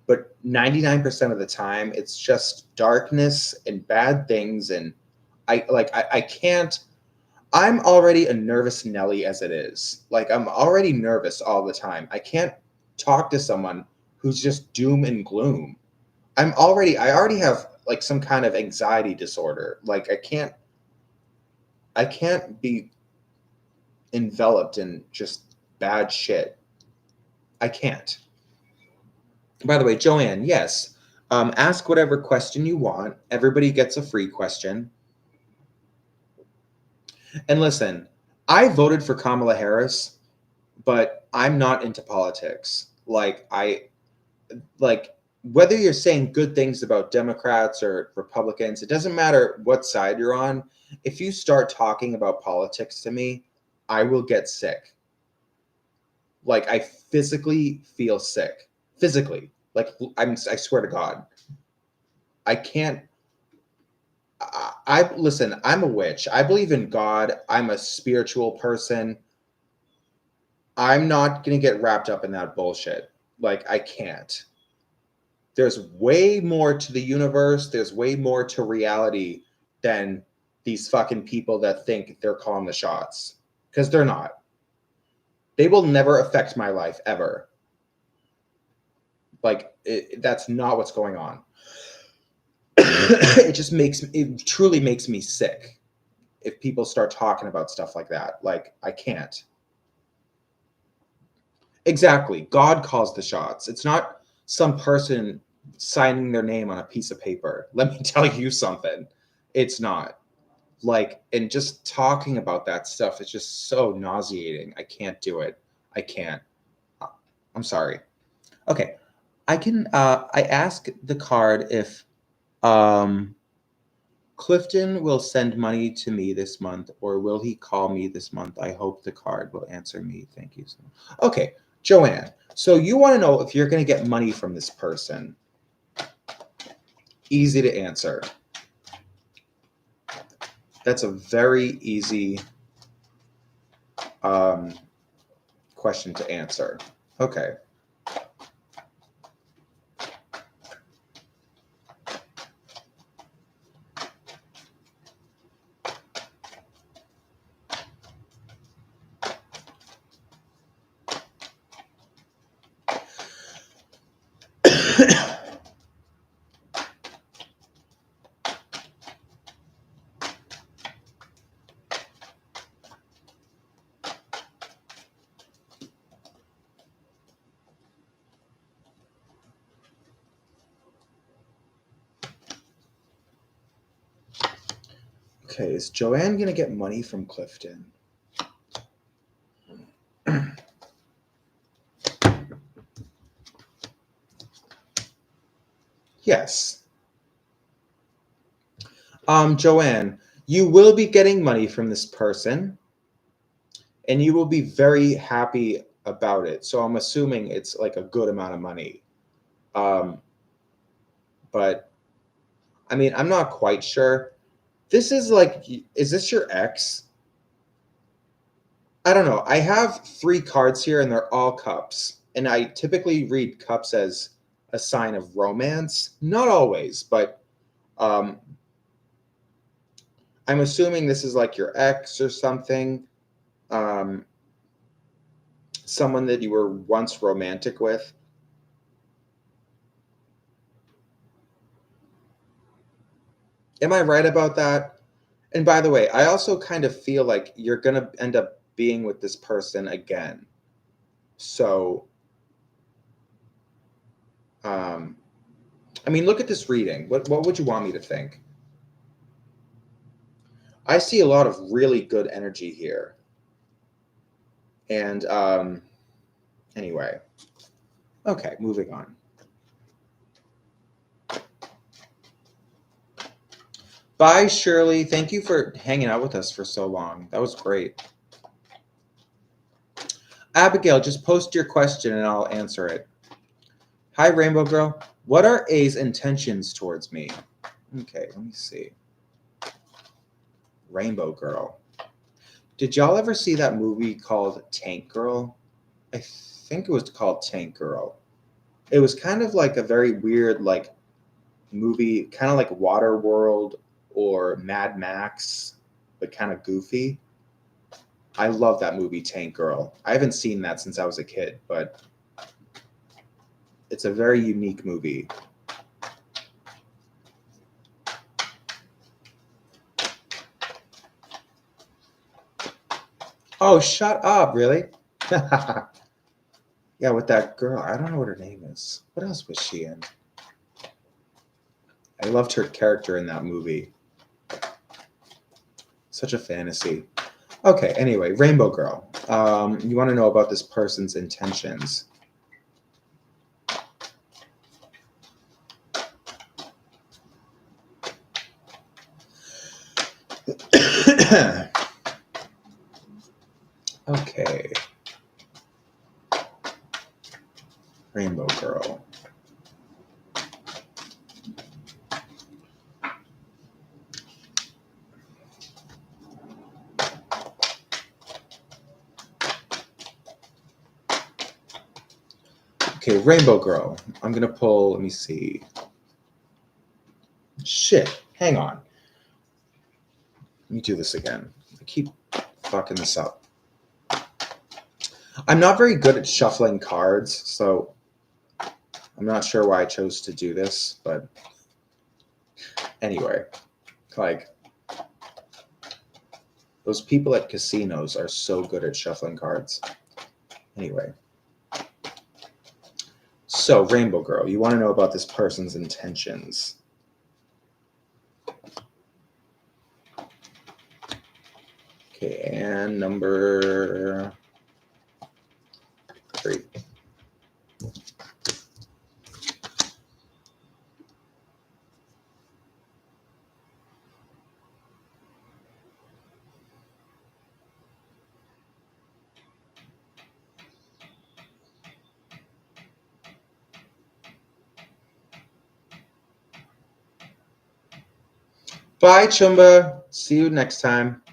but 99% of the time it's just darkness and bad things. And I can't. I'm already a nervous Nelly as it is. Like, I'm already nervous all the time. I can't talk to someone who's just doom and gloom. I already have like some kind of anxiety disorder. Like, I can't be enveloped in just bad shit. I can't. By the way, Joanne, yes. Ask whatever question you want. Everybody gets a free question. And listen, I voted for Kamala Harris, but I'm not into politics. Like whether you're saying good things about Democrats or Republicans, it doesn't matter what side you're on. If you start talking about politics to me, I will get sick. Like, I physically feel sick. Physically. Like, I swear to God. I can't I listen, I'm a witch. I believe in God. I'm a spiritual person. I'm not going to get wrapped up in that bullshit. Like, I can't. There's way more to the universe, there's way more to reality than these fucking people that think they're calling the shots, because they're not. They will never affect my life ever. Like, that's not what's going on. it truly makes me sick if people start talking about stuff like that. Like, I can't. Exactly. God calls the shots. It's not some person signing their name on a piece of paper. Let me tell you something. It's not. Like, and just talking about that stuff is just so nauseating. I can't do it. I can't. I'm sorry. Okay. I ask the card if um Clifton will send money to me this month, or will he call me this month? I hope the card will answer me. Thank you so much. Okay, Joanne. So you want to know if you're going to get money from this person. Easy to answer. That's a very easy question to answer. Okay. Okay, is Joanne going to get money from Clifton? Yes. Joanne, you will be getting money from this person, and you will be very happy about it. So I'm assuming it's like a good amount of money. But I mean, I'm not quite sure. This is like, is this your ex? I don't know. I have 3 cards here, and they're all cups. And I typically read cups as a sign of romance. Not always, but um, I'm assuming this is like your ex or something. Um, someone that you were once romantic with. Am I right about that? And by the way, I also kind of feel like you're going to end up being with this person again. So, um, I mean, look at this reading. What would you want me to think? I see a lot of really good energy here. And anyway, okay, moving on. Bye, Shirley. Thank you for hanging out with us for so long. That was great. Abigail, just post your question and I'll answer it. Hi, Rainbow Girl. What are A's intentions towards me? Okay, let me see. Rainbow Girl. Did y'all ever see that movie called Tank Girl? I think it was called Tank Girl. It was kind of like a very weird, like, movie, kind of like Waterworld or Mad Max, but kind of goofy. I love that movie, Tank Girl. I haven't seen that since I was a kid, but it's a very unique movie. Oh, shut up, really? Yeah, with that girl. I don't know what her name is. What else was she in? I loved her character in that movie. Such a fantasy. Okay, anyway, Rainbow Girl. You want to know about this person's intentions. Okay. Rainbow Girl. Okay, Rainbow Girl. I'm going to pull, let me see. Shit, hang on. Let me do this again. I keep fucking this up. I'm not very good at shuffling cards, so I'm not sure why I chose to do this, but Anyway, like those people at casinos are so good at shuffling cards. Anyway. So, Rainbow Girl, you want to know about this person's intentions. Okay, and number 3. Bye, Chumba. See you next time.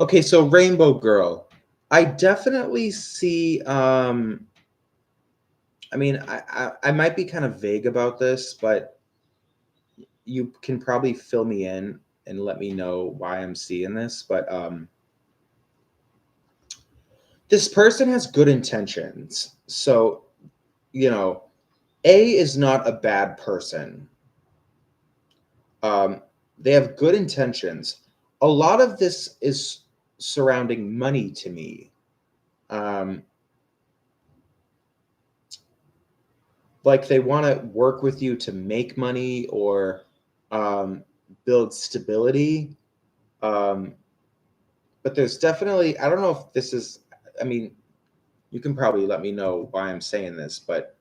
Okay, so Rainbow Girl. I definitely see I mean, I might be kind of vague about this, but you can probably fill me in and let me know why I'm seeing this. But this person has good intentions. So, you know, A is not a bad person. They have good intentions. A lot of this is surrounding money to me. Um, like they want to work with you to make money or um, build stability. Um, but there's definitely, I don't know if this is, I mean, you can probably let me know why I'm saying this, but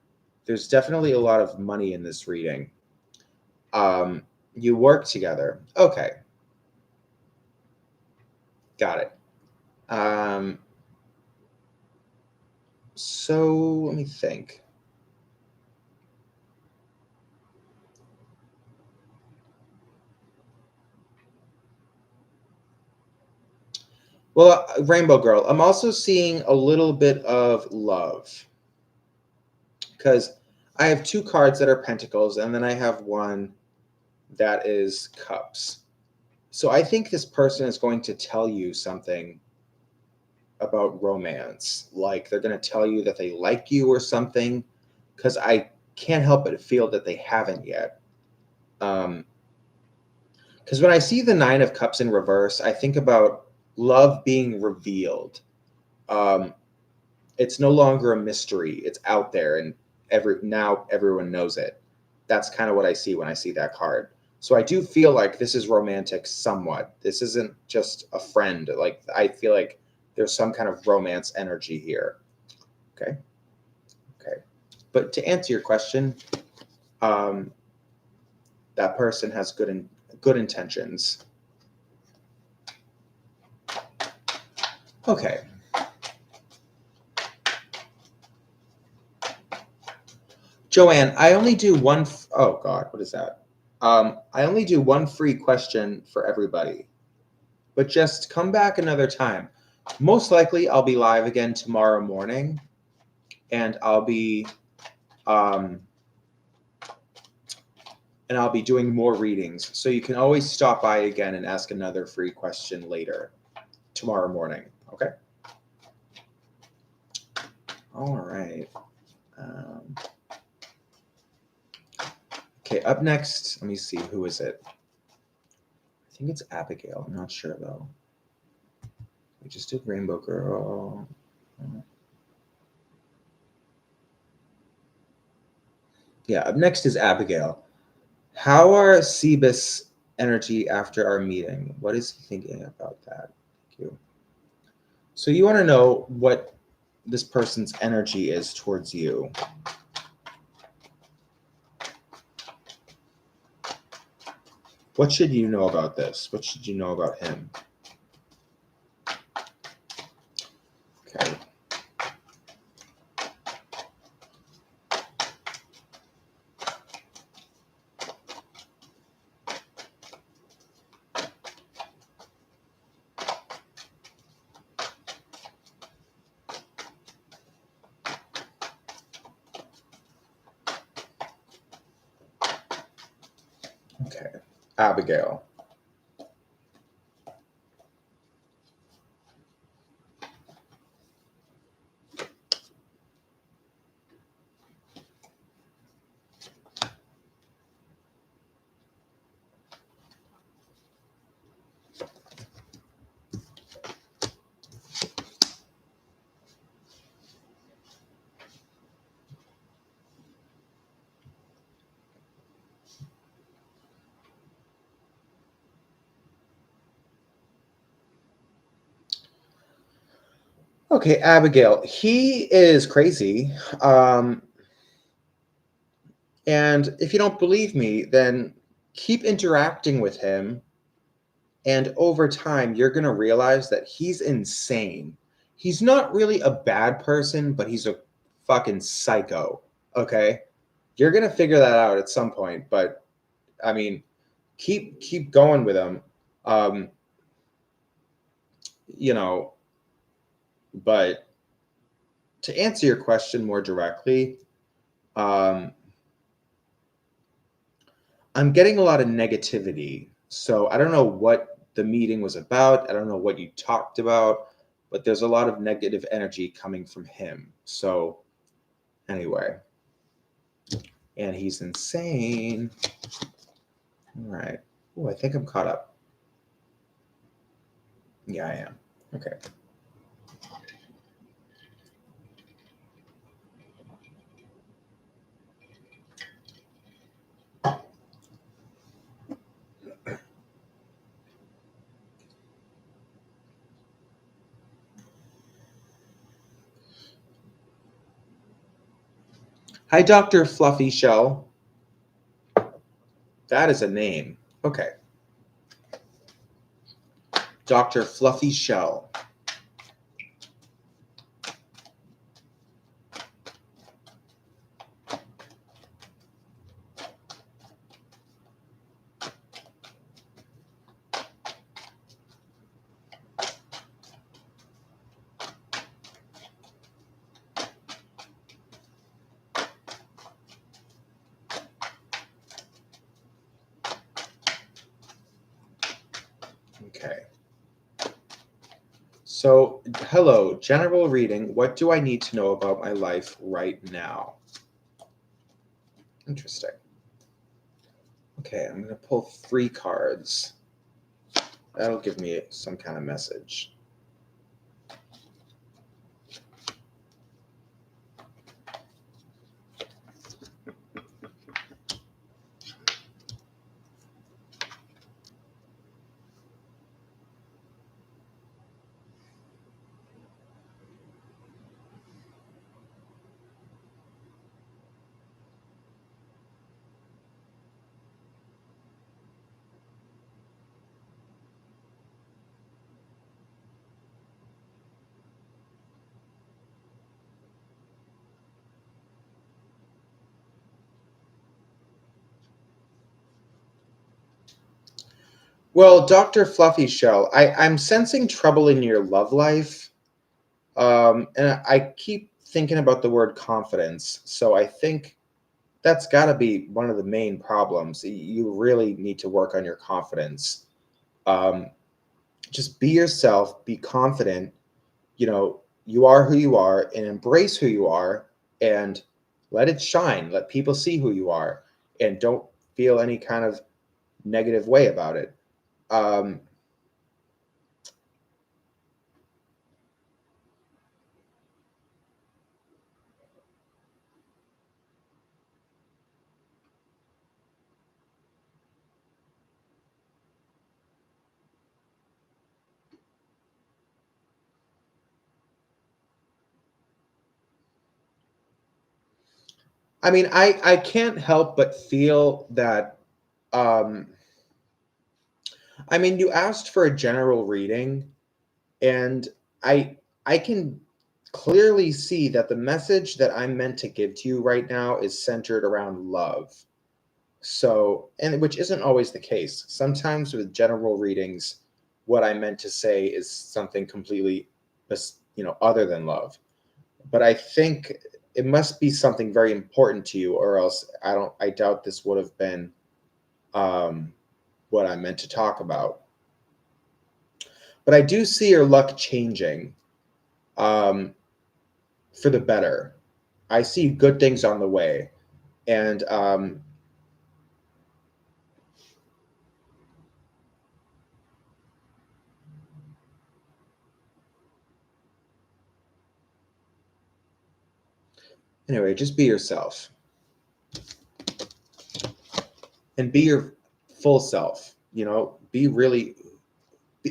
there's definitely a lot of money in this reading. You work together. Okay, got it. Um, so let me think. Well, Rainbow Girl, I'm also seeing a little bit of love because I have 2 cards that are pentacles and then I have one that is cups. So I think this person is going to tell you something about romance. Like they're going to tell you that they like you or something because I can't help but feel that they haven't yet. Because when I see the 9 of Cups in reverse, I think about love being revealed. Um, it's no longer a mystery. It's out there, and now everyone knows it. That's kind of what I see when I see that card. So I do feel like this is romantic somewhat. This isn't just a friend. Like I feel like there's some kind of romance energy here. Okay. Okay. But to answer your question, um, that person has good intentions. Okay. Joanne, I only do one. Oh God, what is that? I only do one free question for everybody, but just come back another time. Most likely, I'll be live again tomorrow morning, and um, I'll be doing more readings. So you can always stop by again and ask another free question later tomorrow morning. Okay. All right. Um, okay. Up next, let me see. Who is it? I think it's Abigail. I'm not sure though. We just did Rainbow Girl. Yeah, up next is Abigail. How are Cebus energy after our meeting? What is he thinking about that? Thank you. So you want to know what this person's energy is towards you. What should you know about this? What should you know about him? Okay. Okay. Abigail. Okay, Abigail. He is crazy. And if you don't believe me, then keep interacting with him. And over time, you're going to realize that he's insane. He's not really a bad person, but he's a fucking psycho. Okay? You're going to figure that out at some point, but I mean, keep going with him. Um, you know, but to answer your question more directly, um, I'm getting a lot of negativity. So I don't know what the meeting was about. I don't know what you talked about, but there's a lot of negative energy coming from him. So anyway, and he's insane. All right. Oh, I think I'm caught up. Yeah, I am. Okay. Hi, Dr. Fluffy Shell. That is a name. Okay. Dr. Fluffy Shell. Okay. So, hello, general reading. What do I need to know about my life right now? Interesting. Okay, I'm going to pull 3 cards. That'll give me some kind of message. Well, Dr. Fluffy Shell, I'm sensing trouble in your love life. And I keep thinking about the word confidence. So I think that's got to be one of the main problems. You really need to work on your confidence. Um, just be yourself, be confident. You are who you are and embrace who you are and let it shine. Let people see who you are and don't feel any kind of negative way about it. Um, I mean, I can't help but feel that. Um, I mean, you asked for a general reading, and I can clearly see that the message that I'm meant to give to you right now is centered around love. So, and which isn't always the case. Sometimes with general readings, what I meant to say is something completely, other than love. But I think it must be something very important to you, or else I doubt this would have been um, what I meant to talk about. But I do see your luck changing um, for the better. I see good things on the way. And anyway, just be yourself and be your full self. Be really,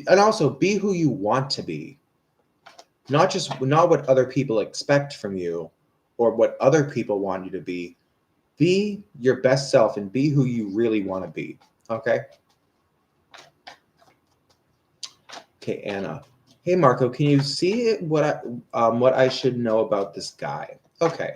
and also be who you want to be. not what other people expect from you or what other people want you to be. Be your best self and be who you really want to be. Okay? Okay, Anna. Hey, Marco, can you see what I should know about this guy? Okay.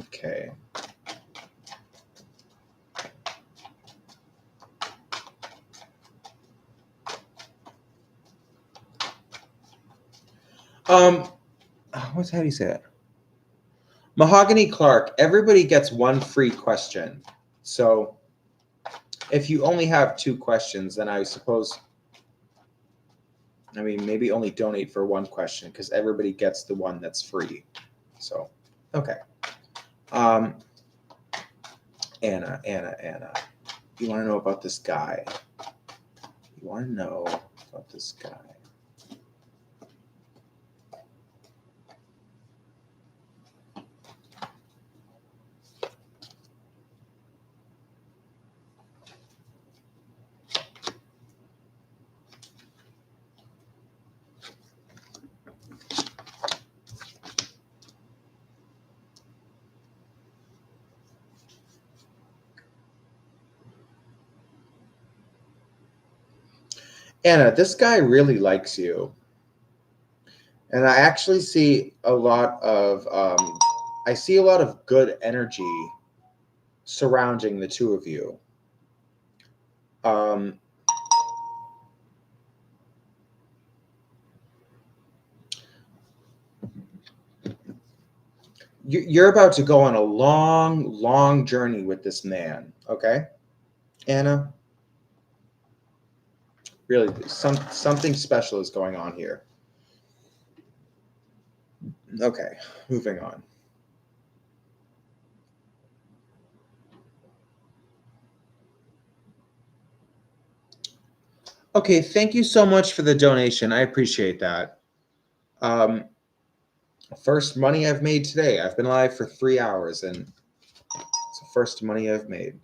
Okay. How do you say it? Mahogany Clark, everybody gets one free question. So if you only have 2 questions, then I suppose, maybe only donate for 1 question because everybody gets the one that's free. So, okay. Anna, you want to know about this guy? You want to know about this guy? Anna, this guy really likes you. And I actually see a lot of good energy surrounding the 2 of you. You're about to go on a long, long journey with this man, okay? Anna? Really, something special is going on here. Okay, moving on. Okay, thank you so much for the donation. I appreciate that. First money I've made today. I've been live for 3 hours, and it's the first money I've made.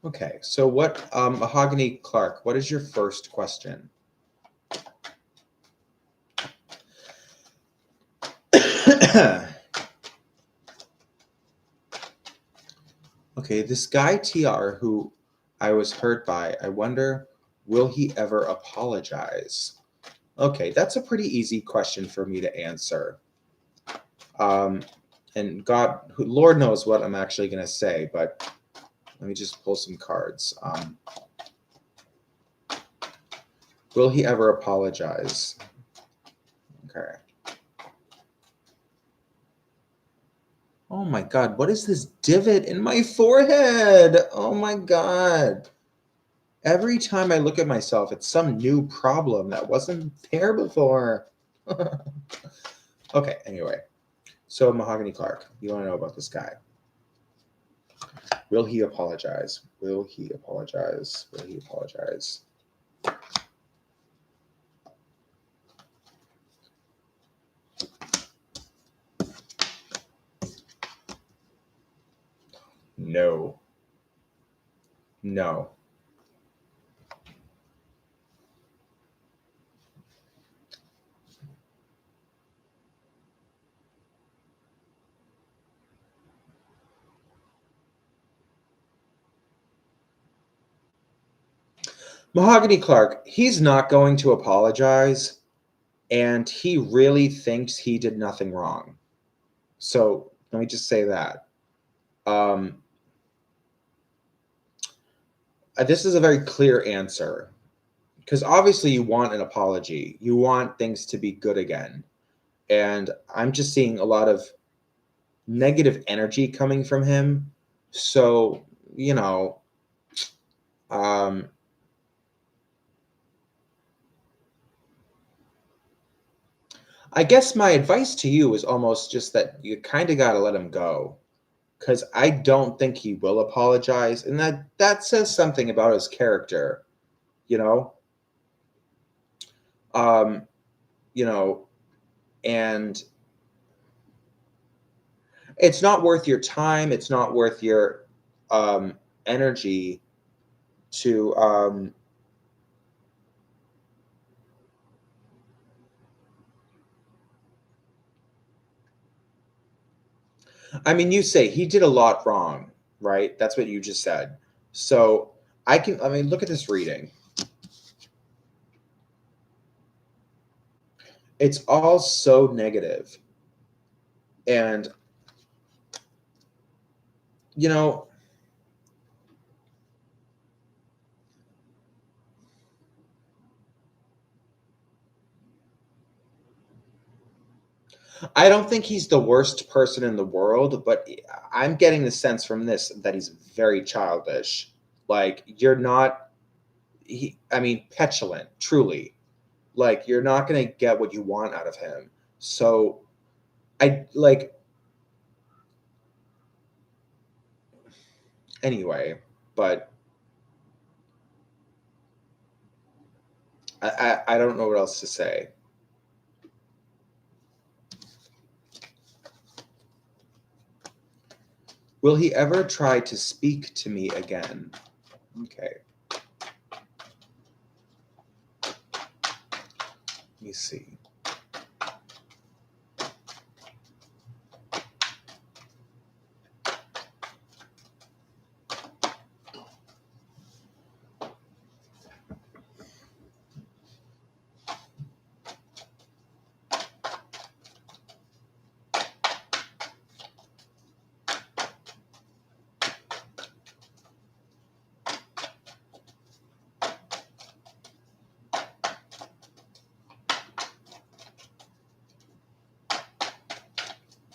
Okay, so what, Mahogany Clark, what is your first question? Okay, this guy TR who I was hurt by, I wonder, will he ever apologize? Okay, that's a pretty easy question for me to answer. And Lord knows what I'm actually going to say, but let me just pull some cards. Will he ever apologize? Okay. Oh my God, what is this divot in my forehead? Oh my God. Every time I look at myself, it's some new problem that wasn't there before. Okay, anyway. So, Mahogany Clark, you want to know about this guy. Will he apologize? Will he apologize? Will he apologize? No. No. Mahogany Clark, he's not going to apologize, and he really thinks he did nothing wrong. So let me just say that. This is a very clear answer, because obviously you want an apology. You want things to be good again. And I'm just seeing a lot of negative energy coming from him. So, I guess my advice to you is almost just that you kind of got to let him go, because I don't think he will apologize, and that says something about his character, you know. Um, you know, and it's not worth your time. It's not worth your energy to. I mean, you say he did a lot wrong, right? That's what you just said. So I can. I mean, look at this reading. It's all so negative, and you know, I don't think he's the worst person in the world, but I'm getting the sense from this that he's very childish. Like you're not I mean petulant, truly. Like you're not going to get what you want out of him. So I like anyway, but I don't know what else to say. Will he ever try to speak to me again? Okay. Let me see.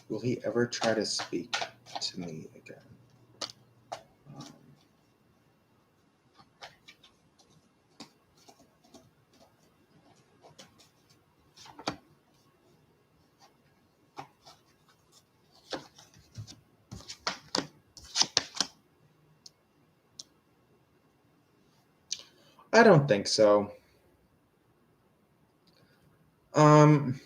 Will he ever try to speak to me again? I don't think so. Um,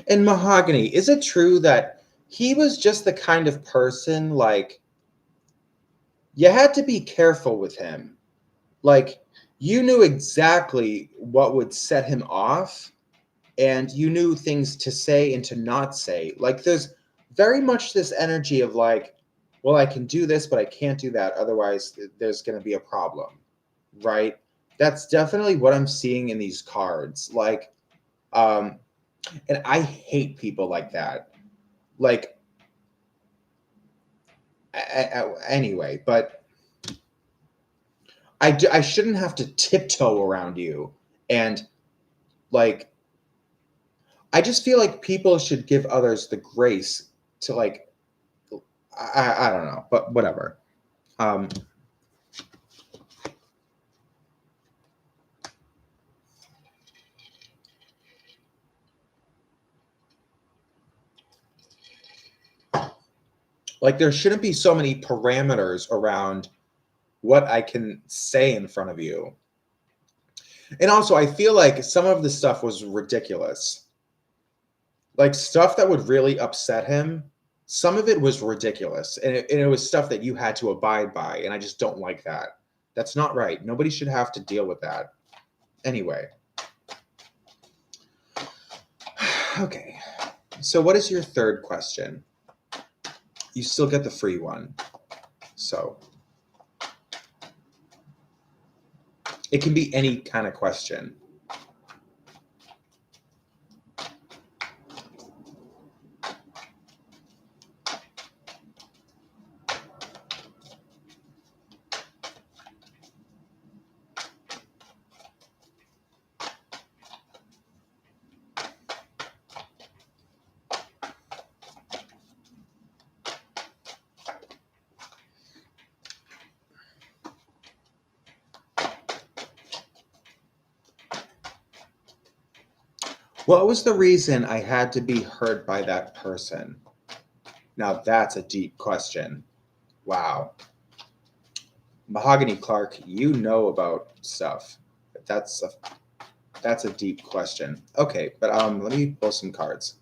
and Mahogany, is it true that he was just the kind of person like you had to be careful with him? Like you knew exactly what would set him off, and you knew things to say and to not say. Like there's very much this energy of like, well, I can do this, but I can't do that. Otherwise, there's going to be a problem, right? That's definitely what I'm seeing in these cards. Like, um, and I hate people like that. Like, anyway, but I shouldn't have to tiptoe around you. And like, I just feel like people should give others the grace to like, I don't know, but whatever. Um, like there shouldn't be so many parameters around what I can say in front of you. And also, I feel like some of the stuff was ridiculous. Like stuff that would really upset him. Some of it was ridiculous, and it was stuff that you had to abide by, and I just don't like that. That's not right. Nobody should have to deal with that. Anyway. Okay. So, what is your third question? You still get the free one. So, it can be any kind of question. What was the reason I had to be hurt by that person? Now that's a deep question. Wow. Mahogany Clark, you know about stuff. That's a that's a deep question. Okay, but let me pull some cards.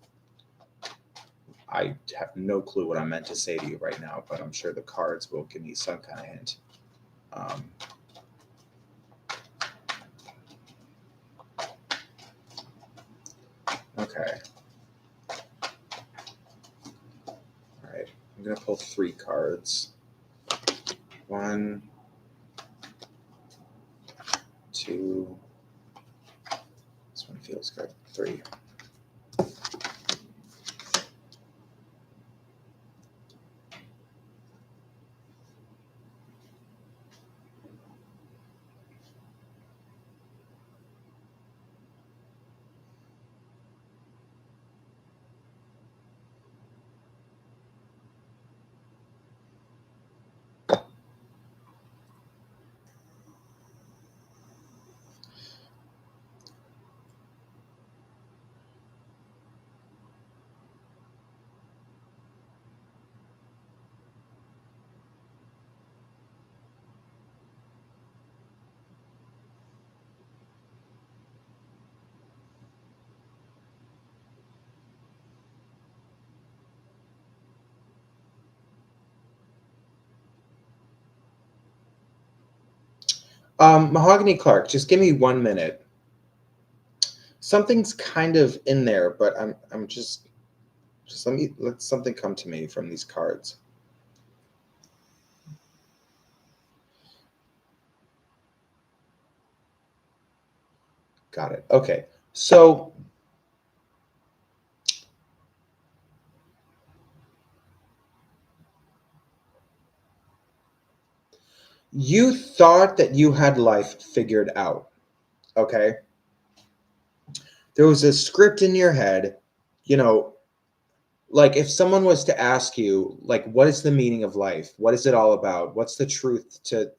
I have no clue what I'm meant to say to you right now, but I'm sure the cards will give me some kind of hint. Um, okay. All right. I'm gonna pull 3 cards. 1, 2. This one feels good. 3. Mahogany Clark, just give me 1 minute. Something's kind of in there, but I'm just let something come to me from these cards. Got it. Okay. So you thought that you had life figured out. Okay. There was a script in your head, you know, like if someone was to ask you, like, what is the meaning of life? What is it all about? What's the truth to,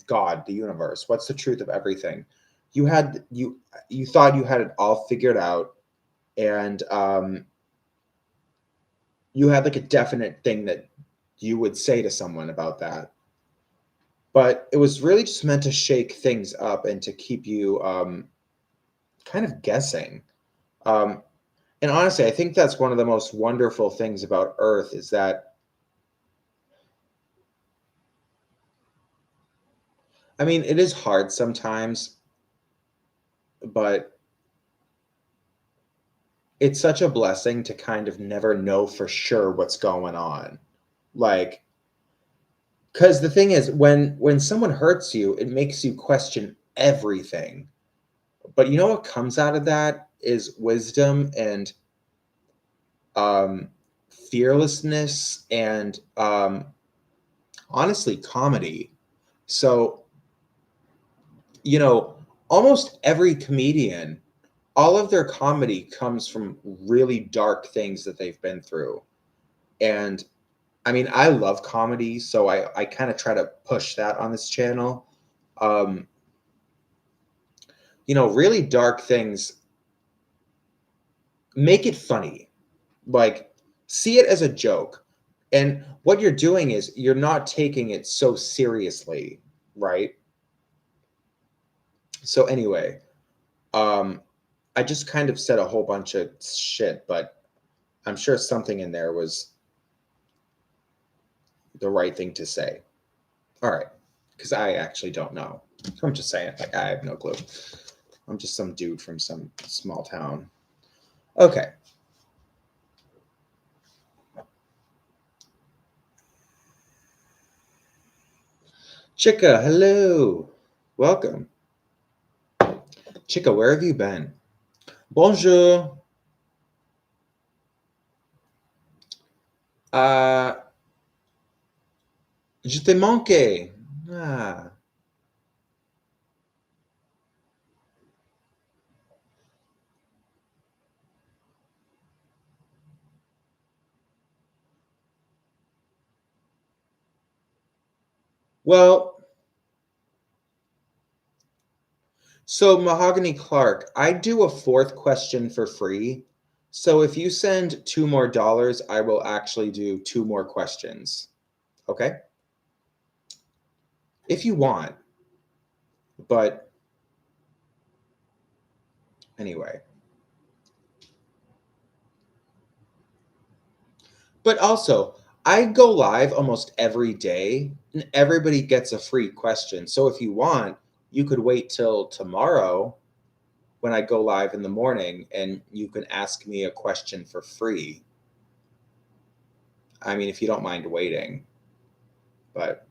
God, the universe? What's the truth of everything? You thought you had it all figured out, and you had like a definite thing that you would say to someone about that. But it was really just meant to shake things up and to keep you kind of guessing. Um, and honestly, I think that's one of the most wonderful things about Earth is that, I mean, it is hard sometimes, but it's such a blessing to kind of never know for sure what's going on. Like, because the thing is, when someone hurts you, it makes you question everything. But you know what comes out of that is wisdom and um, fearlessness and honestly comedy. So, you know, almost every comedian, all of their comedy comes from really dark things that they've been through. And I mean, I love comedy, so I kind of try to push that on this channel. Um, really dark things make it funny. Like, see it as a joke. And what you're doing is you're not taking it so seriously, right? So anyway, um, I just kind of said a whole bunch of shit, but I'm sure something in there was the right thing to say. All right, because I actually don't know. I'm just saying, like, I have no clue. I'm just some dude from some small town. Okay. Chica, hello. Welcome. Chica, where have you been? Bonjour. Uh, je t'ai manqué. Ah. Well, So, Mahogany Clark, I do a fourth question for free. So, if you send $2 more, I will actually do two more questions. Okay? If you want. But anyway. But also, I go live almost every day and everybody gets a free question. So, if you want, you could wait till tomorrow when I go live in the morning and you can ask me a question for free. I mean, if you don't mind waiting. But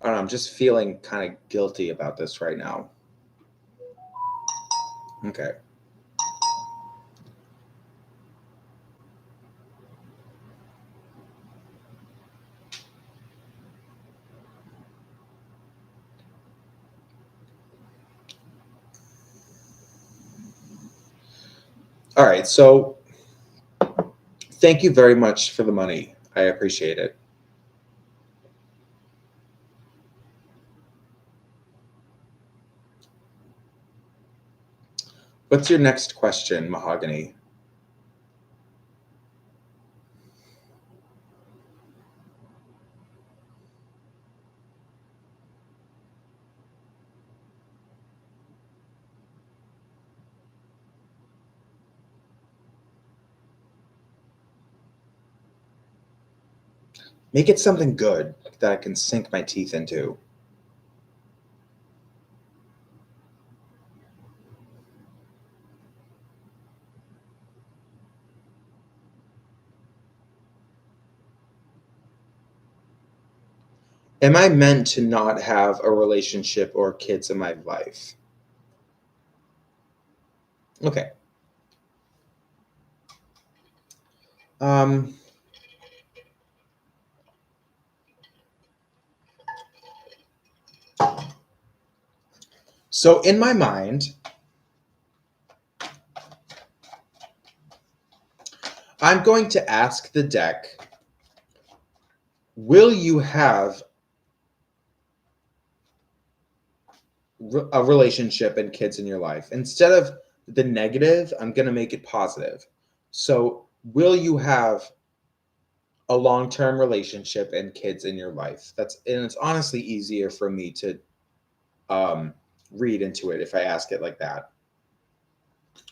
I don't know, I'm just feeling kind of guilty about this right now. Okay. All right. So thank you very much for the money. I appreciate it. What's your next question, Mahogany? Make it something good that I can sink my teeth into. Am I meant to not have a relationship or kids in my life? Okay. Um, so in my mind, I'm going to ask the deck, will you have a relationship and kids in your life? Instead of the negative, I'm going to make it positive. So, will you have a long-term relationship and kids in your life? And it's honestly easier for me to um, read into it if I ask it like that.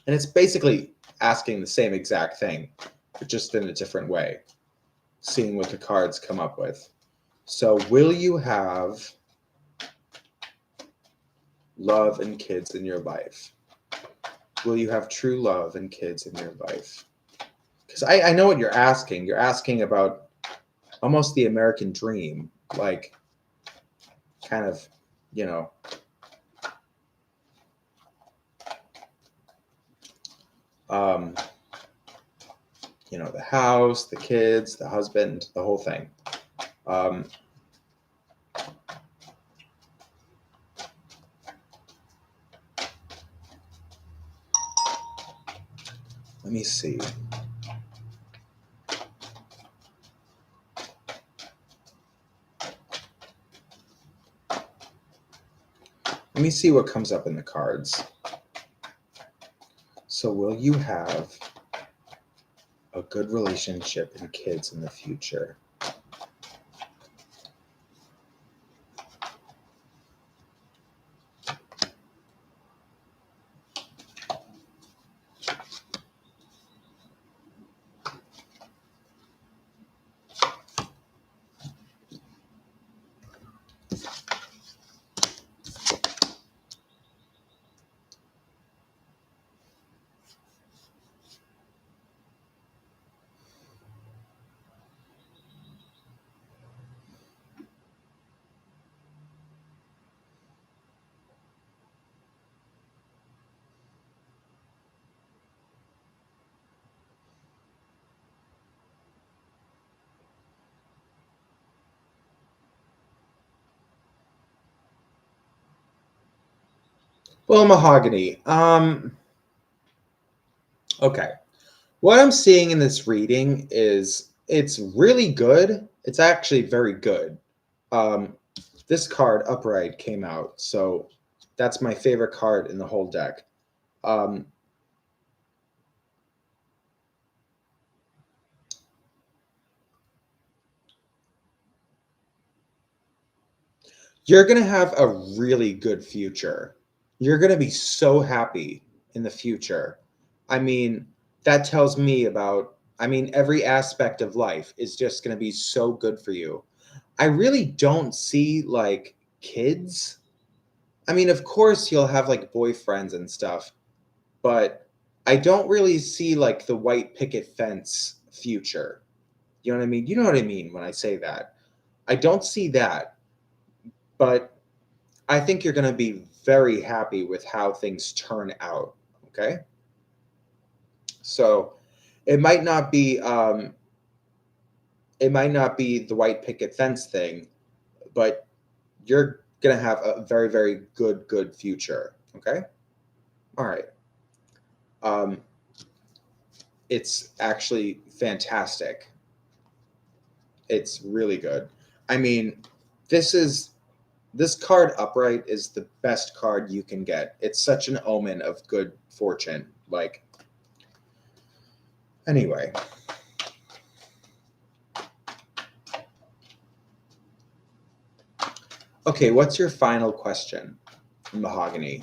And it's basically asking the same exact thing, but just in a different way, seeing what the cards come up with. So, will you have love and kids in your life? Will you have true love and kids in your life? Because I know what you're asking. You're asking about almost the American dream, like kind of, you know, um, the house, the kids, the husband, the whole thing. Um, let me see. Let me see what comes up in the cards. So, will you have a good relationship and kids in the future? Well, Mahogany. Okay. What I'm seeing in this reading is it's really good. It's actually very good. Um, this card, Upright, came out. So That's my favorite card in the whole deck. You're going to have a really good future. You're going to be so happy in the future. I mean, that tells me about, I mean, every aspect of life is just going to be so good for you. I really don't see like kids. I mean, of course, you'll have like boyfriends and stuff, but I don't really see like the white picket fence future. You know what I mean? You know what I mean when I say that. I don't see that, but I think you're going to be very happy with how things turn out. Okay. So it might not be the white picket fence thing, but you're going to have a very, very good future. Okay. All right. Um, it's actually fantastic. It's really good. I mean, this is this card upright is the best card you can get. It's such an omen of good fortune. Like, anyway. Okay, what's your final question, Mahogany?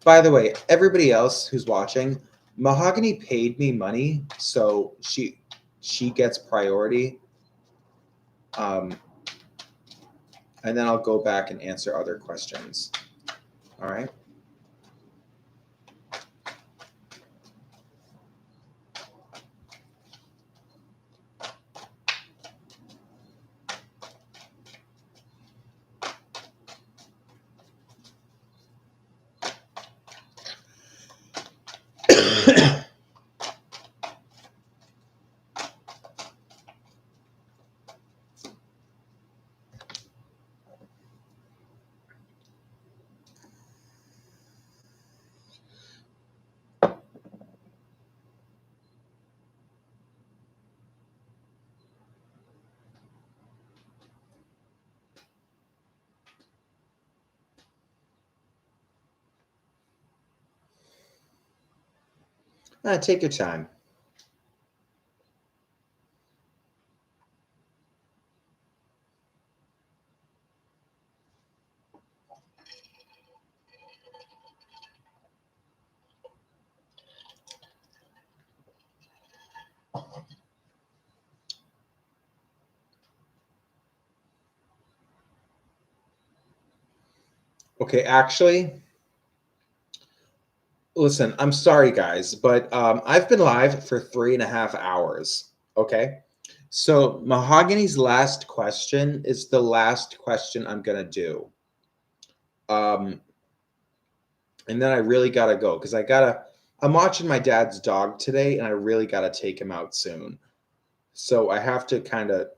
By the way, everybody else who's watching, Mahogany paid me money, so she gets priority. And then I'll go back and answer other questions. All right. Take your time. Okay, actually, listen, I'm sorry, guys, but I've been live for 3.5 hours. Okay. So Mahogany's last question is the last question I'm going to do. And then I really got to go because I'm watching my dad's dog today and I really got to take him out soon. So I have to kind of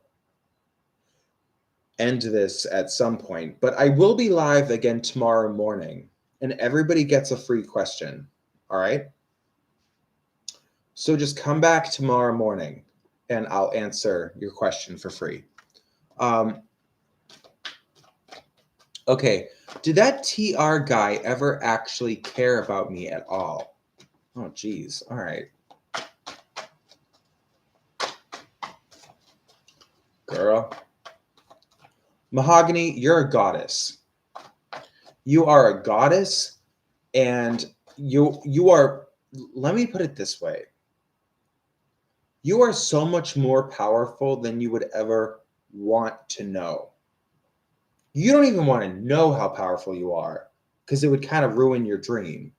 end this at some point. But I will be live again tomorrow morning and everybody gets a free question. All right. So just come back tomorrow morning and I'll answer your question for free. Okay, did that TR guy ever actually care about me at all? Oh, geez. All right. Girl. Mahogany, you're a goddess. You are a goddess, and you are, let me put it this way. You are so much more powerful than you would ever want to know. You don't even want to know how powerful you are because it would kind of ruin your dream.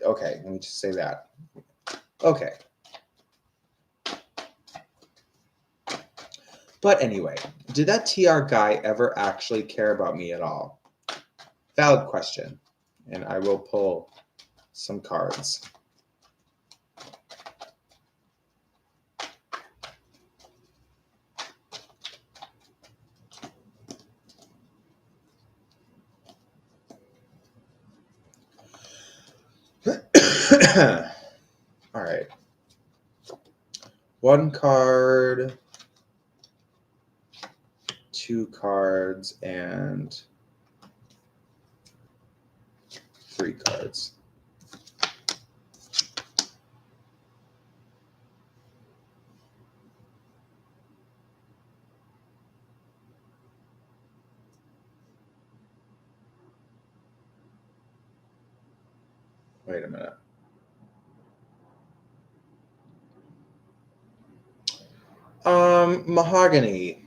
Okay, let me just say that. Okay. But anyway, did that TR guy ever actually care about me at all? Valid question. And I will pull some cards. All right. One card, two cards, and 3 cards. Wait a minute. Mahogany.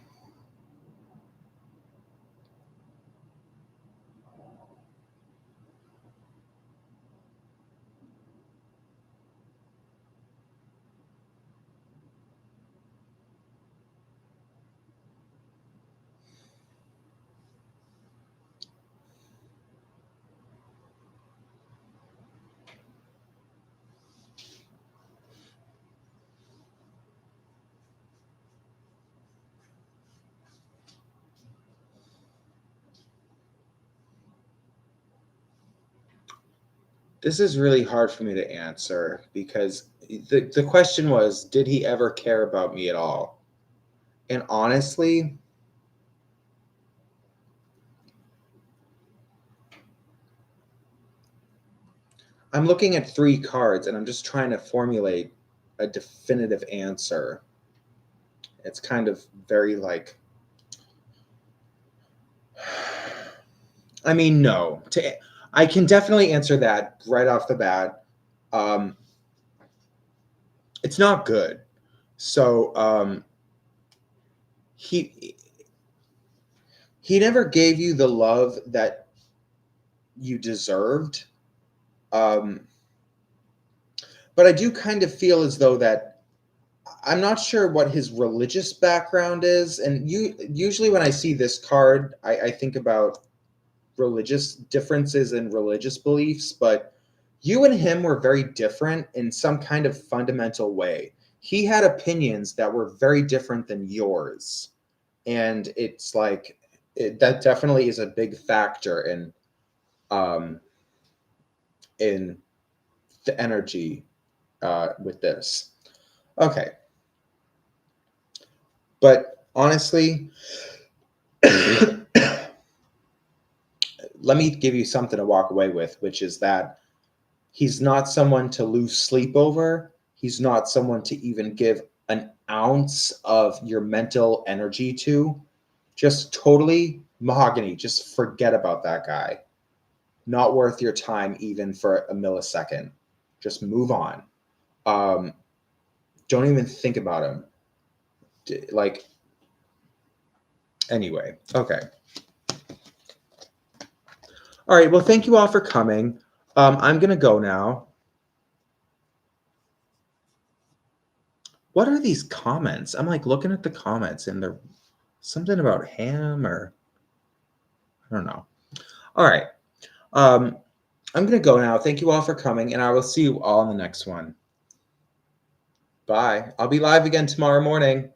This is really hard for me to answer because the question was, did he ever care about me at all? And honestly, I'm looking at 3 cards and I'm just trying to formulate a definitive answer. It's kind of very like, I mean, no. I can definitely answer that right off the bat. It's not good. So he never gave you the love that you deserved. But I do kind of feel as though that I'm not sure what his religious background is, and usually when I see this card, I think about religious differences in religious beliefs, but you and him were very different in some kind of fundamental way. He had opinions that were very different than yours, and it's like that definitely is a big factor um, in the energy with this. Okay, but honestly, let me give you something to walk away with, which is that he's not someone to lose sleep over. He's not someone to even give an ounce of your mental energy to. Just totally mahogany. Just forget about that guy. Not worth your time even for a millisecond. Just move on. Don't even think about him. Like, anyway, okay. All right. Well, thank you all for coming. I'm going to go now. What are these comments? I'm like looking at the comments and they're something about ham or I don't know. All right. I'm going to go now. Thank you all for coming, and I will see you all in the next one. Bye. I'll be live again tomorrow morning.